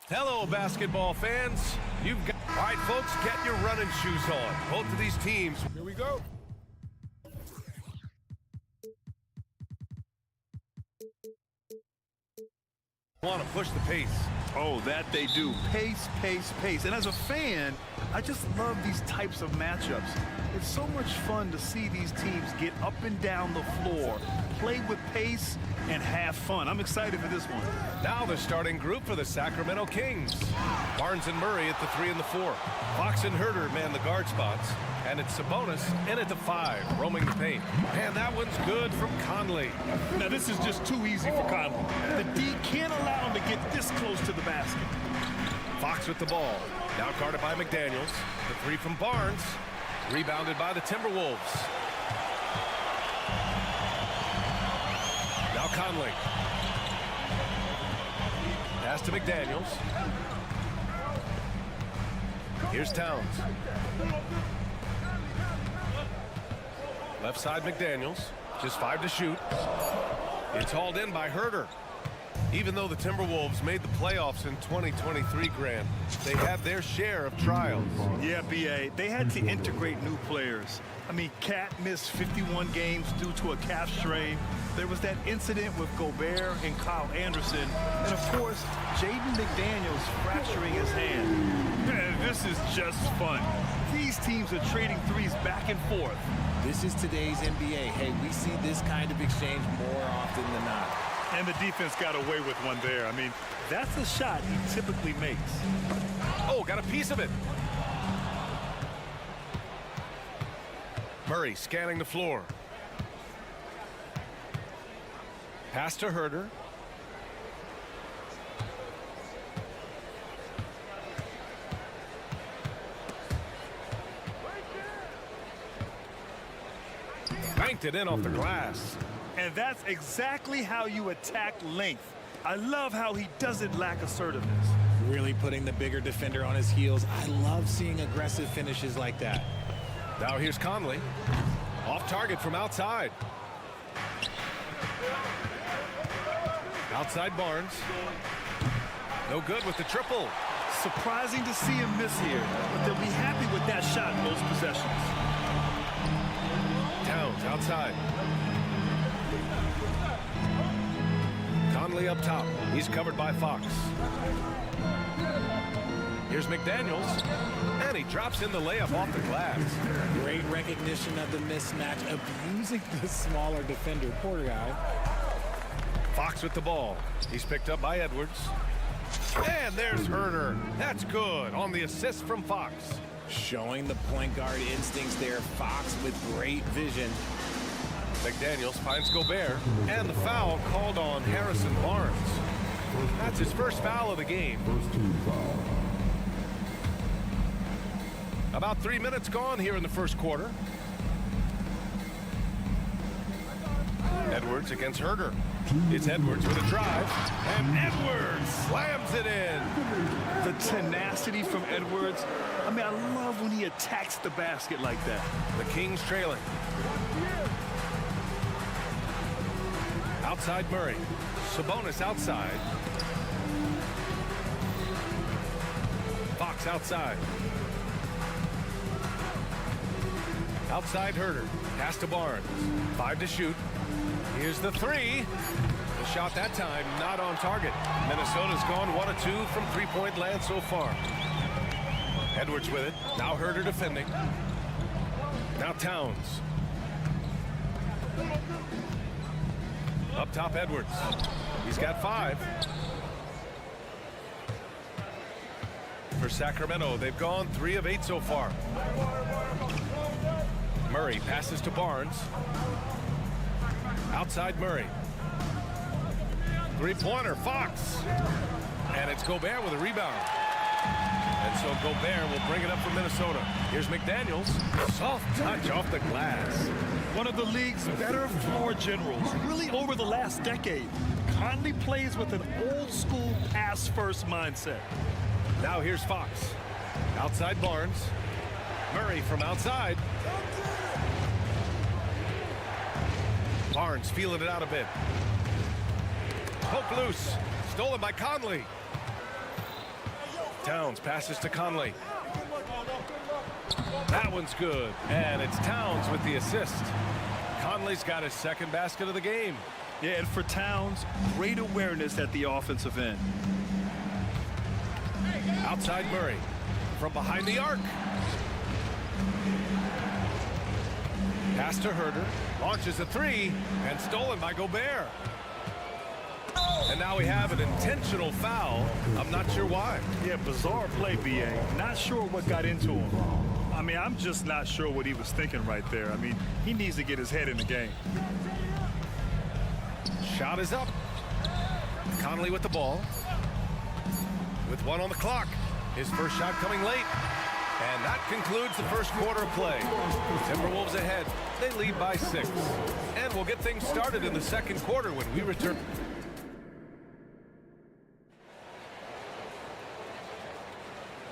Hello, basketball fans. You've got... All right, folks, get your running shoes on. Both of these teams. Here we go. Want to push the pace. Oh, that they do. Pace, pace, pace. And as a fan, I just love these types of matchups. It's so much fun to see these teams get up and down the floor, play with pace, and have fun. I'm excited for this one. Now the starting group for the Sacramento Kings. Barnes and Murray at the 3 and the 4. Fox and Herter man the guard spots. And it's Sabonis in at the 5, roaming the paint. And that one's good from Conley. Now this is just too easy for Conley. The D can't allow him to get this close to the basket. Fox with the ball. Now guarded by McDaniels. The 3 from Barnes. Rebounded by the Timberwolves. Now Conley. Pass to McDaniels. Here's Towns. Left side McDaniels. Just 5 to shoot. It's hauled in by Herter. Even though the Timberwolves made the playoffs in 2023, Grant, they had their share of trials. Yeah, B.A., they had to integrate new players. I mean, Cat missed 51 games due to a calf strain. There was that incident with Gobert and Kyle Anderson. And, of course, Jaden McDaniels fracturing his hand. Man, this is just fun. These teams are trading threes back and forth. This is today's NBA. Hey, we see this kind of exchange more often than not. And the defense got away with one there. I mean, that's a shot he typically makes. Oh, got a piece of it. Murray scanning the floor. Pass to Herter. Banked it in off the glass. And that's exactly how you attack length. I love how he doesn't lack assertiveness. Really putting the bigger defender on his heels. I love seeing aggressive finishes like that. Now here's Conley. Off target from outside. Outside Barnes. No good with the triple. Surprising to see him miss here, but they'll be happy with that shot most possessions. Towns outside. Conley up top. He's covered by Fox. Here's McDaniels. And he drops in the layup off the glass. Great recognition of the mismatch, abusing the smaller defender. Poor guy. Fox with the ball. He's picked up by Edwards. And there's Herter. That's good on the assist from Fox. Showing the point guard instincts there. Fox with great vision. McDaniels finds Gobert, and the foul called on Harrison Barnes. That's his first foul of the game. About 3 minutes gone here in the first quarter. Edwards against Herter. It's Edwards with a drive, and Edwards slams it in. The tenacity from Edwards. I mean, I love when he attacks the basket like that. The Kings trailing. Outside Murray. Sabonis outside. Fox outside. Outside Herter. Pass to Barnes. 5 to shoot. Here's the 3. The shot that time not on target. Minnesota's gone 1 of 2 from three-point land so far. Edwards with it. Now Herter defending. Now Towns. Up top Edwards. He's got 5. For Sacramento, they've gone 3 of 8 so far. Murray passes to Barnes. Outside Murray. Three-pointer, Fox. And it's Gobert with a rebound. And so Gobert will bring it up for Minnesota. Here's McDaniels. Soft touch off the glass. One of the league's better floor generals, really over the last decade. Conley plays with an old-school pass-first mindset. Now here's Fox. Outside Barnes. Murray from outside. Barnes feeling it out a bit. Poke loose. Stolen by Conley. Towns passes to Conley. That one's good. And it's Towns with the assist. Conley's got his second basket of the game. Yeah, and for Towns, great awareness at the offensive end. Outside Murray. From behind the arc. Pass to Herder. Launches a three. And stolen by Gobert. And now we have an intentional foul. I'm not sure why. Yeah, bizarre play, BA. Not sure what got into him. I mean, I'm just not sure what he was thinking right there. I mean, he needs to get his head in the game. Shot is up. Conley with the ball. With 1 on the clock. His first shot coming late. And that concludes the first quarter of play. Timberwolves ahead. They lead by 6. And we'll get things started in the second quarter when we return.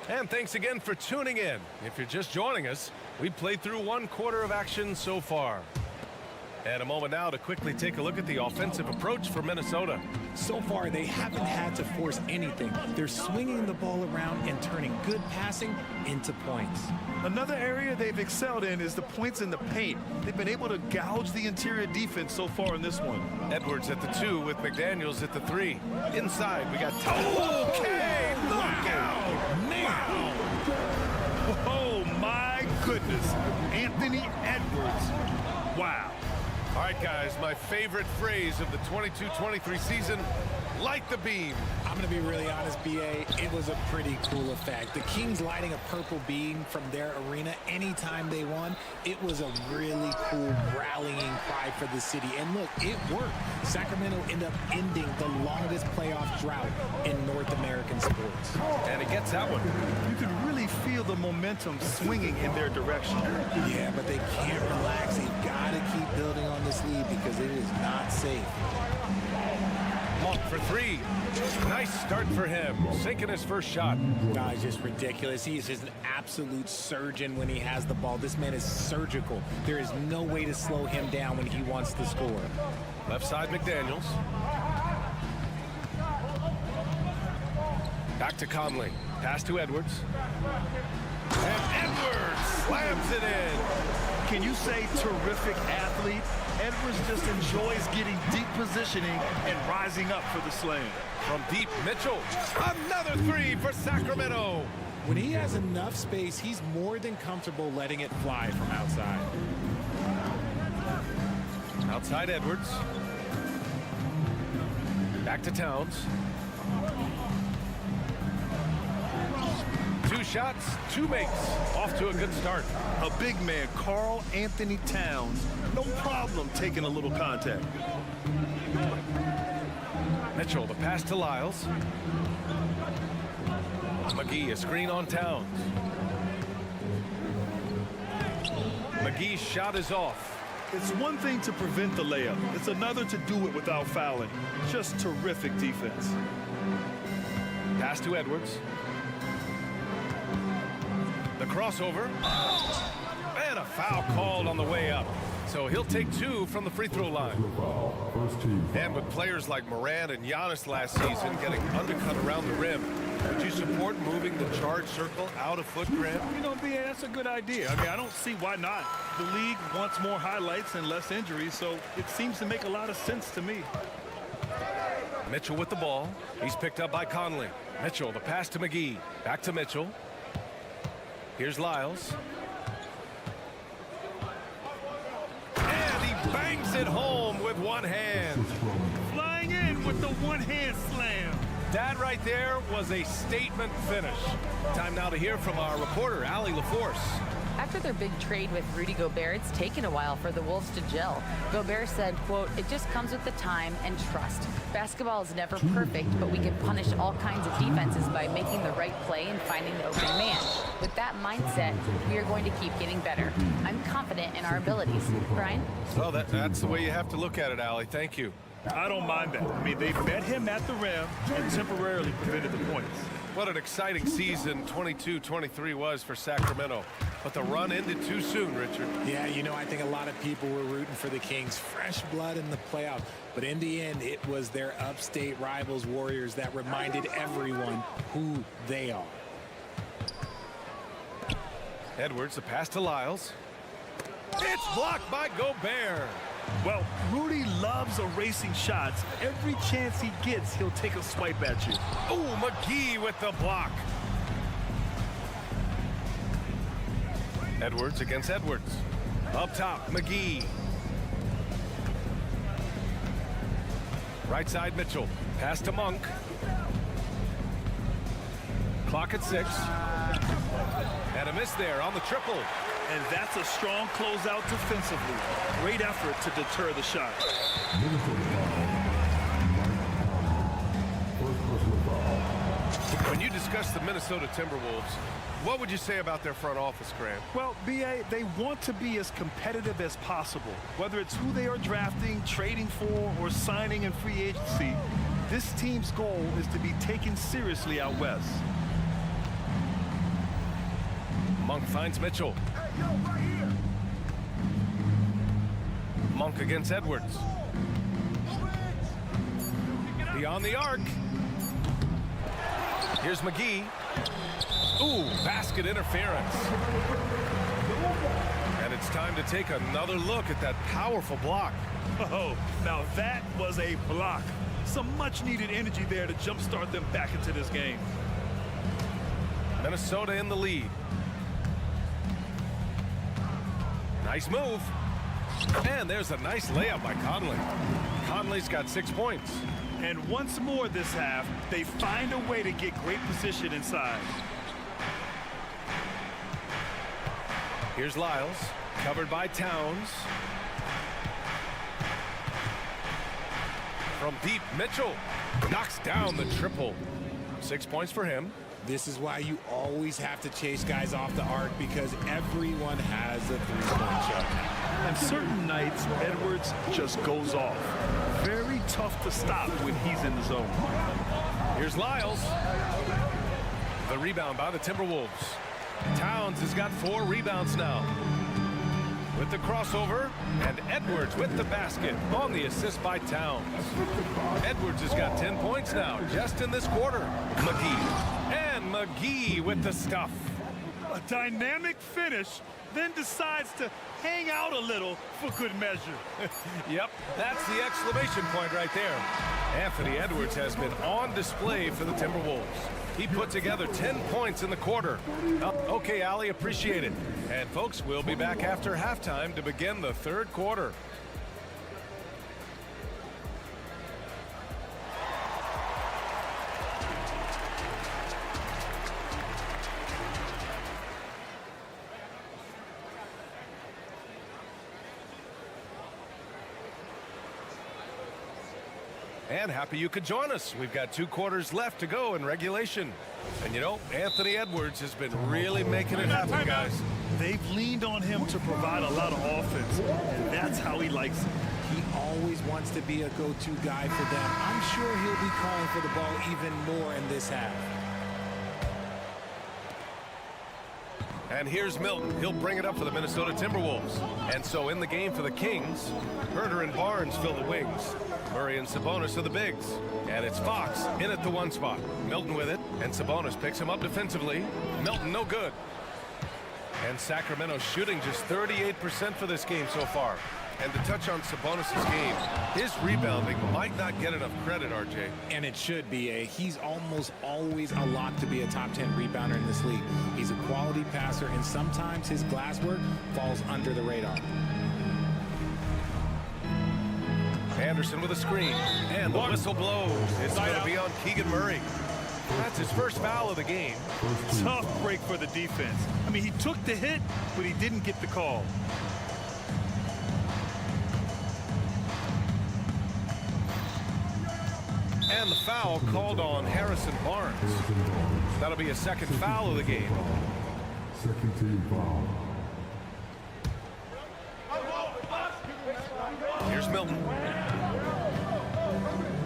And thanks again for tuning in. If you're just joining us, we've played through 1 quarter of action so far. And a moment now to quickly take a look at the offensive approach for Minnesota. So far, they haven't had to force anything. They're swinging the ball around and turning good passing into points. Another area they've excelled in is the points in the paint. They've been able to gouge the interior defense so far in this one. Edwards at the 2 with McDaniels at the 3. Inside, we got okay, look out! Wow! Oh my goodness, Anthony Edwards! Wow! All right, guys, my favorite phrase of the 22-23 season, light the beam. I'm going to be really honest, BA. It was a pretty cool effect. The Kings lighting a purple beam from their arena anytime they won. It was a really cool rallying cry for the city. And look, it worked. Sacramento ended up ending the longest playoff drought in North American sports. And it gets that one. You can really feel the momentum swinging in their direction. Yeah, but they can't relax. They've got to keep building on this lead because it is not safe. Monk for 3. Nice start for him. Sinking his first shot. It's just ridiculous. He is just an absolute surgeon when he has the ball. This man is surgical. There is no way to slow him down when he wants to score. Left side McDaniels. Back to Conley. Pass to Edwards. And Edwards slams it in. Can you say terrific athlete? Edwards just enjoys getting deep positioning and rising up for the slam. From deep, Mitchell. Another 3 for Sacramento. When he has enough space, he's more than comfortable letting it fly from outside. Outside Edwards. Back to Towns. 2 shots, 2 makes. Off to a good start. A big man, Karl Anthony Towns, no problem taking a little contact. Mitchell, the pass to Lyles. McGee, a screen on Towns. McGee's shot is off. It's one thing to prevent the layup. It's another to do it without fouling. Just terrific defense. Pass to Edwards. The crossover. And a foul called on the way up. So he'll take 2 from the free throw line. And with players like Morant and Giannis last season getting undercut around the rim, would you support moving the charge circle out of foot, Grant? You know, BA, that's a good idea. I mean, I don't see why not. The league wants more highlights and less injuries, so it seems to make a lot of sense to me. Mitchell with the ball. He's picked up by Conley. Mitchell, the pass to McGee. Back to Mitchell. Here's Lyles. And he bangs it home with one hand. Flying in with the one-hand slam. That right there was a statement finish. Time now to hear from our reporter, Allie LaForce. After their big trade with Rudy Gobert, it's taken a while for the Wolves to gel. Gobert said, quote, "It just comes with the time and trust. Basketball is never perfect, but we can punish all kinds of defenses by making the right play and finding the open man. With that mindset, we are going to keep getting better. I'm confident in our abilities." Brian? Well, that's the way you have to look at it, Allie. Thank you. I don't mind that. I mean, they met him at the rim and temporarily prevented the points. What an exciting season 22-23 was for Sacramento. But the run ended too soon, Richard. Yeah, you know, I think a lot of people were rooting for the Kings. Fresh blood in the playoffs. But in the end, it was their upstate rivals, Warriors, that reminded everyone who they are. Edwards, the pass to Lyles. It's blocked by Gobert. Well, Rudy loves erasing shots. Every chance he gets, he'll take a swipe at you. Oh, McGee with the block. Edwards against Edwards. Up top, McGee. Right side, Mitchell. Pass to Monk. Clock at 6. And a miss there on the triple. And that's a strong closeout defensively. Great effort to deter the shot. When you discuss the Minnesota Timberwolves, what would you say about their front office, Grant? Well, B.A., they want to be as competitive as possible. Whether it's who they are drafting, trading for, or signing in free agency, this team's goal is to be taken seriously out west. Monk finds Mitchell. Monk against Edwards. Beyond the arc. Here's McGee. Ooh, basket interference. And it's time to take another look at that powerful block. Oh, now that was a block. Some much-needed energy there to jumpstart them back into this game. Minnesota in the lead. Nice move. And there's a nice layup by Conley. Conley's got 6 points. And once more this half, they find a way to get great position inside. Here's Lyles, covered by Towns. From deep, Mitchell knocks down the triple. 6 points for him. This is why you always have to chase guys off the arc, because everyone has a three-point shot. And certain nights, Edwards just goes off. Very tough to stop when he's in the zone. Here's Lyles. The rebound by the Timberwolves. Towns has got 4 rebounds now. With the crossover, and Edwards with the basket on the assist by Towns. Edwards has got 10 points now, just in this quarter. McGee. And McGee with the stuff. A dynamic finish, then decides to hang out a little for good measure. Yep, that's the exclamation point right there. Anthony Edwards has been on display for the Timberwolves. He put together 10 points in the quarter. Okay, Allie, appreciate it. And folks, we'll be back after halftime to begin the third quarter. And happy you could join us. We've got 2 quarters left to go in regulation. And you know, Anthony Edwards has been really making it happen, guys. They've leaned on him to provide a lot of offense, and that's how he likes it. He always wants to be a go-to guy for them. I'm sure he'll be calling for the ball even more in this half. And here's Milton. He'll bring it up for the Minnesota Timberwolves. And so in the game for the Kings, Herter and Barnes fill the wings. Murray and Sabonis are the bigs. And it's Fox in at the 1 spot. Milton with it, and Sabonis picks him up defensively. Milton no good. And Sacramento shooting just 38% for this game so far. And to touch on Sabonis' game, his rebounding might not get enough credit, RJ. And it should be. He's almost always a lock to be a top 10 rebounder in this league. He's a quality passer, and sometimes his glass work falls under the radar. Anderson with a screen, and the whistle blows. It's going to be on Keegan Murray. That's his first foul of the game. Tough break for the defense. I mean, he took the hit, but he didn't get the call. And the foul called on Harrison Barnes. That'll be a second foul of the game. Second team foul. Here's Milton.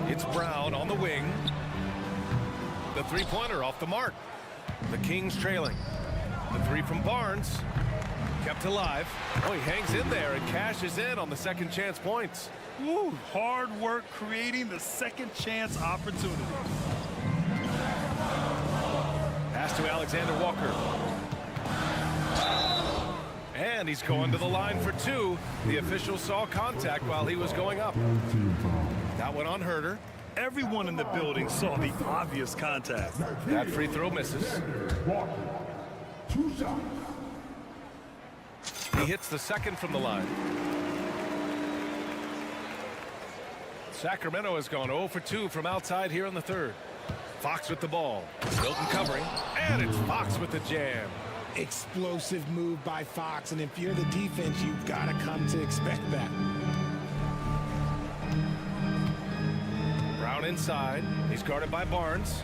It's Brown on the wing. The three-pointer off the mark. The Kings trailing. The three from Barnes. Kept alive. Oh, he hangs in there and cashes in on the second chance points. Woo, hard work creating the second chance opportunity. Pass to Alexander Walker. And he's going to the line for two. The official saw contact while he was going up. That one on Herder. Everyone in the building saw the obvious contact. That free throw misses. 2 shots. He hits the second from the line. Sacramento has gone 0 for 2 from outside here in the third. Fox with the ball. Milton covering. And it's Fox with the jam. Explosive move by Fox, and if you're the defense, you've got to come to expect that. Brown inside. He's guarded by Barnes.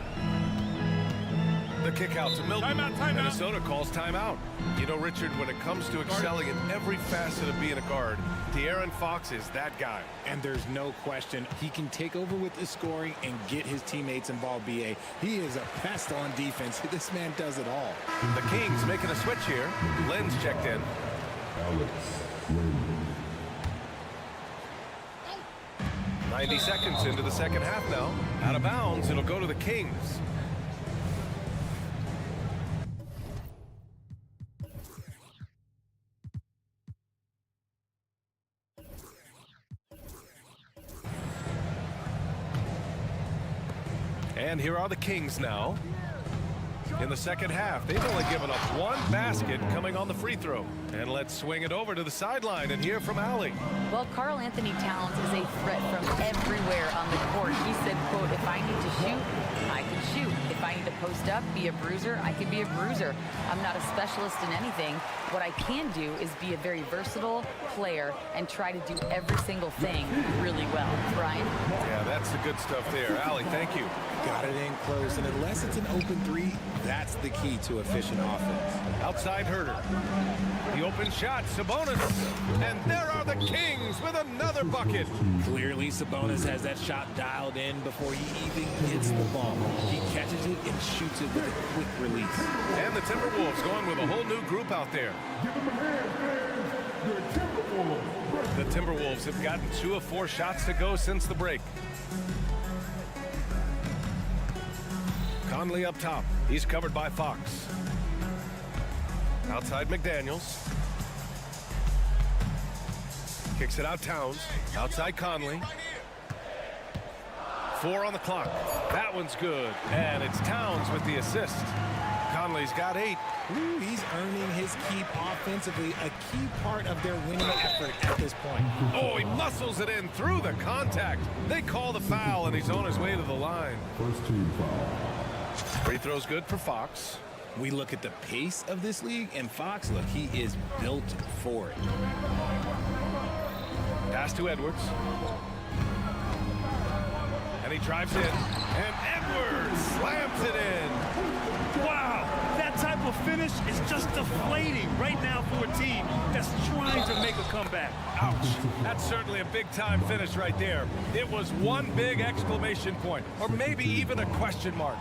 The kick out to Milton. Timeout. Minnesota calls timeout. You know, Richard, when it comes to excelling in every facet of being a guard, De'Aaron Fox is that guy. And there's no question he can take over with the scoring and get his teammates involved, B.A. He is a pest on defense. This man does it all. The Kings making a switch here. Len's checked in. Alex Len. 90 seconds into the second half now. Out of bounds, it'll go to the Kings. And here are the Kings now. In the second half, they've only given up one basket coming on the free throw. And let's swing it over to the sideline and hear from Allie. Well, Karl Anthony Towns is a threat from everywhere on the court. He said, quote, if I need to shoot, I can shoot. If I need to post up, be a bruiser, I can be a bruiser. I'm not a specialist in anything. What I can do is be a very versatile player and try to do every single thing really well. Brian? Yeah, that's the good stuff there. Allie, thank you. Got it in close, and unless it's an open three, that's the key to efficient offense. Outside Herder. The open shot, Sabonis. And there are the Kings with another bucket. Clearly, Sabonis has that shot dialed in before he even hits the ball. He catches it and shoots it with a quick release. And the Timberwolves going with a whole new group out there. Give them a hand, fans. The Timberwolves. The Timberwolves have gotten 2 of 4 shots to go since the break. Conley up top. He's covered by Fox. Outside McDaniels. Kicks it out Towns. Outside Conley. 4 on the clock. That one's good. And it's Towns with the assist. Conley's got 8. Ooh, he's earning his keep offensively, a key part of their winning effort at this point. Oh, he muscles it in through the contact. They call the foul, and he's on his way to the line. First team foul. Free throw's good for Fox. We look at the pace of this league, and Fox, look, he is built for it. Pass to Edwards. And he drives in. And Edwards slams it in. Wow, that type of finish is just deflating right now for a team that's trying to make a comeback. Ouch. That's certainly a big-time finish right there. It was one big exclamation point, or maybe even a question mark.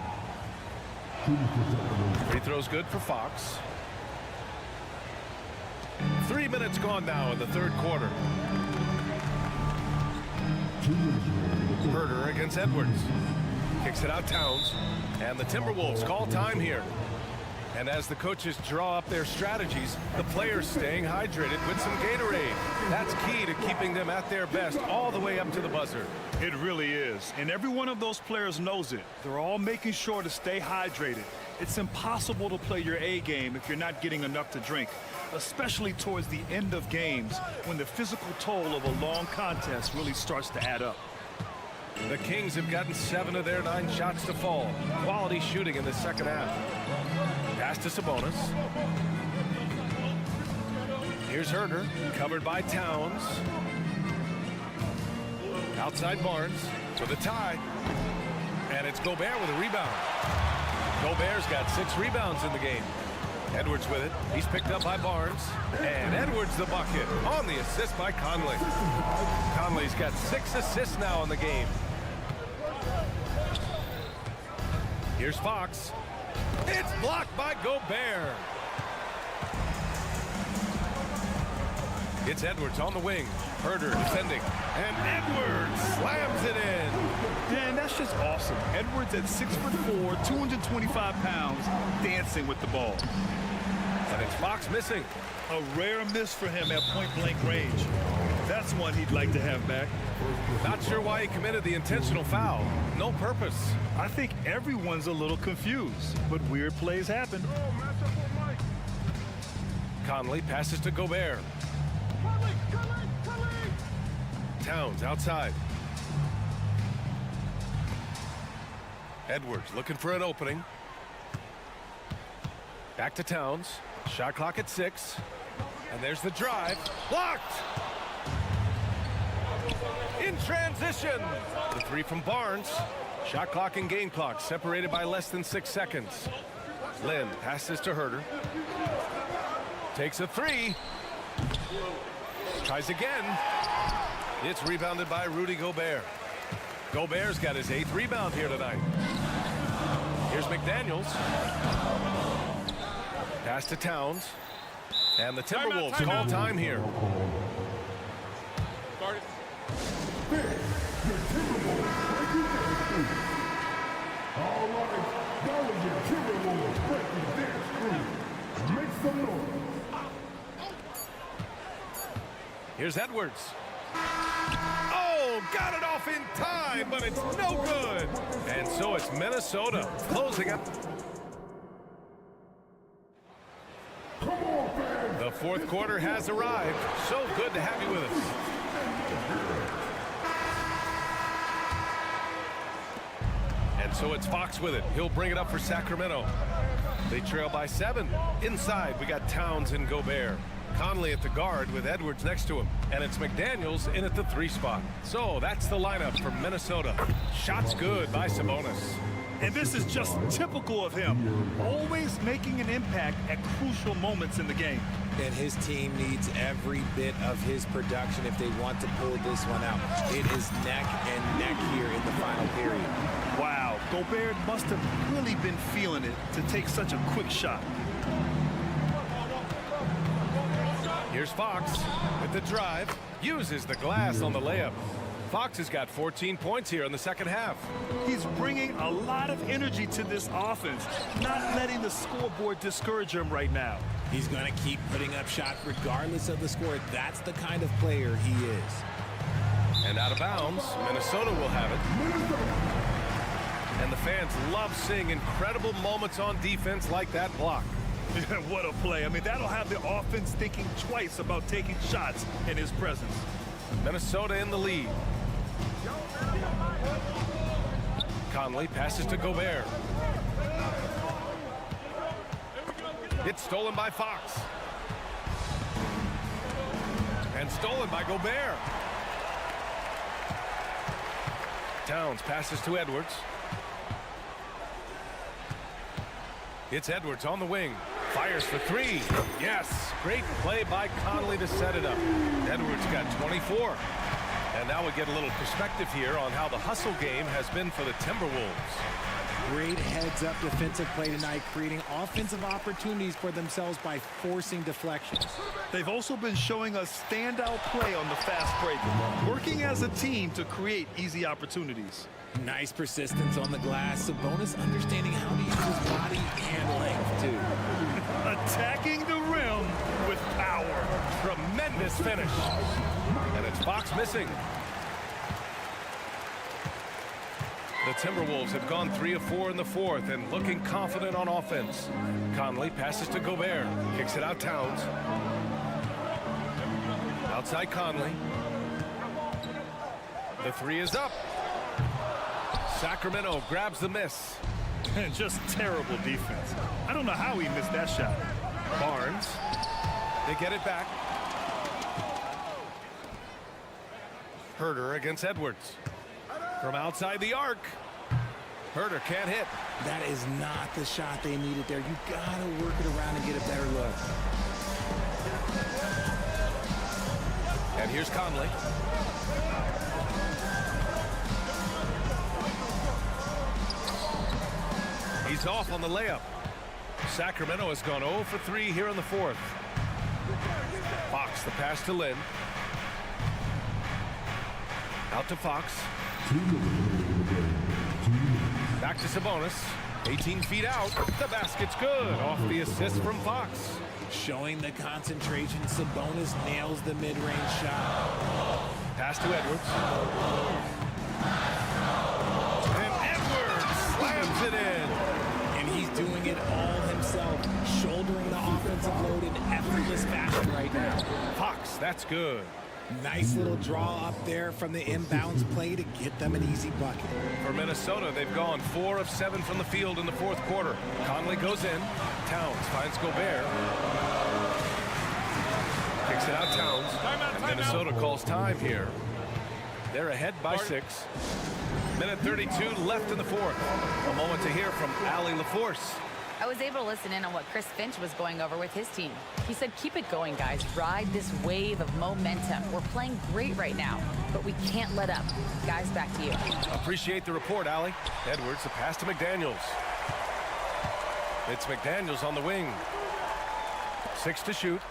Free throw's good for Fox. 3 minutes gone now in the third quarter. Herder against Edwards. Kicks it out Towns. And the Timberwolves call time here. And as the coaches draw up their strategies, the players staying hydrated with some Gatorade. That's key to keeping them at their best all the way up to the buzzer. It really is. And every one of those players knows it. They're all making sure to stay hydrated. It's impossible to play your A game if you're not getting enough to drink, especially towards the end of games when the physical toll of a long contest really starts to add up. The Kings have gotten 7 of their 9 shots to fall. Quality shooting in the second half. Pass to Sabonis. Here's Herder, covered by Towns. Outside Barnes for the tie. And it's Gobert with a rebound. Gobert's got 6 rebounds in the game. Edwards with it. He's picked up by Barnes. And Edwards the bucket on the assist by Conley. Conley's got 6 assists now in the game. Here's Fox. It's blocked by Gobert. It's Edwards on the wing. Herder defending. And Edwards slams it in. Man, that's just awesome. Edwards at 6'4", 225 pounds, dancing with the ball. And it's Fox missing. A rare miss for him at point-blank range. That's one he'd like to have back. Not sure why he committed the intentional foul. No purpose. I think everyone's a little confused, but weird plays happen. Conley passes to Gobert. Towns outside. Edwards looking for an opening. Back to Towns. Shot clock at 6. And there's the drive. Blocked! In transition. The 3 from Barnes. Shot clock and game clock separated by less than 6 seconds. Lynn passes to Herder. Takes a 3. Tries again. It's rebounded by Rudy Gobert. Gobert's got his 8th rebound here tonight. Here's McDaniels. Pass to Towns. And the Timberwolves call time here. All right, that was your Timberwolves breaking dance crew. Make some noise. Here's Edwards. Oh, got it off in time, but it's no good. And so it's Minnesota closing up. The fourth quarter has arrived. So good to have you with us. And so it's Fox with it. He'll bring it up for Sacramento. They trail by 7. Inside, we got Towns and Gobert. Conley at the guard with Edwards next to him. And it's McDaniels in at the 3 spot. So that's the lineup for Minnesota. Shots good by Sabonis. And this is just typical of him. Always making an impact at crucial moments in the game. And his team needs every bit of his production if they want to pull this one out. It is neck and neck here in the final period. Wow, Gobert must have really been feeling it to take such a quick shot. Here's Fox with the drive. Uses the glass on the layup. Fox has got 14 points here in the second half. He's bringing a lot of energy to this offense, not letting the scoreboard discourage him right now. He's going to keep putting up shots regardless of the score. That's the kind of player he is. And out of bounds, Minnesota will have it. And the fans love seeing incredible moments on defense like that block. What a play. I mean, that'll have the offense thinking twice about taking shots in his presence. Minnesota in the lead. Conley passes to Gobert. It's stolen by Fox. And stolen by Gobert. Towns passes to Edwards. It's Edwards on the wing. Fires for 3. Yes, great play by Conley to set it up. Edwards got 24. And now we get a little perspective here on how the hustle game has been for the Timberwolves. Great heads-up defensive play tonight, creating offensive opportunities for themselves by forcing deflections. They've also been showing us standout play on the fast break, working as a team to create easy opportunities. Nice persistence on the glass. Sabonis understanding how to use his body and length, too. Attacking the rim with power. Tremendous finish. And it's Fox missing. The Timberwolves have gone 3 of 4 in the fourth and looking confident on offense. Conley passes to Gobert. Kicks it out Towns. Outside Conley. The 3 is up. Sacramento grabs the miss. And just terrible defense. I don't know how he missed that shot. Barnes. They get it back. Herder against Edwards. From outside the arc. Herder can't hit. That is not the shot they needed there. You gotta work it around and get a better look. And here's Conley. He's off on the layup. Sacramento has gone 0 for 3 here in the fourth. Fox, the pass to Lynn. Out to Fox. Back to Sabonis. 18 feet out. The basket's good. Off the assist from Fox. Showing the concentration, Sabonis nails the mid-range shot. Pass to Edwards. And Edwards slams it in. And he's doing it all himself, shouldering the offensive load in effortless fashion right now. Fox, that's good. Nice little draw up there from the inbounds play to get them an easy bucket. For Minnesota, they've gone 4 of 7 from the field in the fourth quarter. Conley goes in. Towns finds Gobert. Kicks it out, Towns. And Minnesota calls time here. They're ahead by 6. Minute 32 left in the fourth. A moment to hear from Allie LaForce. I was able to listen in on what Chris Finch was going over with his team. He said, keep it going, guys. Ride this wave of momentum. We're playing great right now, but we can't let up. Guys, back to you. Appreciate the report, Allie. Edwards, the pass to McDaniels. It's McDaniels on the wing. 6 to shoot.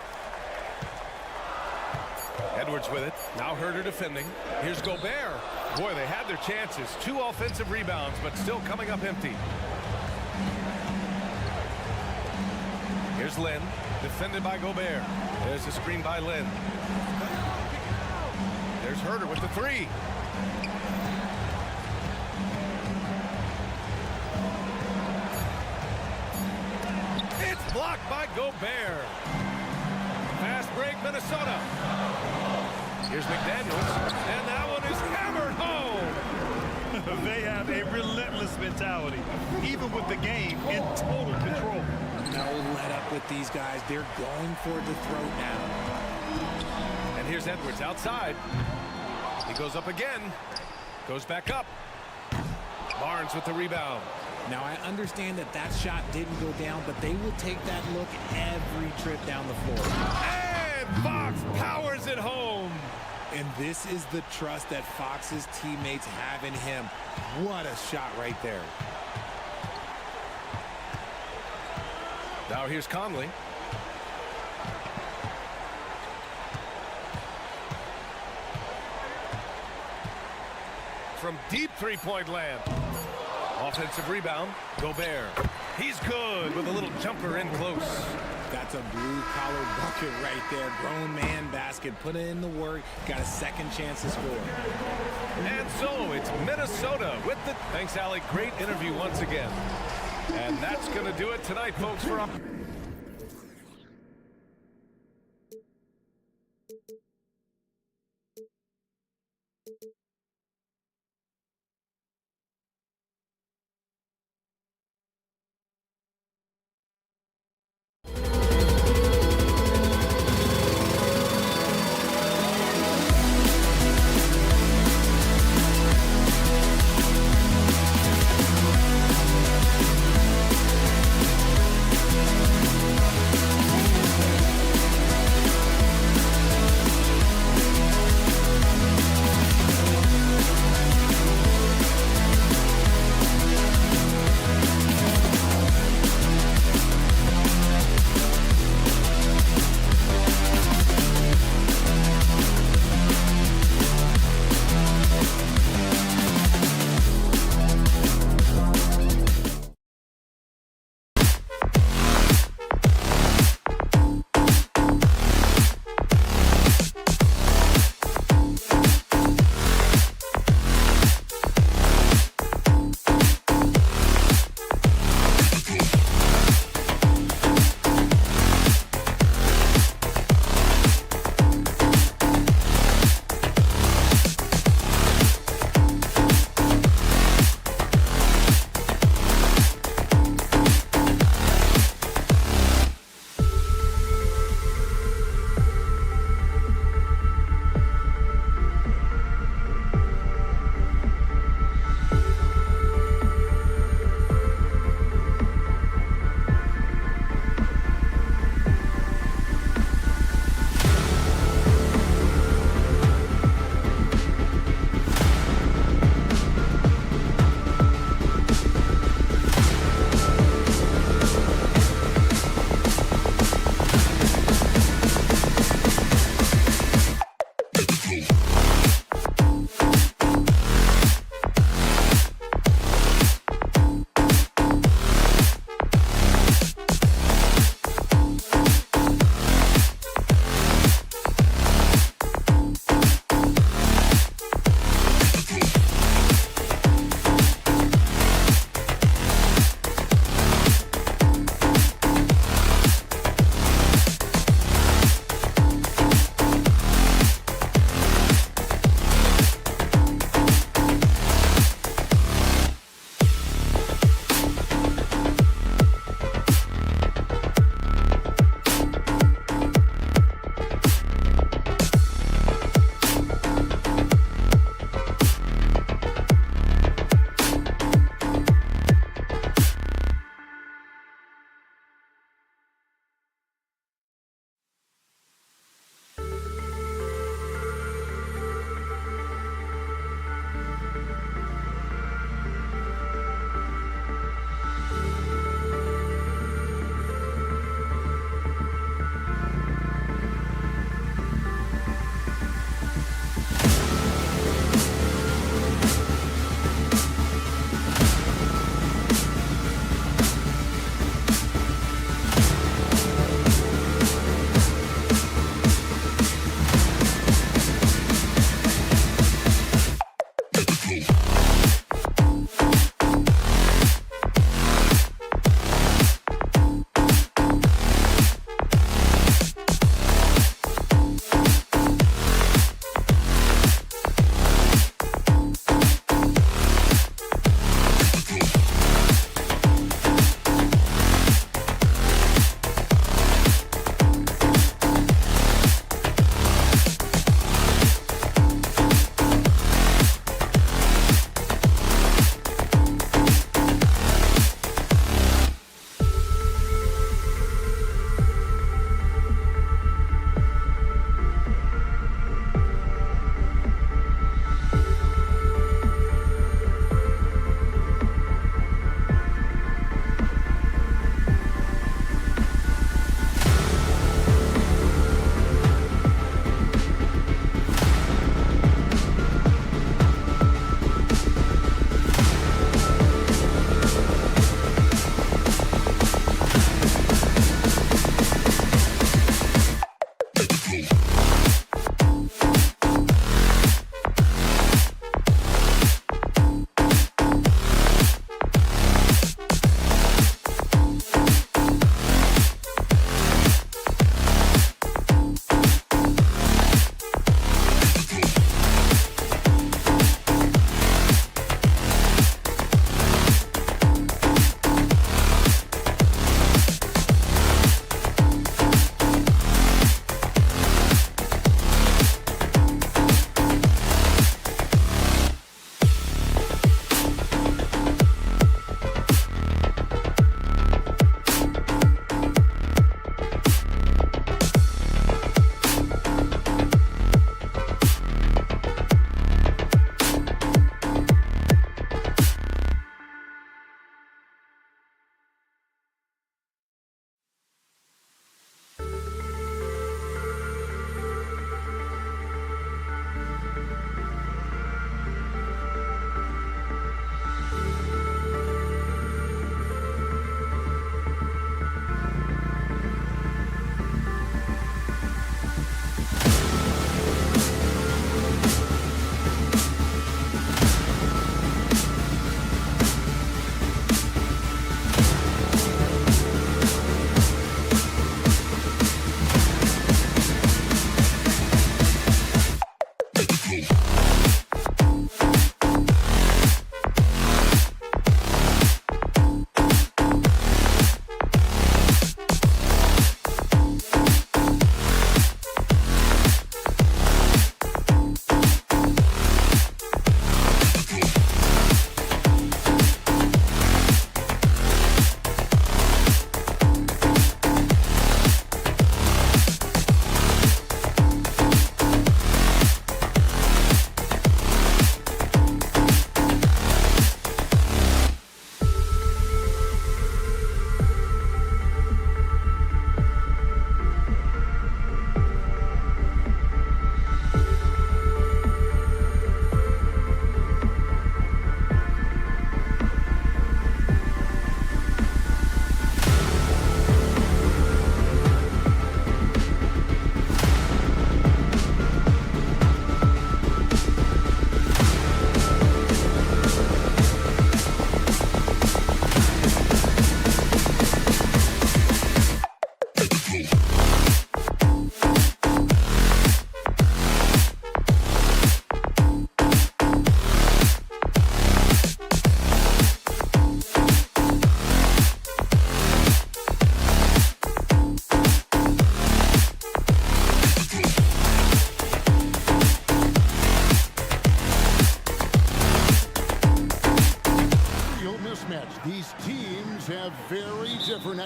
Edwards with it. Now Herter defending. Here's Gobert. Boy, they had their chances. 2 offensive rebounds, but still coming up empty. Here's Lynn, defended by Gobert. There's a screen by Lynn. There's Herter with the 3. It's blocked by Gobert. Fast break, Minnesota. Here's McDaniels, and that one is hammered home. They have a relentless mentality, even with the game in total control. No let up with these guys. They're going for the throat now. And here's Edwards outside. He goes up again. Goes back up. Barnes with the rebound. Now, I understand that that shot didn't go down, but they will take that look every trip down the floor. And Fox powers it home. And this is the trust that Fox's teammates have in him. What a shot right there. Now here's Conley. From deep three-point land. Offensive rebound, Gobert. He's good with a little jumper in close. That's a blue-collar bucket right there. Grown man basket. Put in the work. Got a second chance to score. And so it's Minnesota with the... Thanks, Allie. Great interview once again. And that's going to do it tonight, folks, for...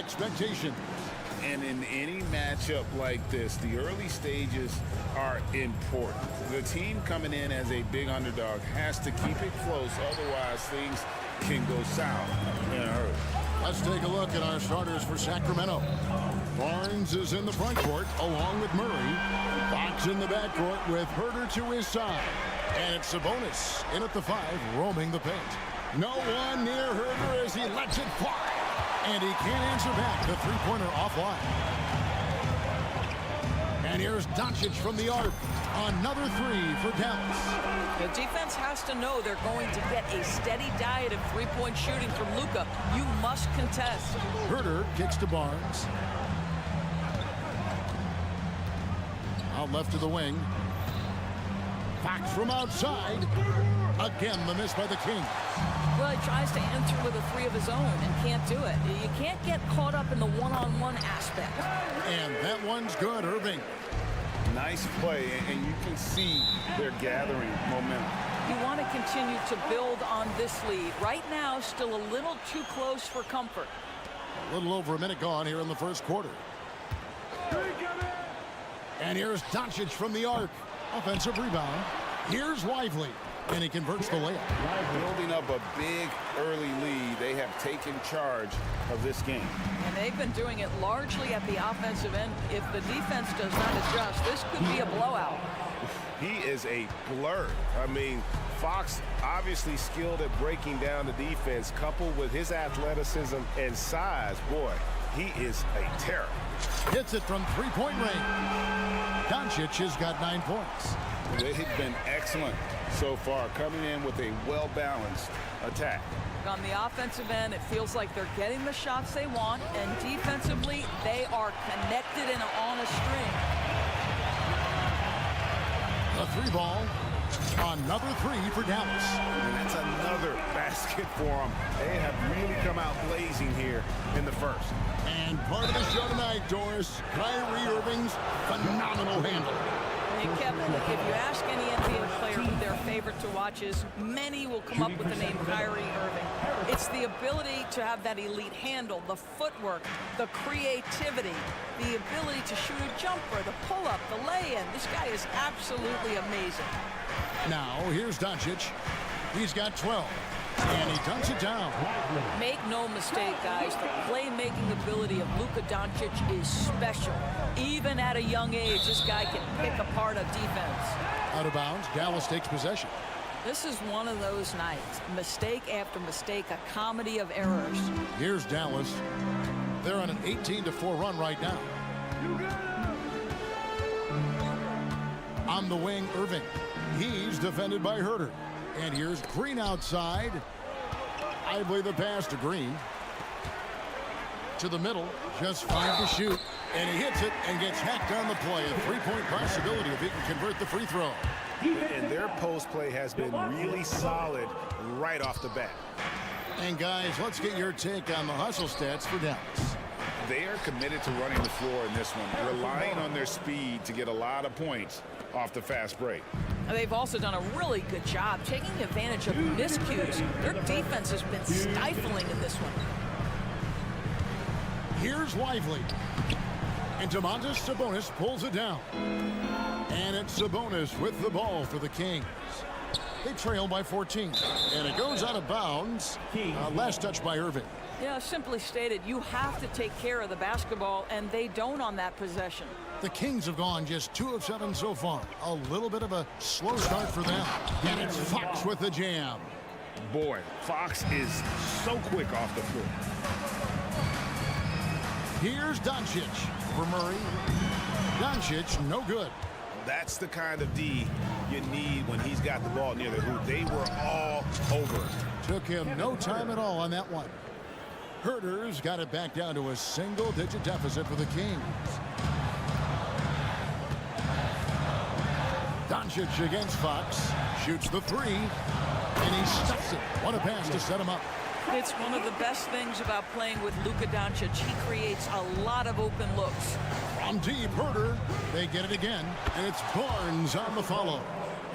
expectation. And in any matchup like this, the early stages are important. The team coming in as a big underdog has to keep it close, otherwise things can go south in a hurry. Let's take a look at our starters for Sacramento. Barnes is in the front court along with Murray. Fox in the backcourt with Herter to his side. And it's Sabonis in at the 5, roaming the paint. No one near Herter as he lets it fly. And he can't answer back. The three-pointer offline. And here's Doncic from the arc. Another 3 for Dallas. The defense has to know they're going to get a steady diet of three-point shooting from Luka. You must contest. Herter kicks to Barnes. Out left to the wing. Fox from outside. Again, the miss by the Kings. Well, he tries to enter with a 3 of his own and can't do it. You can't get caught up in the one-on-one aspect. And that one's good, Irving. Nice play, and you can see they're gathering momentum. You want to continue to build on this lead. Right now, still a little too close for comfort. A little over a minute gone here in the first quarter. And here's Doncic from the arc. Offensive rebound. Here's Lively. And he converts the layup. Building up a big early lead, they have taken charge of this game. And they've been doing it largely at the offensive end. If the defense does not adjust, this could be a blowout. He is a blur. I mean, Fox obviously skilled at breaking down the defense, coupled with his athleticism and size. Boy, he is a terror. Hits it from three-point range. Doncic has got 9 points. They've been excellent so far, coming in with a well-balanced attack. On the offensive end, it feels like they're getting the shots they want, and defensively, they are connected and on a string. A 3-ball. Another 3 for Dallas. And that's another basket for them. They have really come out blazing here in the first. And part of the show tonight, Doris, Kyrie Irving's phenomenal handle. Hey, Kevin, if you ask any NBA player who their favorite to watch is, many will come up with the name Kyrie Irving. It's the ability to have that elite handle, the footwork, the creativity, the ability to shoot a jumper, the pull-up, the lay-in. This guy is absolutely amazing. Now, here's Doncic. He's got 12. And he dunks it down. Make no mistake, guys, the playmaking ability of Luka Doncic is special. Even at a young age, this guy can pick apart a defense. Out of bounds, Dallas takes possession. This is one of those nights. Mistake after mistake, a comedy of errors. Here's Dallas. They're on an 18-4 run right now. On the wing, Irving. He's defended by Herter. And here's Green outside. I believe the pass to Green. To the middle, just 5 to shoot. And he hits it and gets hacked on the play. A 3-point possibility if he can convert the free throw. And their post play has been really solid right off the bat. And guys, let's get your take on the hustle stats for Dallas. They are committed to running the floor in this one, relying on their speed to get a lot of points off the fast break. They've also done a really good job taking advantage of miscues. Their defense has been stifling in this one. Here's Lively. And Domantas Sabonis pulls it down. And it's Sabonis with the ball for the Kings. They trail by 14. And it goes out of bounds. Last touch by Irving. Yeah, simply stated, you have to take care of the basketball, and they don't on that possession. The Kings have gone just 2 of 7 so far. A little bit of a slow start for them. And it's Fox with the jam. Boy, Fox is so quick off the floor. Here's Doncic for Murray. Doncic, no good. That's the kind of D you need when he's got the ball near the hoop. They were all over it. Took him no time at all on that one. Herter's got it back down to a single-digit deficit for the Kings. Doncic against Fox. Shoots the 3. And he stuffs it. What a pass to set him up. It's one of the best things about playing with Luka Doncic. He creates a lot of open looks. From deep, Herter. They get it again. And it's Barnes on the follow.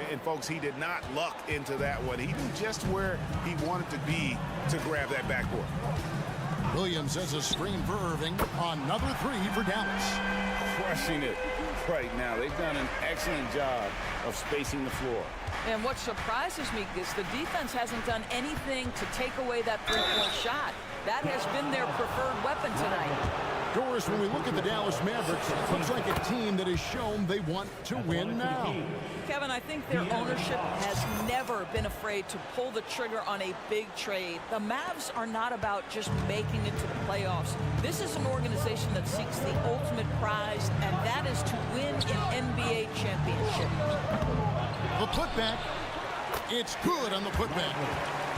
And, folks, he did not luck into that one. He knew just where he wanted to be to grab that backboard. Williams has a screen for Irving. Another three for Dallas. Crushing it right now. They've done an excellent job of spacing the floor. And what surprises me is the defense hasn't done anything to take away that three-point shot. That has been their preferred weapon tonight. Doris, when we look at the Dallas Mavericks, it looks like a team that has shown they want to win now. Kevin, I think their ownership has never been afraid to pull the trigger on a big trade. The Mavs are not about just making it to the playoffs. This is an organization that seeks the ultimate prize, and that is to win an NBA championship. The putback. It's good on the putback.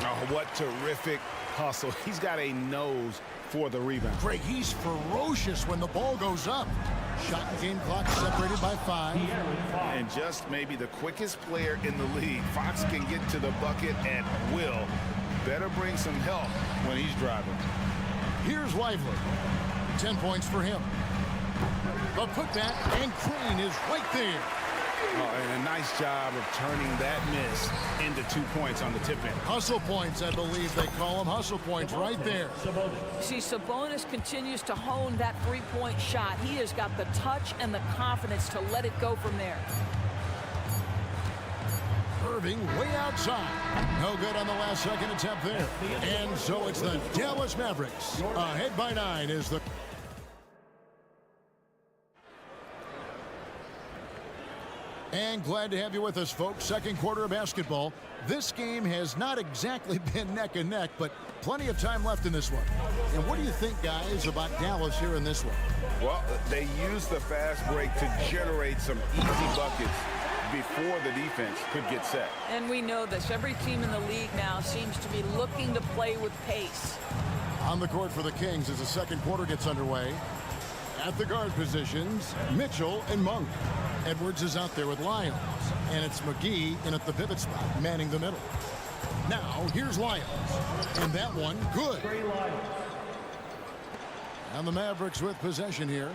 Oh, what terrific hustle. He's got a nose for the rebound. Greg, he's ferocious when the ball goes up. Shot and game clock separated by 5. And just maybe the quickest player in the league. Fox can get to the bucket at will. Better bring some help when he's driving. Here's Lively. 10 points for him. The putback, and Crane is right there. Oh, and a nice job of turning that miss into 2 points on the tip-in. Hustle points, I believe they call them. Hustle points right there. See, Sabonis continues to hone that three-point shot. He has got the touch and the confidence to let it go from there. Irving way outside. No good on the last second attempt there. And so it's the Dallas Mavericks. Ahead by 9 is the... And glad to have you with us, folks. Second quarter of basketball. This game has not exactly been neck and neck, but plenty of time left in this one. And what do you think, guys, about Dallas here in this one? Well, they used the fast break to generate some easy buckets before the defense could get set. And we know this. Every team in the league now seems to be looking to play with pace. On the court for the Kings as the second quarter gets underway. At the guard positions, Mitchell and Monk. Edwards is out there with Lyons. And it's McGee in at the pivot spot, manning the middle. Now, here's Lyons. And that one, good. And the Mavericks with possession here.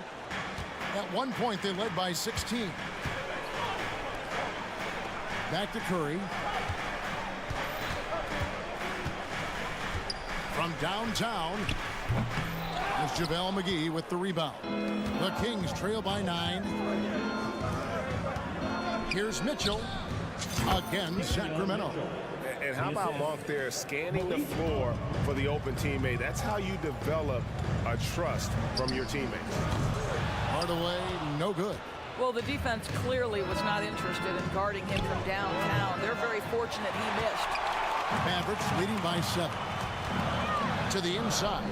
At one point, they led by 16. Back to Curry. From downtown, it's JaVale McGee with the rebound. The Kings trail by 9. Here's Mitchell. Again, Sacramento. And how about Monk there scanning the floor for the open teammate? That's how you develop a trust from your teammates. Hardaway, no good. Well, the defense clearly was not interested in guarding him from downtown. They're very fortunate he missed. Mavericks leading by 7. To the inside.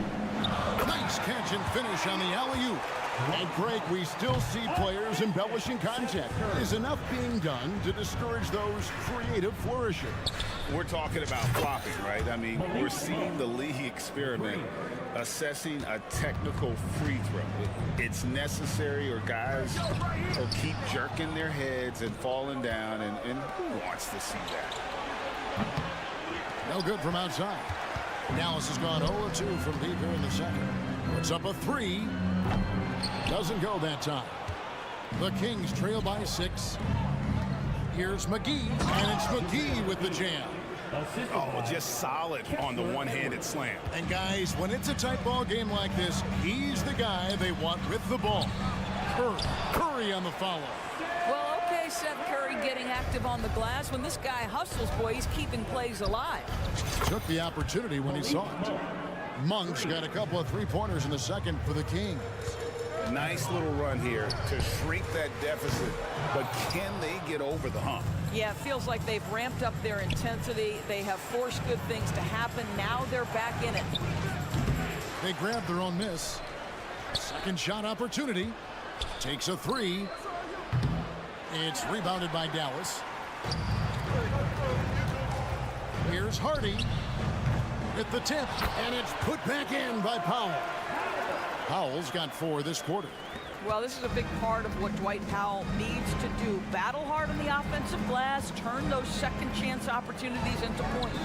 Nice catch and finish on the alley-oop. And Greg, we still see players embellishing contact. Is enough being done to discourage those creative flourishes? We're talking about flopping, right? I mean, we're seeing the league experiment assessing a technical free throw. It's necessary or guys will keep jerking their heads and falling down, and who wants to see that? No good from outside. Dallas has gone 0-2 from deep here in the second. Puts up a 3. Doesn't go that time. The Kings trail by 6. Here's McGee, and it's McGee with the jam. Oh, just solid on the one-handed slam. And guys, when it's a tight ball game like this, he's the guy they want with the ball. Curry on the follow. Well, okay, Seth Curry getting active on the glass. When this guy hustles, boy, he's keeping plays alive. Took the opportunity when he saw it. Monk's got a couple of three-pointers in the second for the Kings. Nice little run here to shrink that deficit, but can they get over the hump? Yeah, it feels like they've ramped up their intensity. They have forced good things to happen. Now they're back in it. They grabbed their own miss. Second shot opportunity. Takes a 3. It's rebounded by Dallas. Here's Hardy at the tip, and it's put back in by Powell. Powell's got 4 this quarter. Well, this is a big part of what Dwight Powell needs to do. Battle hard on the offensive glass, turn those second chance opportunities into points.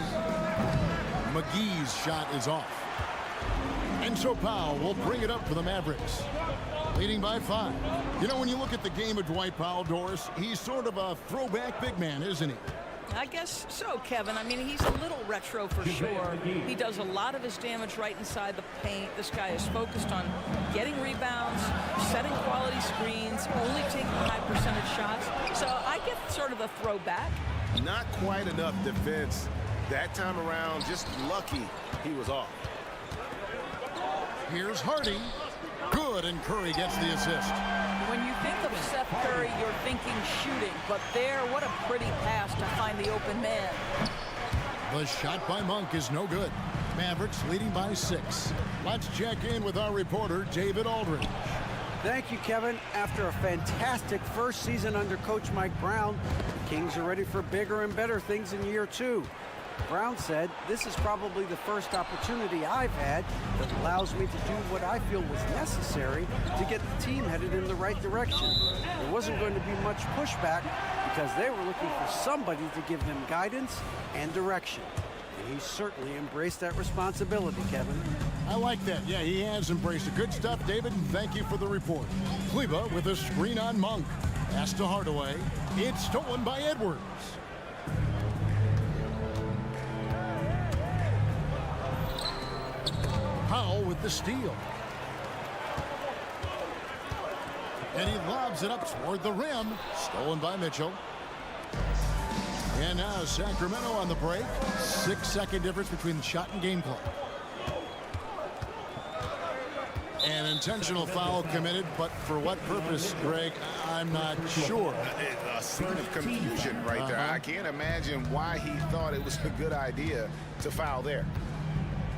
McGee's shot is off. And so Powell will bring it up for the Mavericks. Leading by 5. You know, when you look at the game of Dwight Powell, Doris, he's sort of a throwback big man, isn't he? I guess so, Kevin. I mean, he's a little retro for sure. He does a lot of his damage right inside the paint. This guy is focused on getting rebounds, setting quality screens, only taking high percentage shots. So I get sort of a throwback. Not quite enough defense that time around. Just lucky he was off. Here's Harding. Good, and Curry gets the assist. When you think of Seth Curry, you're thinking shooting. But there, what a pretty pass to find the open man. The shot by Monk is no good. Mavericks leading by 6. Let's check in with our reporter, David Aldridge. Thank you, Kevin. After a fantastic first season under Coach Mike Brown, the Kings are ready for bigger and better things in year 2. Brown said, "This is probably the first opportunity I've had that allows me to do what I feel was necessary to get the team headed in the right direction. There wasn't going to be much pushback because they were looking for somebody to give them guidance and direction." And he certainly embraced that responsibility, Kevin. I like that. Yeah, he has embraced it. Good stuff, David, and thank you for the report. Kleba with a screen on Monk. Pass to Hardaway. It's stolen by Edwards. Powell with the steal. And he lobs it up toward the rim. Stolen by Mitchell. And now Sacramento on the break. 6-second difference between the shot and game clock. An intentional foul committed, but for what purpose, Greg, I'm not sure. A scene of confusion right there. I can't imagine why he thought it was a good idea to foul there.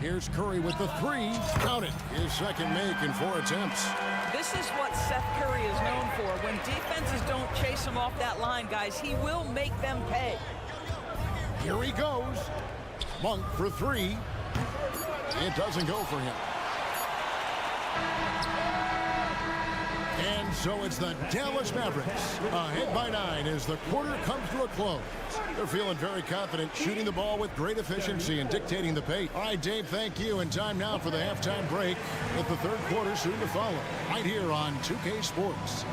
Here's Curry with the 3. Count it. His second make in 4 attempts. This is what Seth Curry is known for. When defenses don't chase him off that line, guys, he will make them pay. Here he goes. Monk for 3. It doesn't go for him. And so it's the Dallas Mavericks ahead by 9 as the quarter comes to a close. They're feeling very confident, shooting the ball with great efficiency and dictating the pace. All right, Dave, thank you. And time now for the halftime break with the third quarter soon to follow. Right here on 2K Sports.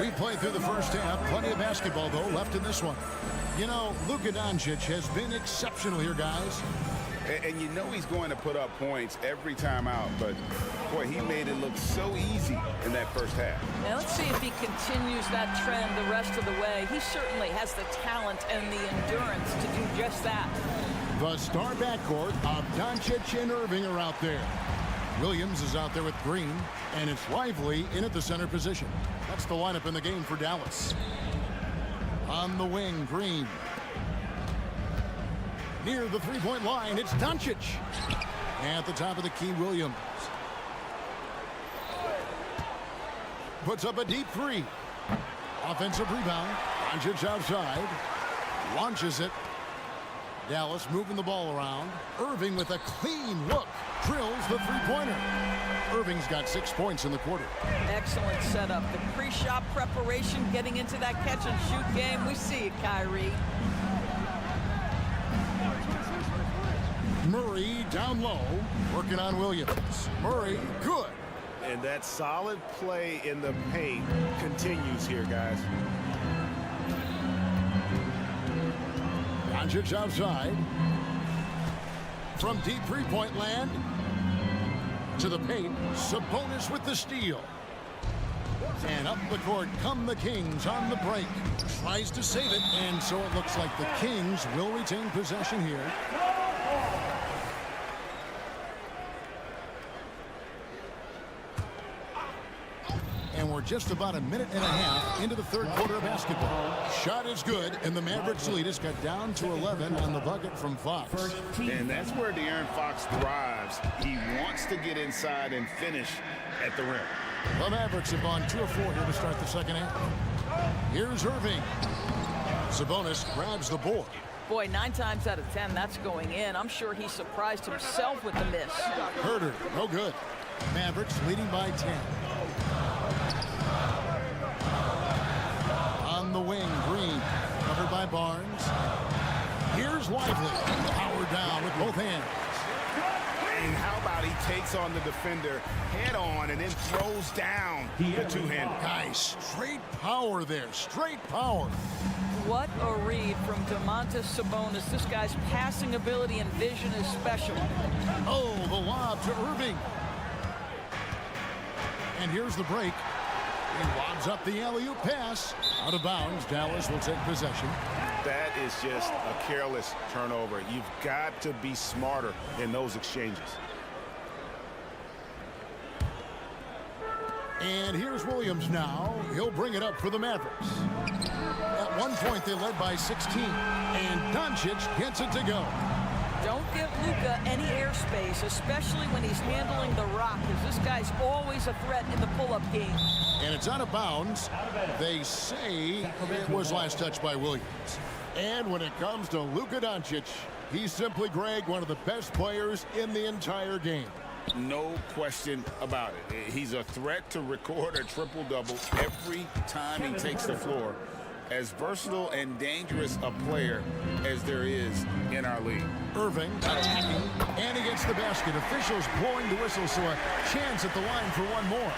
We played through the first half. Plenty of basketball, though, left in this one. You know, Luka Doncic has been exceptional here, guys. And you know he's going to put up points every time out, but boy, he made it look so easy in that first half. Now let's see if he continues that trend the rest of the way. He certainly has the talent and the endurance to do just that. The star backcourt of Doncic and Irving are out there. Williams is out there with Green, and it's Lively in at the center position. That's the lineup in the game for Dallas. On the wing, Green. Near the three-point line, it's Doncic. At the top of the key, Williams. Puts up a deep 3. Offensive rebound. Doncic outside. Launches it. Dallas moving the ball around. Irving with a clean look. Drills the three-pointer. Irving's got 6 points in the quarter. Excellent setup. The pre-shot preparation, getting into that catch-and-shoot game. We see it, Kyrie. Murray down low, working on Williams. Murray, good. And that solid play in the paint continues here, guys. Doncic outside. From deep three-point land to the paint, Sabonis with the steal. And up the court come the Kings on the break. Tries to save it, and so it looks like the Kings will retain possession here. And we're just about a minute and a half into the third quarter of basketball. Shot is good, and the Mavericks lead has got down to 11 on the bucket from Fox. And that's where De'Aaron Fox thrives. He wants to get inside and finish at the rim. The Mavericks have gone 2 of 4 here to start the second half. Here's Irving. Sabonis grabs the board. Boy, 9 times out of 10, that's going in. I'm sure he surprised himself with the miss. Herter, no good. Mavericks leading by 10. the wing. Green covered by Barnes. Here's Lively. Power down with both hands. And how about he takes on the defender head on and then throws down the two-hander. Guys, straight power there. Straight power. What a read from Domantas Sabonis. This guy's passing ability and vision is special. Oh, the lob to Irving. And here's the break. He lobs up the alley-oop pass. Out of bounds. Dallas will take possession. That is just a careless turnover. You've got to be smarter in those exchanges. And here's Williams now. He'll bring it up for the Mavericks. At one point, they led by 16. And Doncic gets it to go. Don't give Luka any airspace, especially when he's handling the rock, because this guy's always a threat in the pull-up game. And it's out of bounds. They say it was last touched by Williams. And when it comes to Luka Doncic, he's simply, Greg, one of the best players in the entire game. No question about it. He's a threat to record a triple-double every time he takes the floor. As versatile and dangerous a player as there is in our league. Irving attacking, and he gets the basket. Officials blowing the whistle, so a chance at the line for one more.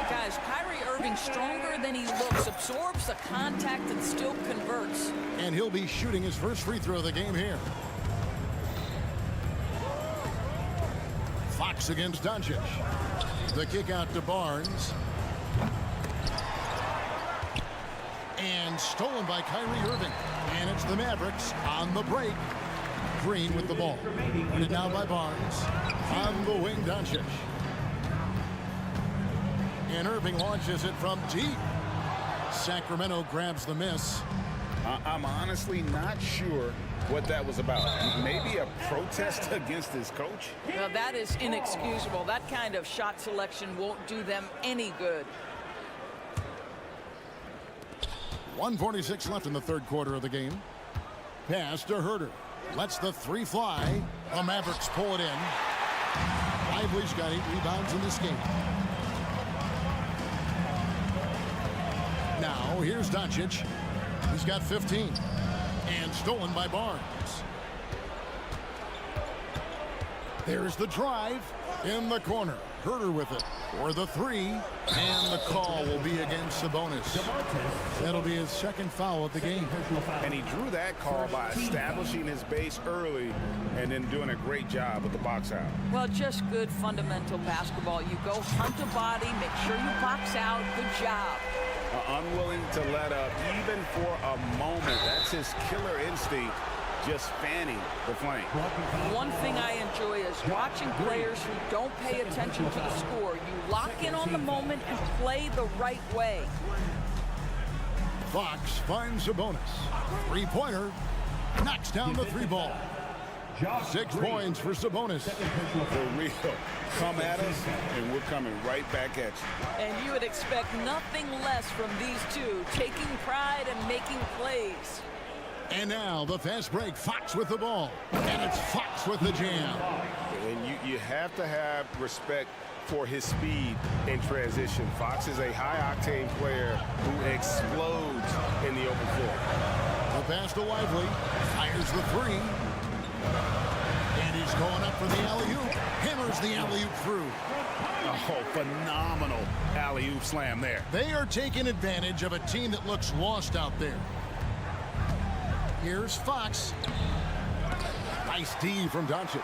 Guys, Kyrie Irving stronger than he looks, absorbs the contact and still converts. And he'll be shooting his first free throw of the game here. Fox against Doncic. The kick out to Barnes. And stolen by Kyrie Irving. And it's the Mavericks on the break. Green with the ball. Put now by Barnes. On the wing, Doncic. And Irving launches it from deep. Sacramento grabs the miss. I'm honestly not sure what that was about. Maybe a protest against his coach? Now that is inexcusable. That kind of shot selection won't do them any good. 1:46 left in the third quarter of the game. Pass to Herter. Lets the three fly. The Mavericks pull it in. Lively's got 8 rebounds in this game. Now here's Doncic. He's got 15. And stolen by Barnes. There's the drive in the corner. Herter with it for the three. And the call will be against Sabonis. That'll be his second foul of the game. And he drew that call by establishing his base early and then doing a great job with the box out. Well, just good fundamental basketball. You go hunt a body, make sure you box out. Good job. Unwilling to let up even for a moment. That's his killer instinct, just fanning the flame. One thing I enjoy is watching players who don't pay attention to the score. You lock in on the moment and play the right way. Fox finds Sabonis. Three-pointer. Knocks down the three ball. 6 points for Sabonis. For real. Come at us, and we're coming right back at you. And you would expect nothing less from these two, taking pride and making plays. And now the fast break. Fox with the ball. And it's Fox with the jam. And you have to have respect for his speed in transition. Fox is a high-octane player who explodes in the open floor. The pass to Lively. Fires the three. And he's going up for the alley-oop. Hammers the alley-oop through. Oh, phenomenal alley-oop slam there. They are taking advantage of a team that looks lost out there. Here's Fox. Nice D from Doncic.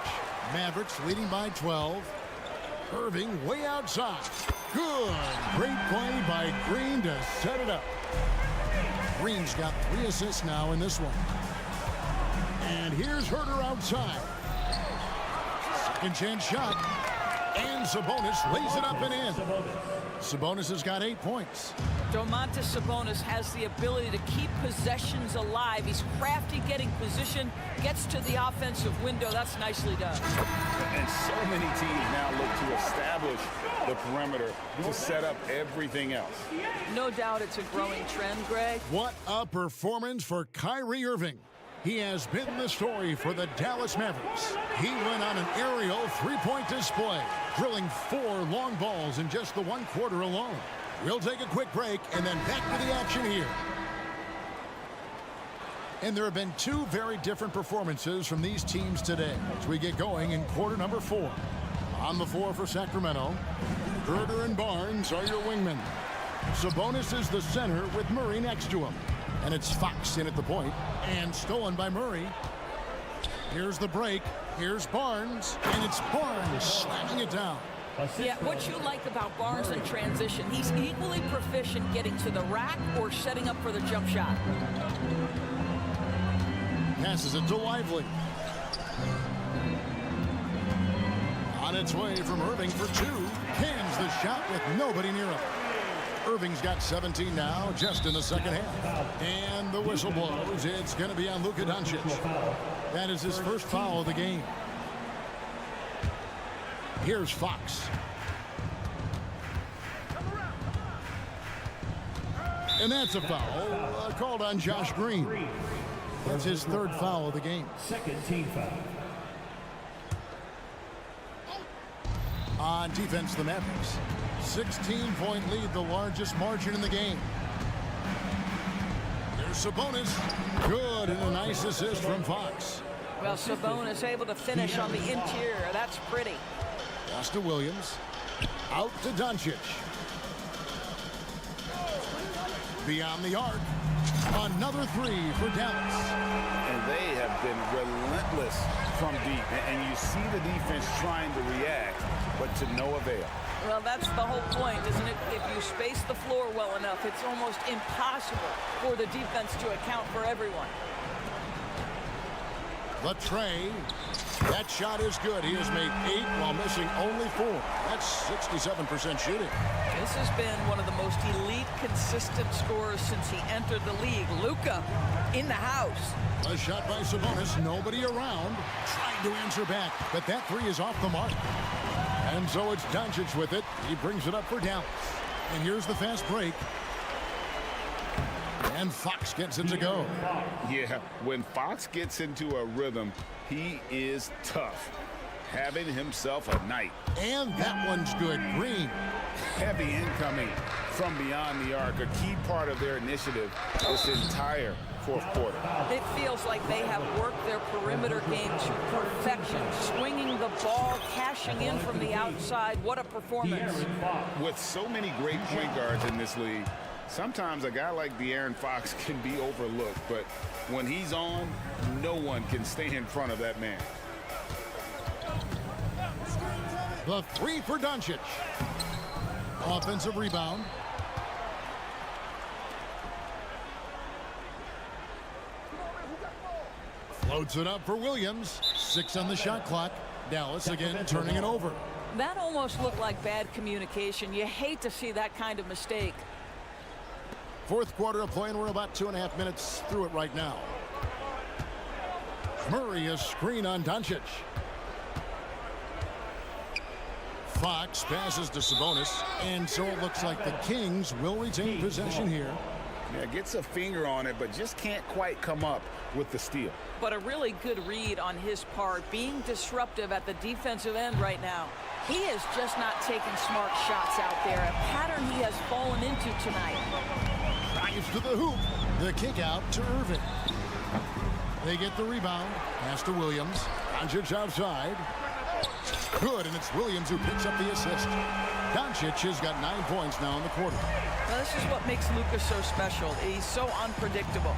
Mavericks leading by 12. Irving way outside. Good. Great play by Green to set it up. Green's got 3 assists now in this one. And here's Herter outside. Second chance shot. And Sabonis lays it up and in. Sabonis has got 8 points. Domantas Sabonis has the ability to keep possessions alive. He's crafty getting position, gets to the offensive window. That's nicely done. And so many teams now look to establish the perimeter to set up everything else. No doubt it's a growing trend, Greg. What a performance for Kyrie Irving. He has been the story for the Dallas Mavericks. He went on an aerial 3-point display, drilling 4 long balls in just the 1 quarter alone. We'll take a quick break and then back to the action here And there have been two very different performances from these teams today as we get going in quarter number 4. On the floor for Sacramento, Gerder and Barnes are your wingmen. Sabonis is the center with Murray next to him. And it's Fox in at the point and stolen by Murray. Here's the break. Here's Barnes, and it's Barnes slamming it down. Yeah, what you like about Barnes in transition, he's equally proficient getting to the rack or setting up for the jump shot. Passes it to Lively. On its way from Irving for 2. Cans the shot with nobody near him. Irving's got 17 now, just in the second half. And the whistle blows. It's going to be on Luka Doncic. That is his first foul of the game. Here's Fox. And that's a foul called on Josh Green. That's his third foul of the game. Second team foul. On defense, the Mavericks. 16-point lead, the largest margin in the game. There's Sabonis. Good, and a nice assist from Fox. Well, Sabonis able to finish on the interior. That's pretty. Pass to Williams. Out to Doncic. Beyond the arc. Another 3 for Dallas. And they have been relentless from deep. And you see the defense trying to react, but to no avail. Well, that's the whole point, isn't it? If you space the floor well enough, it's almost impossible for the defense to account for everyone. Latrey. That shot is good. He has made 8 while missing only 4. That's 67% shooting. This has been one of the most elite, consistent scorers since he entered the league. Luka in the house. A shot by Sabonis. Nobody around. Trying to answer back, but that 3 is off the mark. And so it's Doncic with it. He brings it up for Dallas. And here's the fast break. And Fox gets it to go. Yeah, when Fox gets into a rhythm, he is tough. Having himself a night. And that one's good. Green. Heavy incoming from beyond the arc. A key part of their initiative this entire fourth quarter. It feels like they have worked their perimeter game to perfection. Swinging the ball, cashing in from the outside. What a performance. With so many great point guards in this league, sometimes a guy like De'Aaron Fox can be overlooked, but when he's on, no one can stay in front of that man. The 3 for Doncic. Offensive rebound. Floats it up for Williams. 6 on the shot clock. Dallas again turning it over. That almost looked like bad communication. You hate to see that kind of mistake. Fourth quarter of play, and we're about 2.5 minutes through it right now. Murray, a screen on Doncic. Fox passes to Sabonis, and so it looks like the Kings will retain possession here. Yeah, gets a finger on it, but just can't quite come up with the steal. But a really good read on his part, being disruptive at the defensive end right now. He is just not taking smart shots out there, a pattern he has fallen into tonight. Drives to the hoop. The kick out to Irving. They get the rebound. Pass to Williams. Doncic outside. Good, and it's Williams who picks up the assist. Doncic has got 9 points now in the quarter. Well, this is what makes Lukas so special. He's so unpredictable.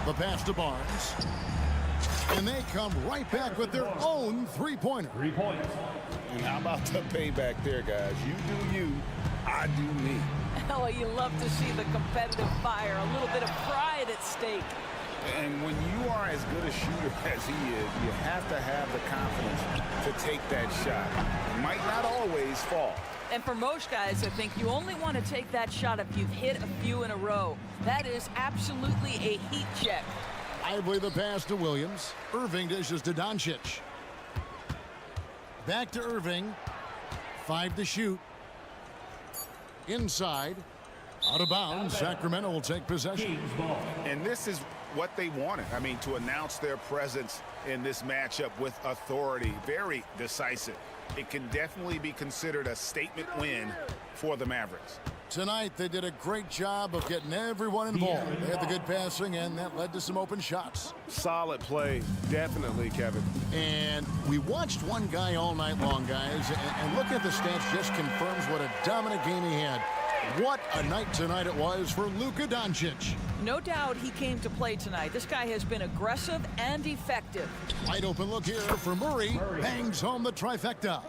The pass to Barnes. And they come right back with their own three-pointer. 3 points. And how about the payback there, guys? You do you, I do me. Oh, you love to see the competitive fire, a little bit of pride at stake. And when you are as good a shooter as he is, you have to have the confidence to take that shot. It might not always fall. And for most guys, I think you only want to take that shot if you've hit a few in a row. That is absolutely a heat check. Lively the pass to Williams. Irving dishes to Doncic. Back to Irving. 5 to shoot. Inside. Out of bounds. Sacramento will take possession. And this is what they wanted. I mean, to announce their presence in this matchup with authority. Very decisive. It can definitely be considered a statement win for the Mavericks. Tonight, they did a great job of getting everyone involved. They had the good passing, and that led to some open shots. Solid play, definitely, Kevin. And we watched one guy all night long, guys, and looking at the stats just confirms what a dominant game he had. What a night tonight it was for Luka Doncic. No doubt he came to play tonight. This guy has been aggressive and effective. Wide open look here for Murray. Bangs home the trifecta.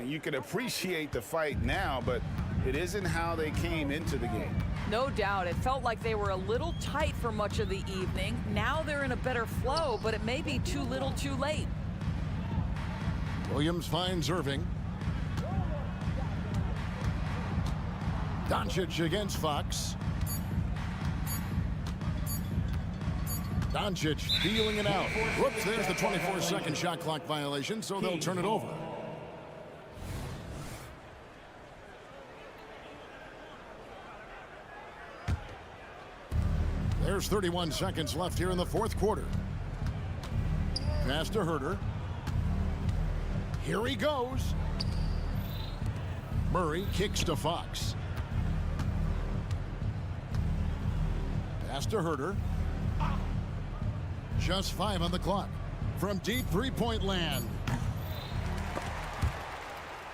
You can appreciate the fight now, but it isn't how they came into the game. No doubt. It felt like they were a little tight for much of the evening. Now they're in a better flow, but it may be too little too late. Williams finds Irving. Doncic against Fox. Doncic feeling it out. Whoops, there's the 24-second shot clock violation, so they'll turn it over. There's 31 seconds left here in the fourth quarter. Pass to Herter. Here he goes. Murray kicks to Fox. Pass to Herter. Just 5 on the clock. From deep three-point land.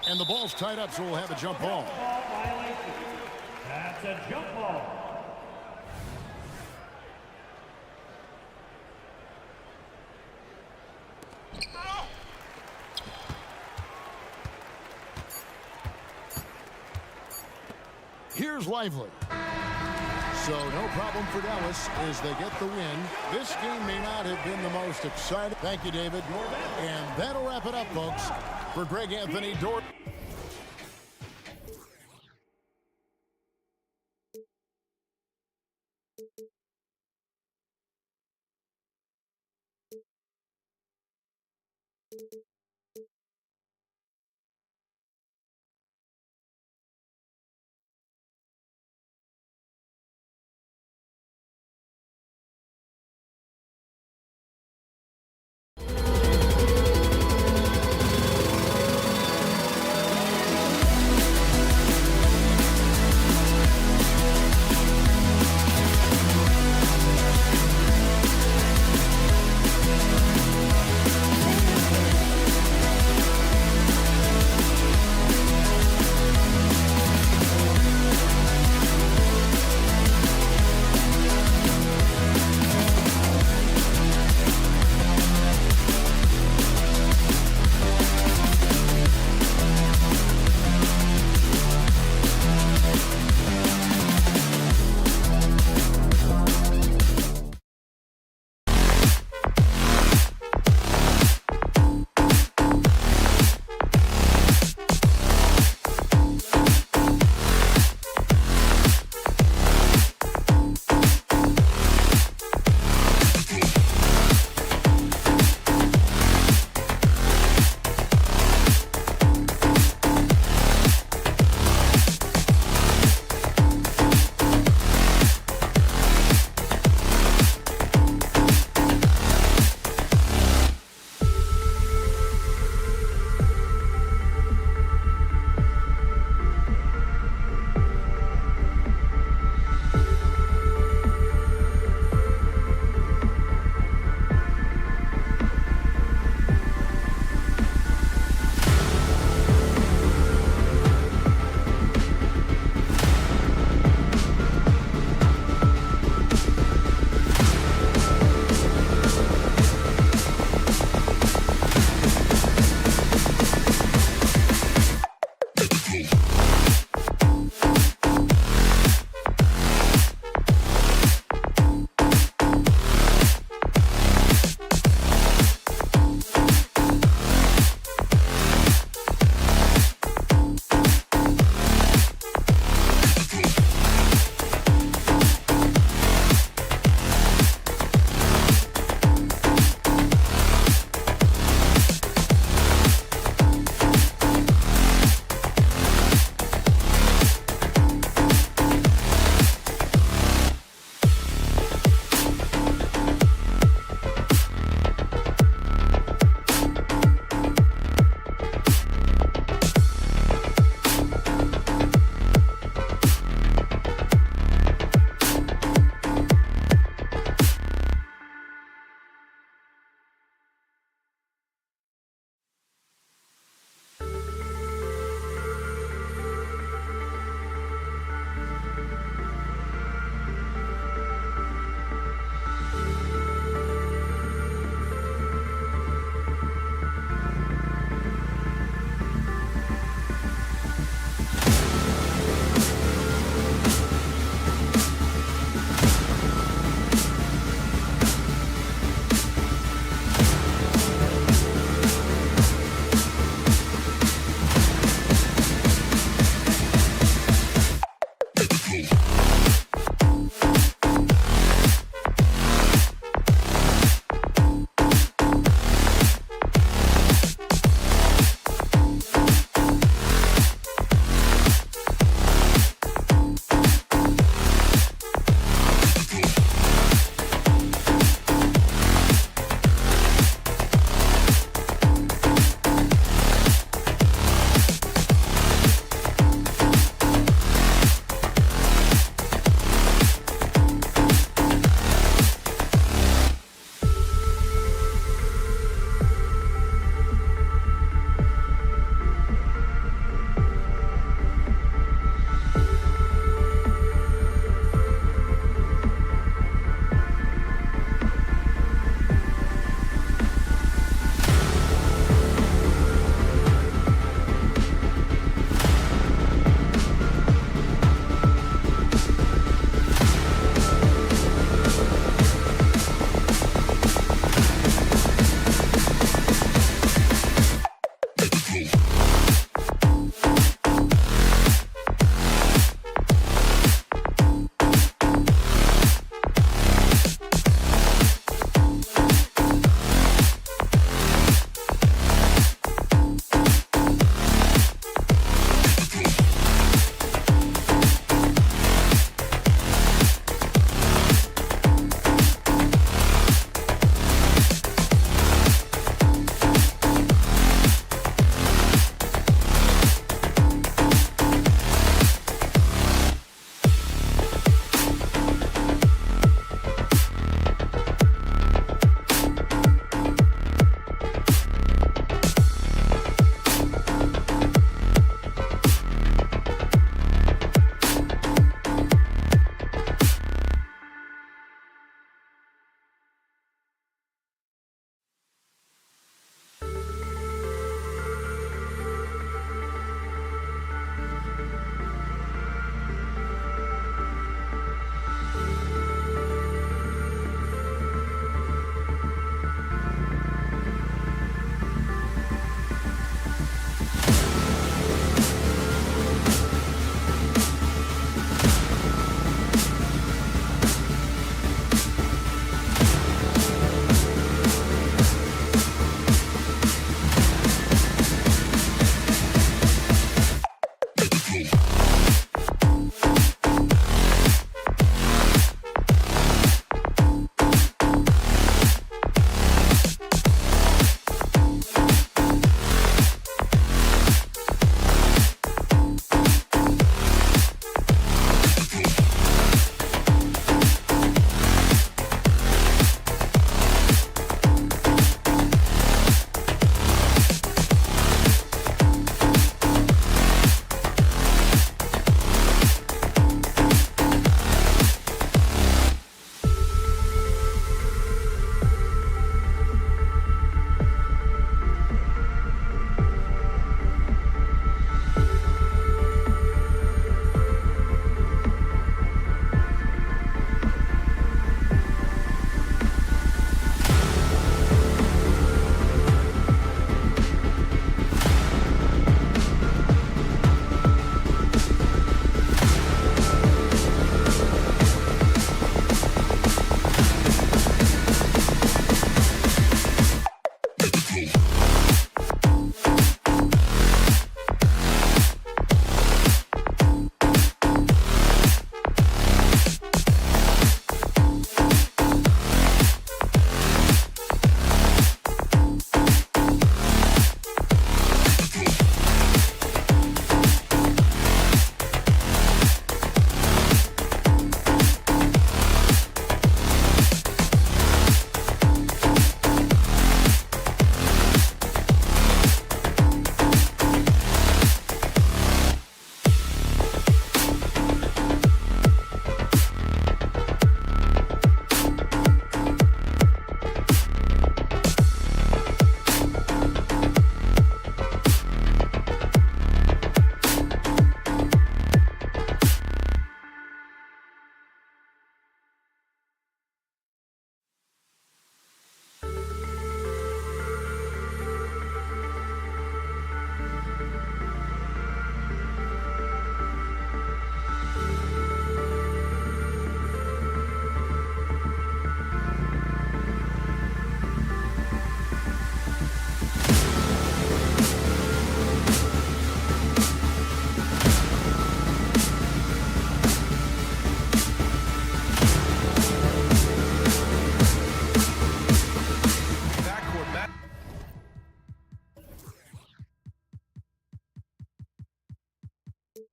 And the ball's tied up, so we'll have a jump ball. That's a jump ball. Here's Lively. So no problem for Dallas as they get the win. This game may not have been the most exciting. Thank you, David. And that'll wrap it up, folks. For Greg Anthony Dort.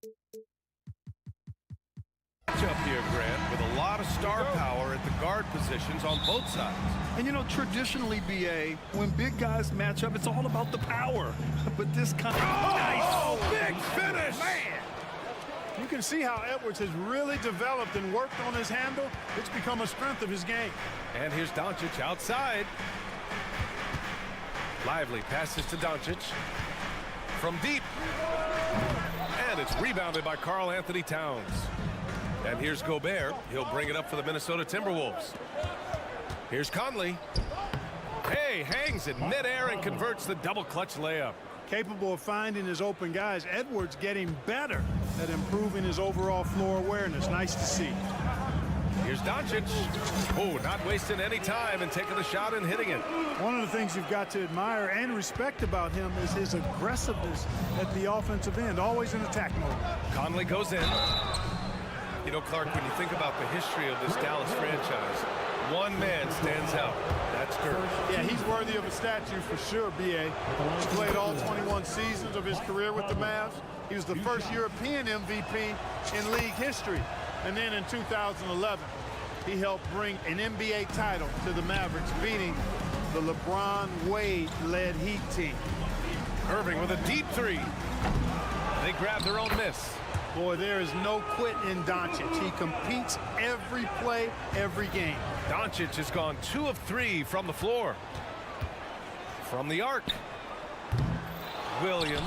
Up here, Grant, with a lot of star power at the guard positions on both sides. And you know, traditionally, BA, when big guys match up, it's all about the power. But this kind of Oh, big finish! Man! You can see how Edwards has really developed and worked on his handle. It's become a strength of his game. And here's Doncic outside. Lively passes to Doncic. From deep. And it's rebounded by Karl Anthony Towns. And here's Gobert. He'll bring it up for the Minnesota Timberwolves. Here's Conley. Hey, hangs in midair and converts the double clutch layup. Capable of finding his open guys. Edwards getting better at improving his overall floor awareness. Nice to see. Here's Doncic. Oh, not wasting any time and taking the shot and hitting it. One of the things you've got to admire and respect about him is his aggressiveness at the offensive end. Always in attack mode. Conley goes in. You know, Clark, when you think about the history of this Dallas franchise, one man stands out. That's Dirk. Yeah, he's worthy of a statue for sure, B.A. He played all 21 seasons of his career with the Mavs. He was the first European MVP in league history. And then in 2011, he helped bring an NBA title to the Mavericks, beating the LeBron Wade-led Heat team. Irving with a deep three. They grab their own miss. Boy, there is no quit in Doncic. He competes every play, every game. Doncic has gone 2 of 3 from the floor. From the arc. Williams.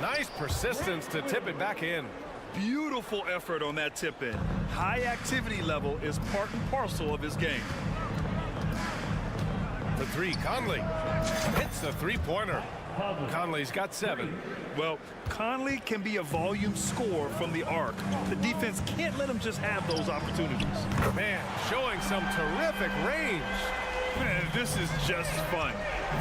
Nice persistence to tip it back in. beautiful effort on that tip in. High activity level is part and parcel of his game. For three, Conley hits the three-pointer. Conley's got 7. Well, Conley can be a volume scorer from the arc. The defense can't let him just have those opportunities. Man, showing some terrific range. Man, this is just fun.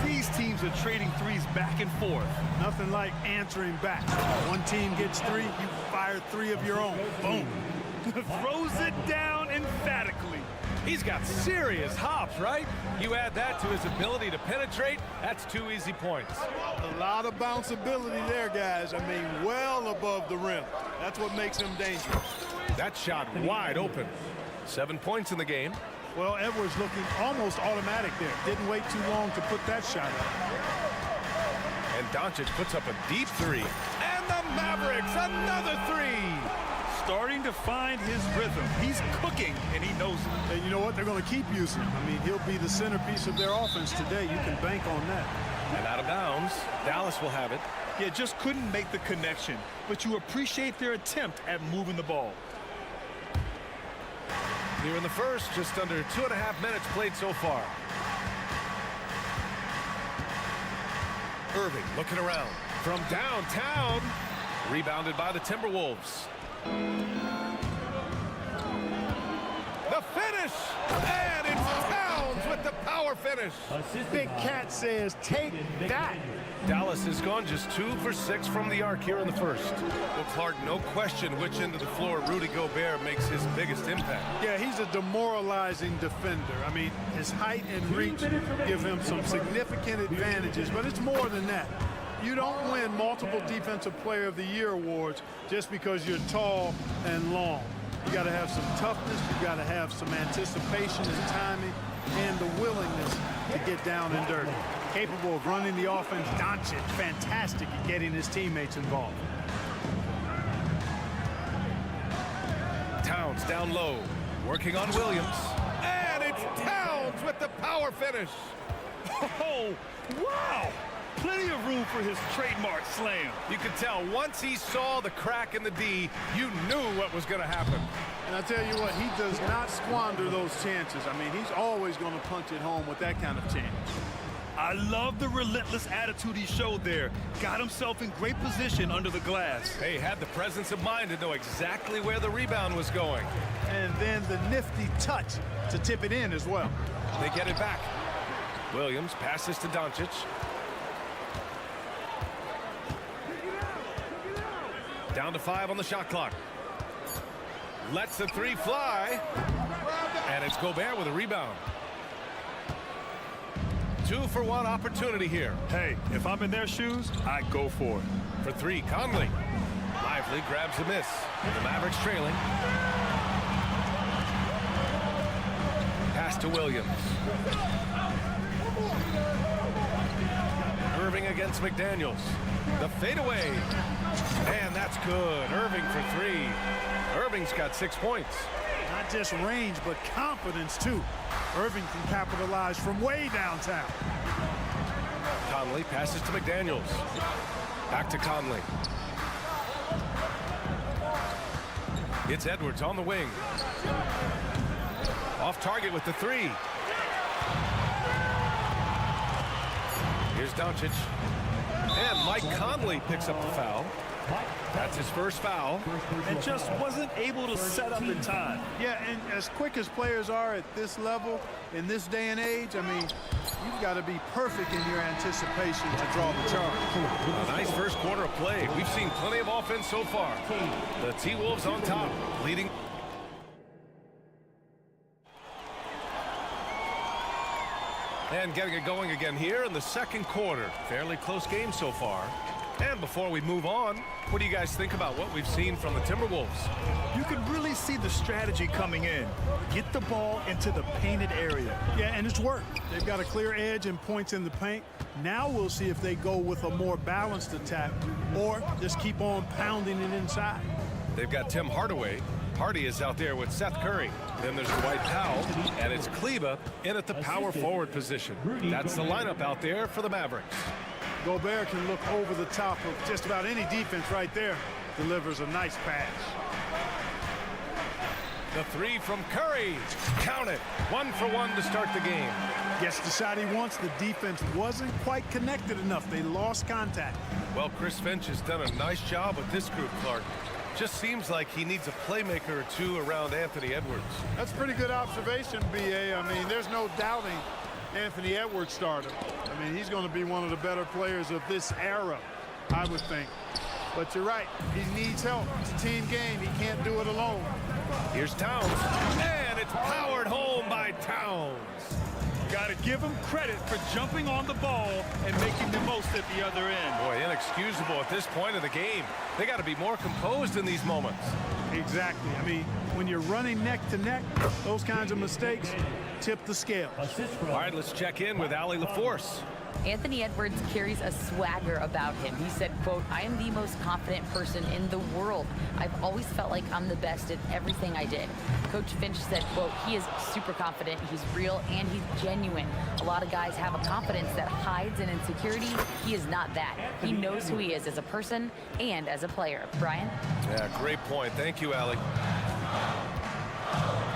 These teams are trading threes back and forth. Nothing like answering back. One team gets 3, you fire 3 of your own. Boom. Throws it down emphatically. He's got serious hops, right? You add that to his ability to penetrate, that's 2 easy points. A lot of bounceability there, guys. I mean, well above the rim. That's what makes him dangerous. That shot wide open. 7 points in the game. Well, Edwards looking almost automatic there. Didn't wait too long to put that shot up. And Doncic puts up a deep 3. And the Mavericks, another 3. Starting to find his rhythm. He's cooking, and he knows it. And you know what? They're going to keep using him. I mean, he'll be the centerpiece of their offense today. You can bank on that. And out of bounds, Dallas will have it. Yeah, just couldn't make the connection. But you appreciate their attempt at moving the ball. Here in the first, just under 2.5 minutes played so far. Irving looking around from downtown. Rebounded by the Timberwolves. The finish! And it's Towns with the power finish. Big Cat says, take that. Dallas has gone just 2 for 6 from the arc here in the first. Well, Clark, no question which end of the floor Rudy Gobert makes his biggest impact. Yeah, he's a demoralizing defender. I mean, his height and reach give him some significant advantages, but it's more than that. You don't win multiple Defensive Player of the Year awards just because you're tall and long. You got to have some toughness, you got to have some anticipation and timing, and the willingness to get down and dirty. Capable of running the offense. Doncic, fantastic at getting his teammates involved. Towns down low, working on Williams. And it's Towns with the power finish. Oh, wow! Plenty of room for his trademark slam. You could tell once he saw the crack in the D, you knew what was going to happen. And I tell you what, he does not squander those chances. I mean, he's always going to punch it home with that kind of chance. I love the relentless attitude he showed there. Got himself in great position under the glass. Hey, had the presence of mind to know exactly where the rebound was going. And then the nifty touch to tip it in as well. They get it back. Williams passes to Doncic. Down to 5 on the shot clock. Lets the 3 fly. And it's Gobert with a rebound. 2-for-1 opportunity here. Hey, if I'm in their shoes, I go for it. For 3, Conley. Lively Lively grabs a miss. The Mavericks trailing. Pass to Williams. Irving against McDaniels. The fadeaway. And that's good. Irving for 3. Irving's got 6 points. Not just range, but confidence, too. Irving can capitalize from way downtown. Conley passes to McDaniels. Back to Conley. It's Edwards on the wing. Off target with the 3. Here's Doncic. And Mike Conley picks up the foul. That's his first foul. And just wasn't able to set up in time. Yeah, and as quick as players are at this level, in this day and age, I mean, you've got to be perfect in your anticipation to draw the charge. A nice first quarter of play. We've seen plenty of offense so far. The T-Wolves on top, leading. And getting it going again here in the second quarter. Fairly close game so far. And before we move on, what do you guys think about what we've seen from the Timberwolves? You can really see the strategy coming in. Get the ball into the painted area. Yeah, and it's worked. They've got a clear edge and points in the paint. Now we'll see if they go with a more balanced attack or just keep on pounding it inside. They've got Tim Hardaway. Hardy is out there with Seth Curry. Then there's Dwight Powell, and it's Kleba in at the power forward position. That's the lineup out there for the Mavericks. Gobert can look over the top of just about any defense right there. Delivers a nice pass. The 3 from Curry. Count it. 1 for 1 to start the game. Gets the shot he wants. The defense wasn't quite connected enough. They lost contact. Well, Chris Finch has done a nice job with this group, Clark. Just seems like he needs a playmaker or 2 around Anthony Edwards. That's a pretty good observation, B.A. I mean, there's no doubting Anthony Edwards started. I mean, he's going to be one of the better players of this era, I would think. But you're right. He needs help. It's a team game. He can't do it alone. Here's Towns. And it's powered home by Towns. Got to give him credit for jumping on the ball and making the most at the other end. Boy, inexcusable at this point of the game. They got to be more composed in these moments. Exactly. I mean, when you're running neck to neck, those kinds of mistakes tip the scale. All right, let's check in with Allie LaForce. Anthony Edwards carries a swagger about him. He said, quote, "I am the most confident person in the world. I've always felt like I'm the best at everything I did." Coach Finch said, quote, "He is super confident, he's real, and he's genuine. A lot of guys have a confidence that hides an insecurity. He is not that. He knows who he is as a person and as a player." Brian? Yeah, great point. Thank you, Allie.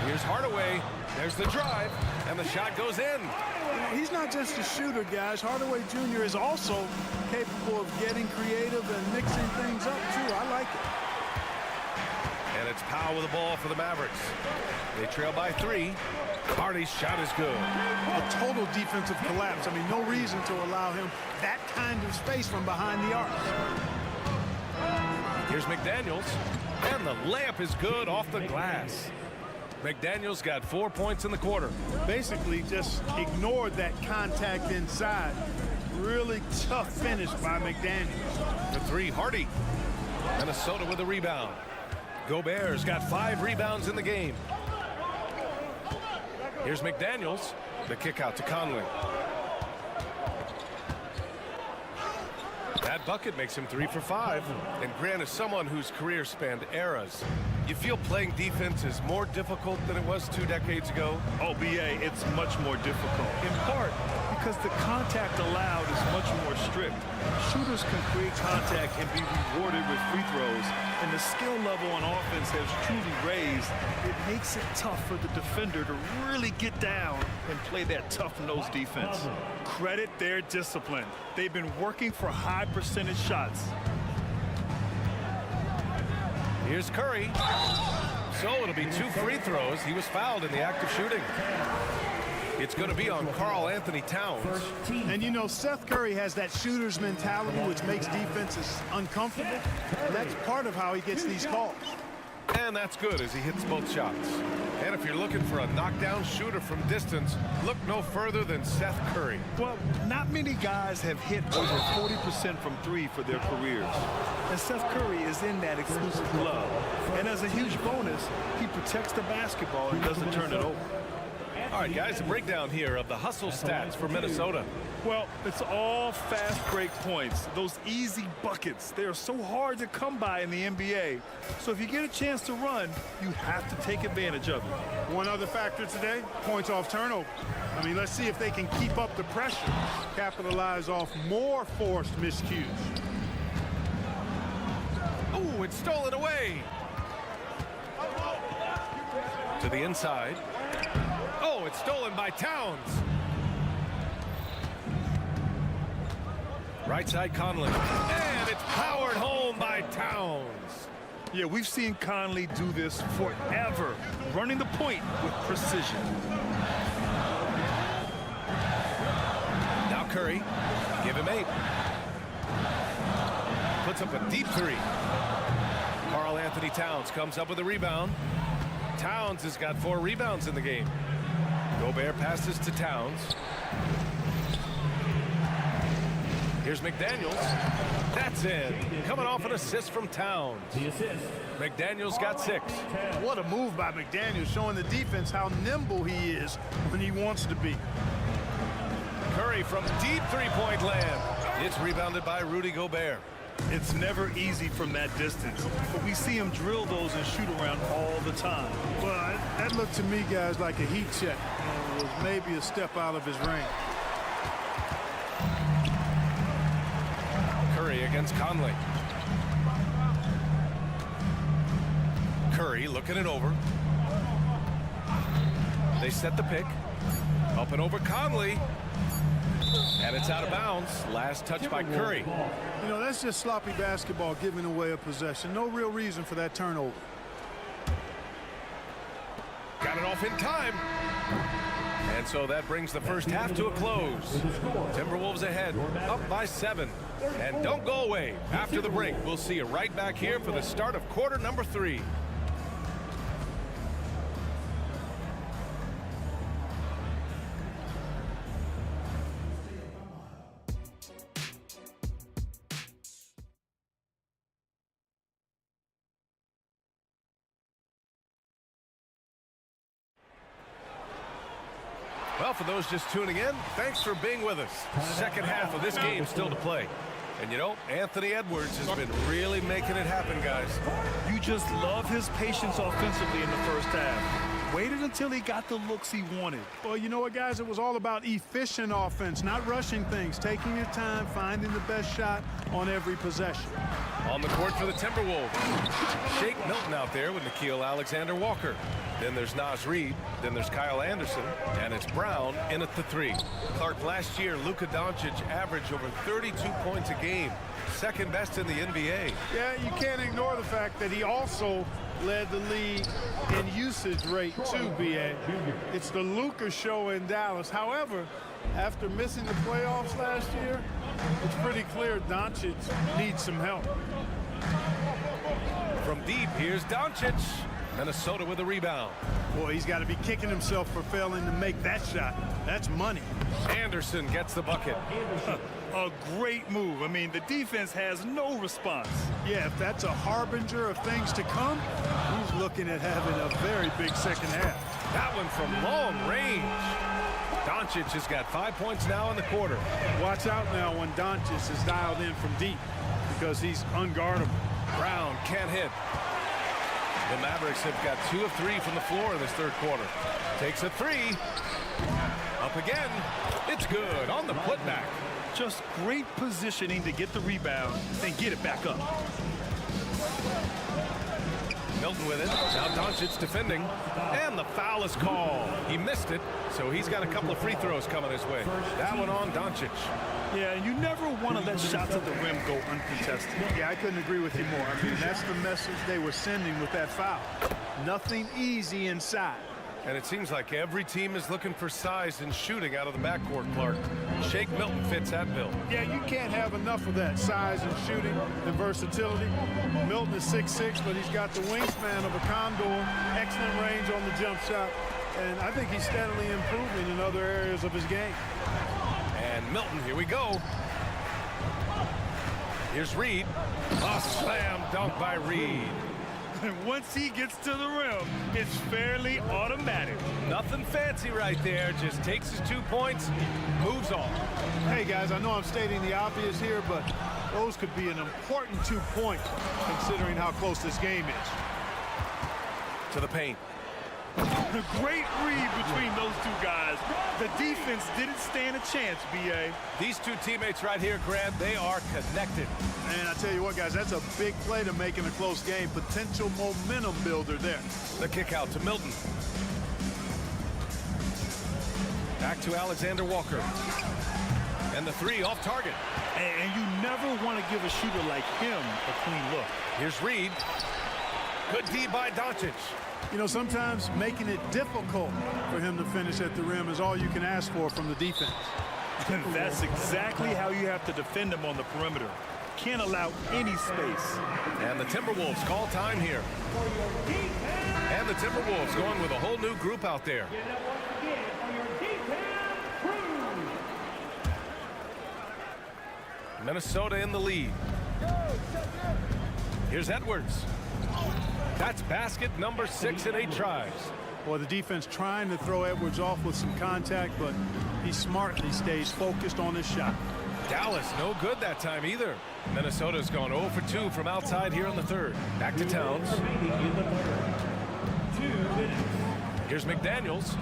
Here's Hardaway. There's the drive, and the shot goes in. He's not just a shooter, guys. Hardaway Jr. is also capable of getting creative and mixing things up, too. I like it. And it's Powell with the ball for the Mavericks. They trail by 3. Hardy's shot is good. A total defensive collapse. I mean, no reason to allow him that kind of space from behind the arc. Here's McDaniels. And the layup is good off the glass. McDaniels got 4 points in the quarter. Basically just ignored that contact inside. Really tough finish by McDaniels. The 3, Hardy. Minnesota with a rebound. Gobert's got 5 rebounds in the game. Here's McDaniels. The kick out to Conley. That bucket makes him 3 for 5. And Grant is someone whose career spanned eras. You feel playing defense is more difficult than it was 2 decades ago? Oh, BA, it's much more difficult. In part because the contact allowed is much more strict. Shooters can create contact and be rewarded with free throws, and the skill level on offense has truly raised. It makes it tough for the defender to really get down and play that tough-nosed defense. Credit their discipline. They've been working for high percentage shots. Here's Curry. So it'll be 2 free throws. He was fouled in the act of shooting. It's going to be on Karl Anthony Towns. And you know, Seth Curry has that shooter's mentality, which makes defenses uncomfortable. And that's part of how he gets these calls. And that's good as he hits both shots. And if you're looking for a knockdown shooter from distance, look no further than Seth Curry. Well, not many guys have hit over 40% from three for their careers. And Seth Curry is in that exclusive club. And as a huge bonus, he protects the basketball and doesn't turn it over. All right, guys, a breakdown here of the hustle stats for Minnesota. Well, it's all fast break points. Those easy buckets. They are so hard to come by in the NBA. So if you get a chance to run, you have to take advantage of it. One other factor today, points off turnover. I mean, let's see if they can keep up the pressure, capitalize off more forced miscues. Oh, it's stolen away. To the inside. Oh, it's stolen by Towns. Right side Conley. And it's powered home by Towns. Yeah, we've seen Conley do this forever, running the point with precision. Now Curry, give him 8. Puts up a deep 3. Karl Anthony Towns comes up with a rebound. Towns has got 4 rebounds in the game. Gobert passes to Towns. Here's McDaniels. That's in. Coming off an assist from Towns. McDaniels got 6. What a move by McDaniels, showing the defense how nimble he is when he wants to be. Curry from deep three-point land. It's rebounded by Rudy Gobert. It's never easy from that distance, but we see him drill those and shoot around all the time. Well, that looked to me, guys, like a heat check. It was maybe a step out of his range. Curry against Conley. Curry looking it over. They set the pick. Up and over Conley. And it's out of bounds. Last touch by Curry. You know, that's just sloppy basketball, giving away a possession. No real reason for that turnover. Got it off in time. And so that brings the first half to a close. Timberwolves ahead, up by 7. And don't go away. After the break, we'll see you right back here for the start of quarter number 3. Well, for those just tuning in, thanks for being with us. Second half of this game still to play. And you know, Anthony Edwards has been really making it happen, guys. You just love his patience offensively in the first half. Waited until he got the looks he wanted. Well, you know what, guys? It was all about efficient offense, not rushing things, taking your time, finding the best shot on every possession. On the court for the Timberwolves. Shake Milton out there with Nickeil Alexander-Walker. Then there's Naz Reid. Then there's Kyle Anderson. And it's Brown in at the 3. Clark, last year, Luka Doncic averaged over 32 points a game. Second best in the NBA. Yeah, you can't ignore the fact that he also led the league in usage rate too, B.A. It's the Luka show in Dallas. However, after missing the playoffs last year, it's pretty clear Doncic needs some help. From deep, here's Doncic. Minnesota with a rebound. Boy, he's got to be kicking himself for failing to make that shot. That's money. Anderson gets the bucket. A great move. I mean, the defense has no response. Yeah, if that's a harbinger of things to come, he's looking at having a very big second half. That one from long range. Doncic has got 5 points now in the quarter. Watch out now when Doncic is dialed in from deep because he's unguardable. Brown can't hit. The Mavericks have got 2 of 3 from the floor in this third quarter. Takes a 3. Up again. It's good on the putback. Just great positioning to get the rebound and get it back up. Milton with it. Now Doncic defending. And the foul is called. He missed it, so he's got a couple of free throws coming his way. That one on Doncic. Yeah, and you never want to let shots at the rim go uncontested. Yeah, I couldn't agree with you more. I mean, that's the message they were sending with that foul. Nothing easy inside. And it seems like every team is looking for size and shooting out of the backcourt, Clark. Shake Milton fits that bill. Yeah, you can't have enough of that size and shooting and versatility. Milton is 6'6", but he's got the wingspan of a condor, excellent range on the jump shot, and I think he's steadily improving in other areas of his game. And Milton, here we go. Here's Reed. A slam dunk by Reed. And once he gets to the rim, it's fairly automatic. Nothing fancy right there. Just takes his 2 points, moves on. Hey, guys, I know I'm stating the obvious here, but those could be an important 2 points considering how close this game is. To the paint. The great read between those two guys. The defense didn't stand a chance, B.A. These two teammates right here, Grant, they are connected. And I tell you what, guys, that's a big play to make in a close game. Potential momentum builder there. The kick out to Milton. Back to Alexander Walker. And the three off target. And you never want to give a shooter like him a clean look. Here's Reed. Good D by Doncic. You know, sometimes making it difficult for him to finish at the rim is all you can ask for from the defense. And that's exactly how you have to defend him on the perimeter. Can't allow any space. And the Timberwolves call time here. And the Timberwolves going with a whole new group out there. Minnesota in the lead. Here's Edwards. That's basket number 6 in 8 tries. Boy, the defense trying to throw Edwards off with some contact, but he smartly stays focused on his shot. Dallas no good that time either. Minnesota's gone 0 for 2 from outside here in the third. Back to Towns. Here's McDaniels.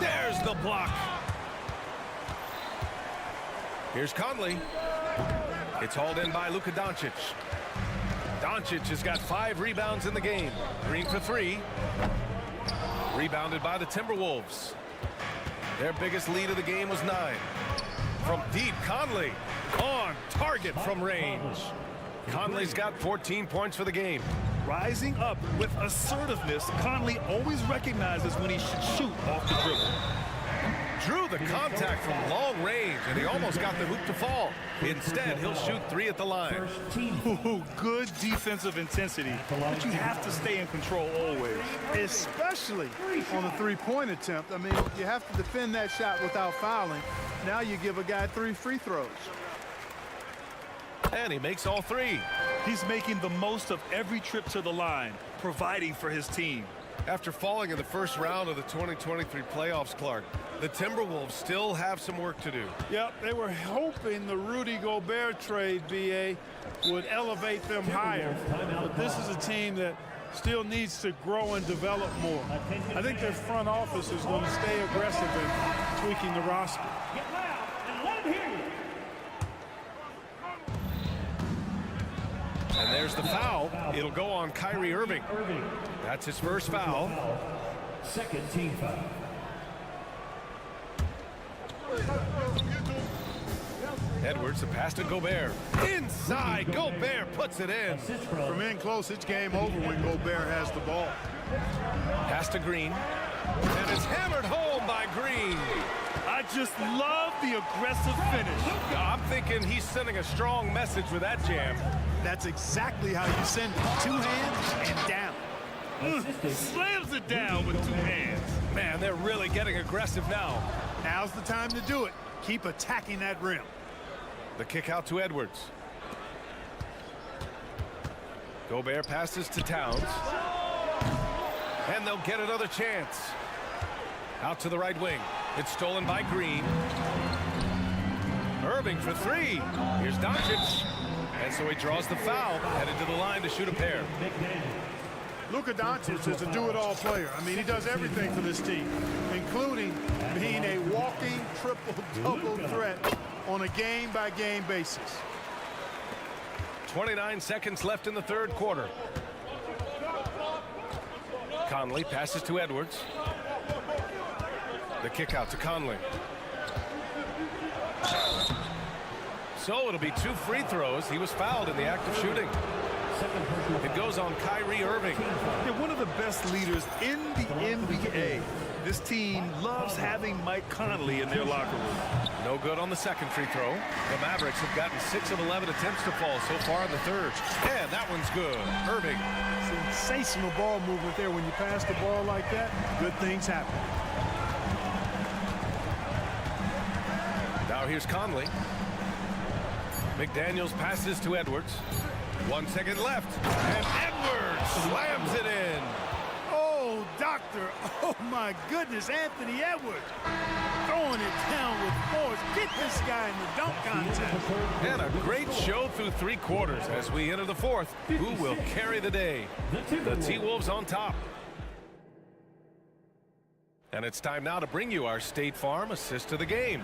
There's the block. Here's Conley. It's hauled in by Luka Doncic. Doncic has got 5 rebounds in the game. Green for 3. Rebounded by the Timberwolves. Their biggest lead of the game was 9. From deep, Conley on target from range. Conley's got 14 points for the game. Rising up with assertiveness, Conley always recognizes when he should shoot off the dribble. Drew the contact from long range, and he almost got the hoop to fall. Instead, he'll shoot 3 at the line. Ooh, good defensive intensity, but you have to stay in control always. Especially on the three-point attempt. I mean, you have to defend that shot without fouling. Now you give a guy 3 free throws. And he makes all 3. He's making the most of every trip to the line, providing for his team. After falling in the first round of the 2023 playoffs, Clark, the Timberwolves still have some work to do. Yep, they were hoping the Rudy Gobert trade, B.A., would elevate them higher. But this is a team that still needs to grow and develop more. I think their front office is going to stay aggressive in tweaking the roster. Get loud and let him hear you. And there's the foul. It'll go on Kyrie Irving. That's his first foul. Second team foul. Edwards, the pass to Gobert. Inside, Gobert puts it in. From in close, it's game over when Gobert has the ball. Pass to Green. And it's hammered home by Green. I just love the aggressive finish. I'm thinking he's sending a strong message with that jam. That's exactly how you send it. 2 hands and down. Slams it down with 2 hands. Man, they're really getting aggressive now. Now's the time to do it. Keep attacking that rim. The kick out to Edwards. Gobert passes to Towns. And they'll get another chance. Out to the right wing. It's stolen by Green. Irving for 3. Here's Doncic. And so he draws the foul, headed to the line to shoot a pair. Luka Doncic is a do-it-all player. I mean, he does everything for this team, including being a walking triple-double threat on a game-by-game basis. 29 seconds left in the third quarter. Conley passes to Edwards. The kick out to Conley. So it'll be 2 free throws. He was fouled in the act of shooting. It goes on Kyrie Irving. Yeah, one of the best leaders in the NBA. This team loves having Mike Conley in their locker room. No good on the second free throw. The Mavericks have gotten 6 of 11 attempts to fall so far in the third. And that one's good. Irving. Sensational ball movement there. When you pass the ball like that, good things happen. Now here's Conley. McDaniels passes to Edwards. 1 second left. And Edwards slams it in. Oh, doctor. Oh, my goodness. Anthony Edwards throwing it down with force. Get this guy in the dunk contest. And a great show through 3 quarters as we enter the fourth. Who will carry the day? The T-Wolves on top. And it's time now to bring you our State Farm assist of the game.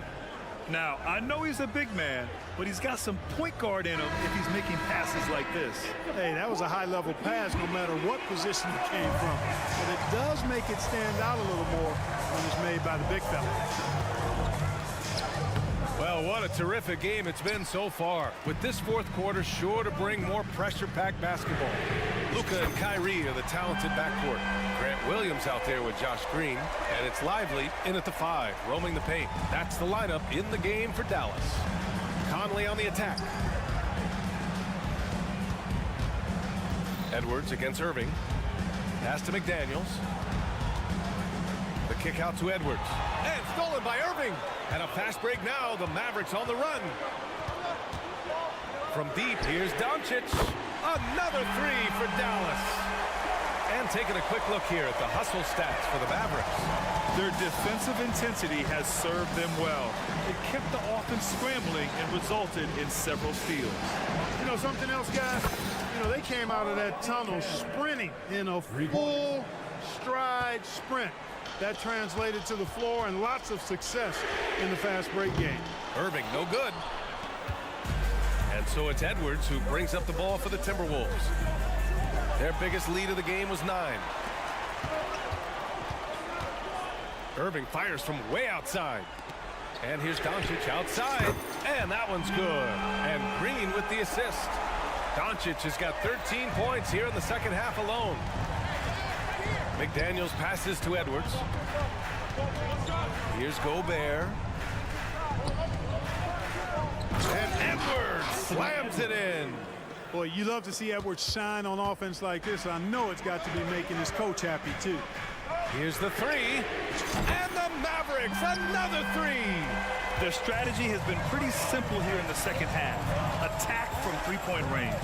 Now, I know he's a big man, but he's got some point guard in him if he's making passes like this. Hey, that was a high-level pass no matter what position it came from. But it does make it stand out a little more when it's made by the big fella. Well, what a terrific game it's been so far. With this fourth quarter sure to bring more pressure-packed basketball. Luka and Kyrie are the talented backcourt. Grant Williams out there with Josh Green. And it's Lively in at the 5, roaming the paint. That's the lineup in the game for Dallas. Conley on the attack. Edwards against Irving. Pass to McDaniels. The kick out to Edwards. And stolen by Irving. And a fast break now. The Mavericks on the run. From deep, here's Doncic. Another 3 for Dallas. And taking a quick look here at the hustle stats for the Mavericks. Their defensive intensity has served them well. It kept the offense scrambling and resulted in several steals. You know something else, guys? You know, they came out of that tunnel sprinting in a full stride sprint. That translated to the floor and lots of success in the fast break game. Irving, no good. And so it's Edwards who brings up the ball for the Timberwolves. Their biggest lead of the game was 9. Irving fires from way outside. And here's Doncic outside. And that one's good. And Green with the assist. Doncic has got 13 points here in the second half alone. McDaniels passes to Edwards. Here's Gobert. And Edwards slams it in. Boy, you love to see Edwards shine on offense like this. I know it's got to be making his coach happy, too. Here's the 3. And the Mavericks, another 3. Their strategy has been pretty simple here in the second half. Attack from three-point range.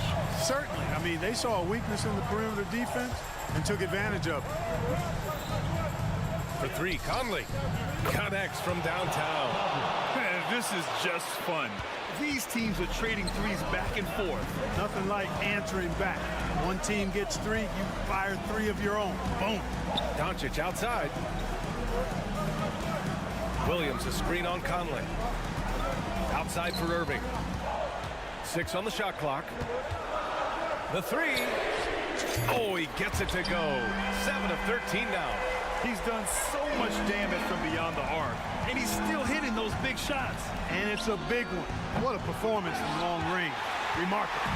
Certainly. I mean, they saw a weakness in the perimeter defense and took advantage of it. For 3, Conley connects from downtown. Man, this is just fun. These teams are trading threes back and forth. Nothing like answering back. One team gets 3, you fire 3 of your own. Boom. Doncic outside. Williams a screen on Conley. Outside for Irving. 6 on the shot clock. The 3. Oh, he gets it to go. 7 of 13 now. He's done so much damage from beyond the arc, and he's still hitting those big shots. And it's a big one. What a performance from long range. Remarkable.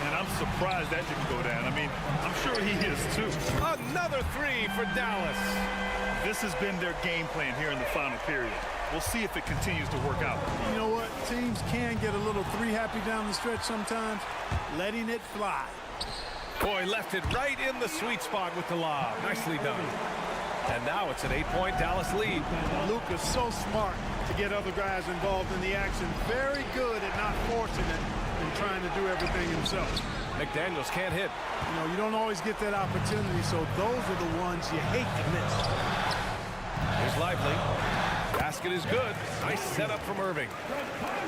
And I'm surprised that didn't go down. I mean, I'm sure he is too. Another 3 for Dallas. This has been their game plan here in the final period. We'll see if it continues to work out. You know what? Teams can get a little 3 happy down the stretch sometimes. Letting it fly. Boy, left it right in the sweet spot with the lob. Nicely done. And now it's an 8-point Dallas lead. Lukas so smart to get other guys involved in the action. Very good at not forcing it and trying to do everything himself. McDaniels can't hit. You know, you don't always get that opportunity, so those are the ones you hate to miss. Here's Lively. Basket is good. Nice setup from Irving.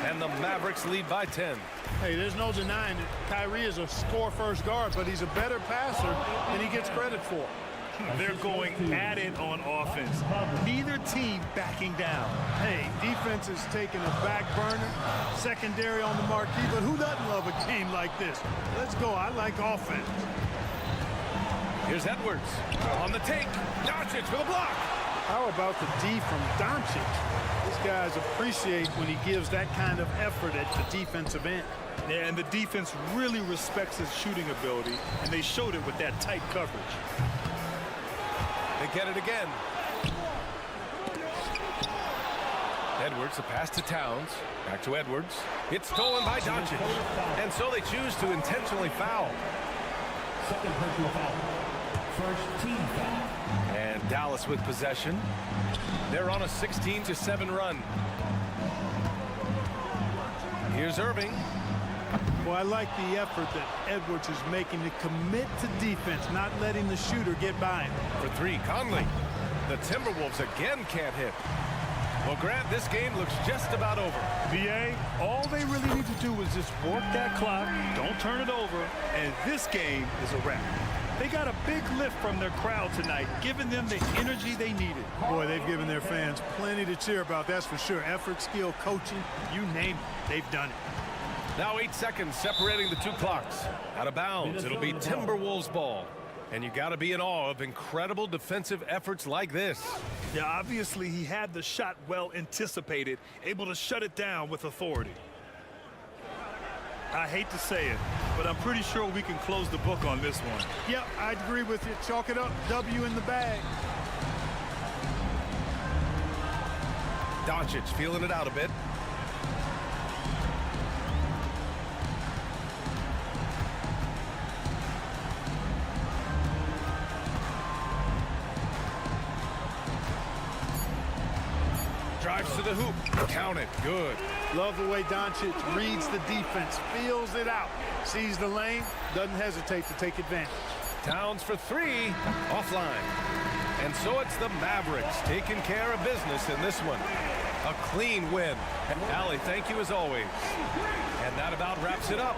And the Mavericks lead by 10. Hey, there's no denying it. Kyrie is a score-first guard, but he's a better passer than he gets credit for. They're going at it on offense. Neither team backing down. Hey, defense is taking a back burner, secondary on the marquee, but who doesn't love a game like this? Let's go. I like offense. Here's Edwards on the take. Doncic with a block. How about the D from Doncic? These guys appreciate when he gives that kind of effort at the defensive end. Yeah, and the defense really respects his shooting ability, and they showed it with that tight coverage. They get it again. Edwards, a pass to Towns. Back to Edwards. It's stolen by Doncic. And so they choose to intentionally foul. Second personal foul. First team foul. And Dallas with possession. They're on a 16-7 run. Here's Irving. Well, I like the effort that Edwards is making to commit to defense, not letting the shooter get by him. For three, Conley. The Timberwolves again can't hit. Well, Grant, this game looks just about over. BA, all they really need to do is just work that clock, don't turn it over, and this game is a wrap. They got a big lift from their crowd tonight, giving them the energy they needed. Boy, they've given their fans plenty to cheer about, that's for sure. Effort, skill, coaching, you name it, they've done it. Now 8 seconds separating the two clocks. Out of bounds, it'll be Timberwolves ball. And you got to be in awe of incredible defensive efforts like this. Yeah, obviously he had the shot well anticipated, able to shut it down with authority. I hate to say it, but I'm pretty sure we can close the book on this one. Yep, I'd agree with you. Chalk it up, W in the bag. Doncic feeling it out a bit. Drives to the hoop. Count it. Good. Love the way Doncic reads the defense, feels it out, sees the lane, doesn't hesitate to take advantage. Towns for three. Offline. And so it's the Mavericks taking care of business in this one. A clean win. Allie, thank you as always. And that about wraps it up.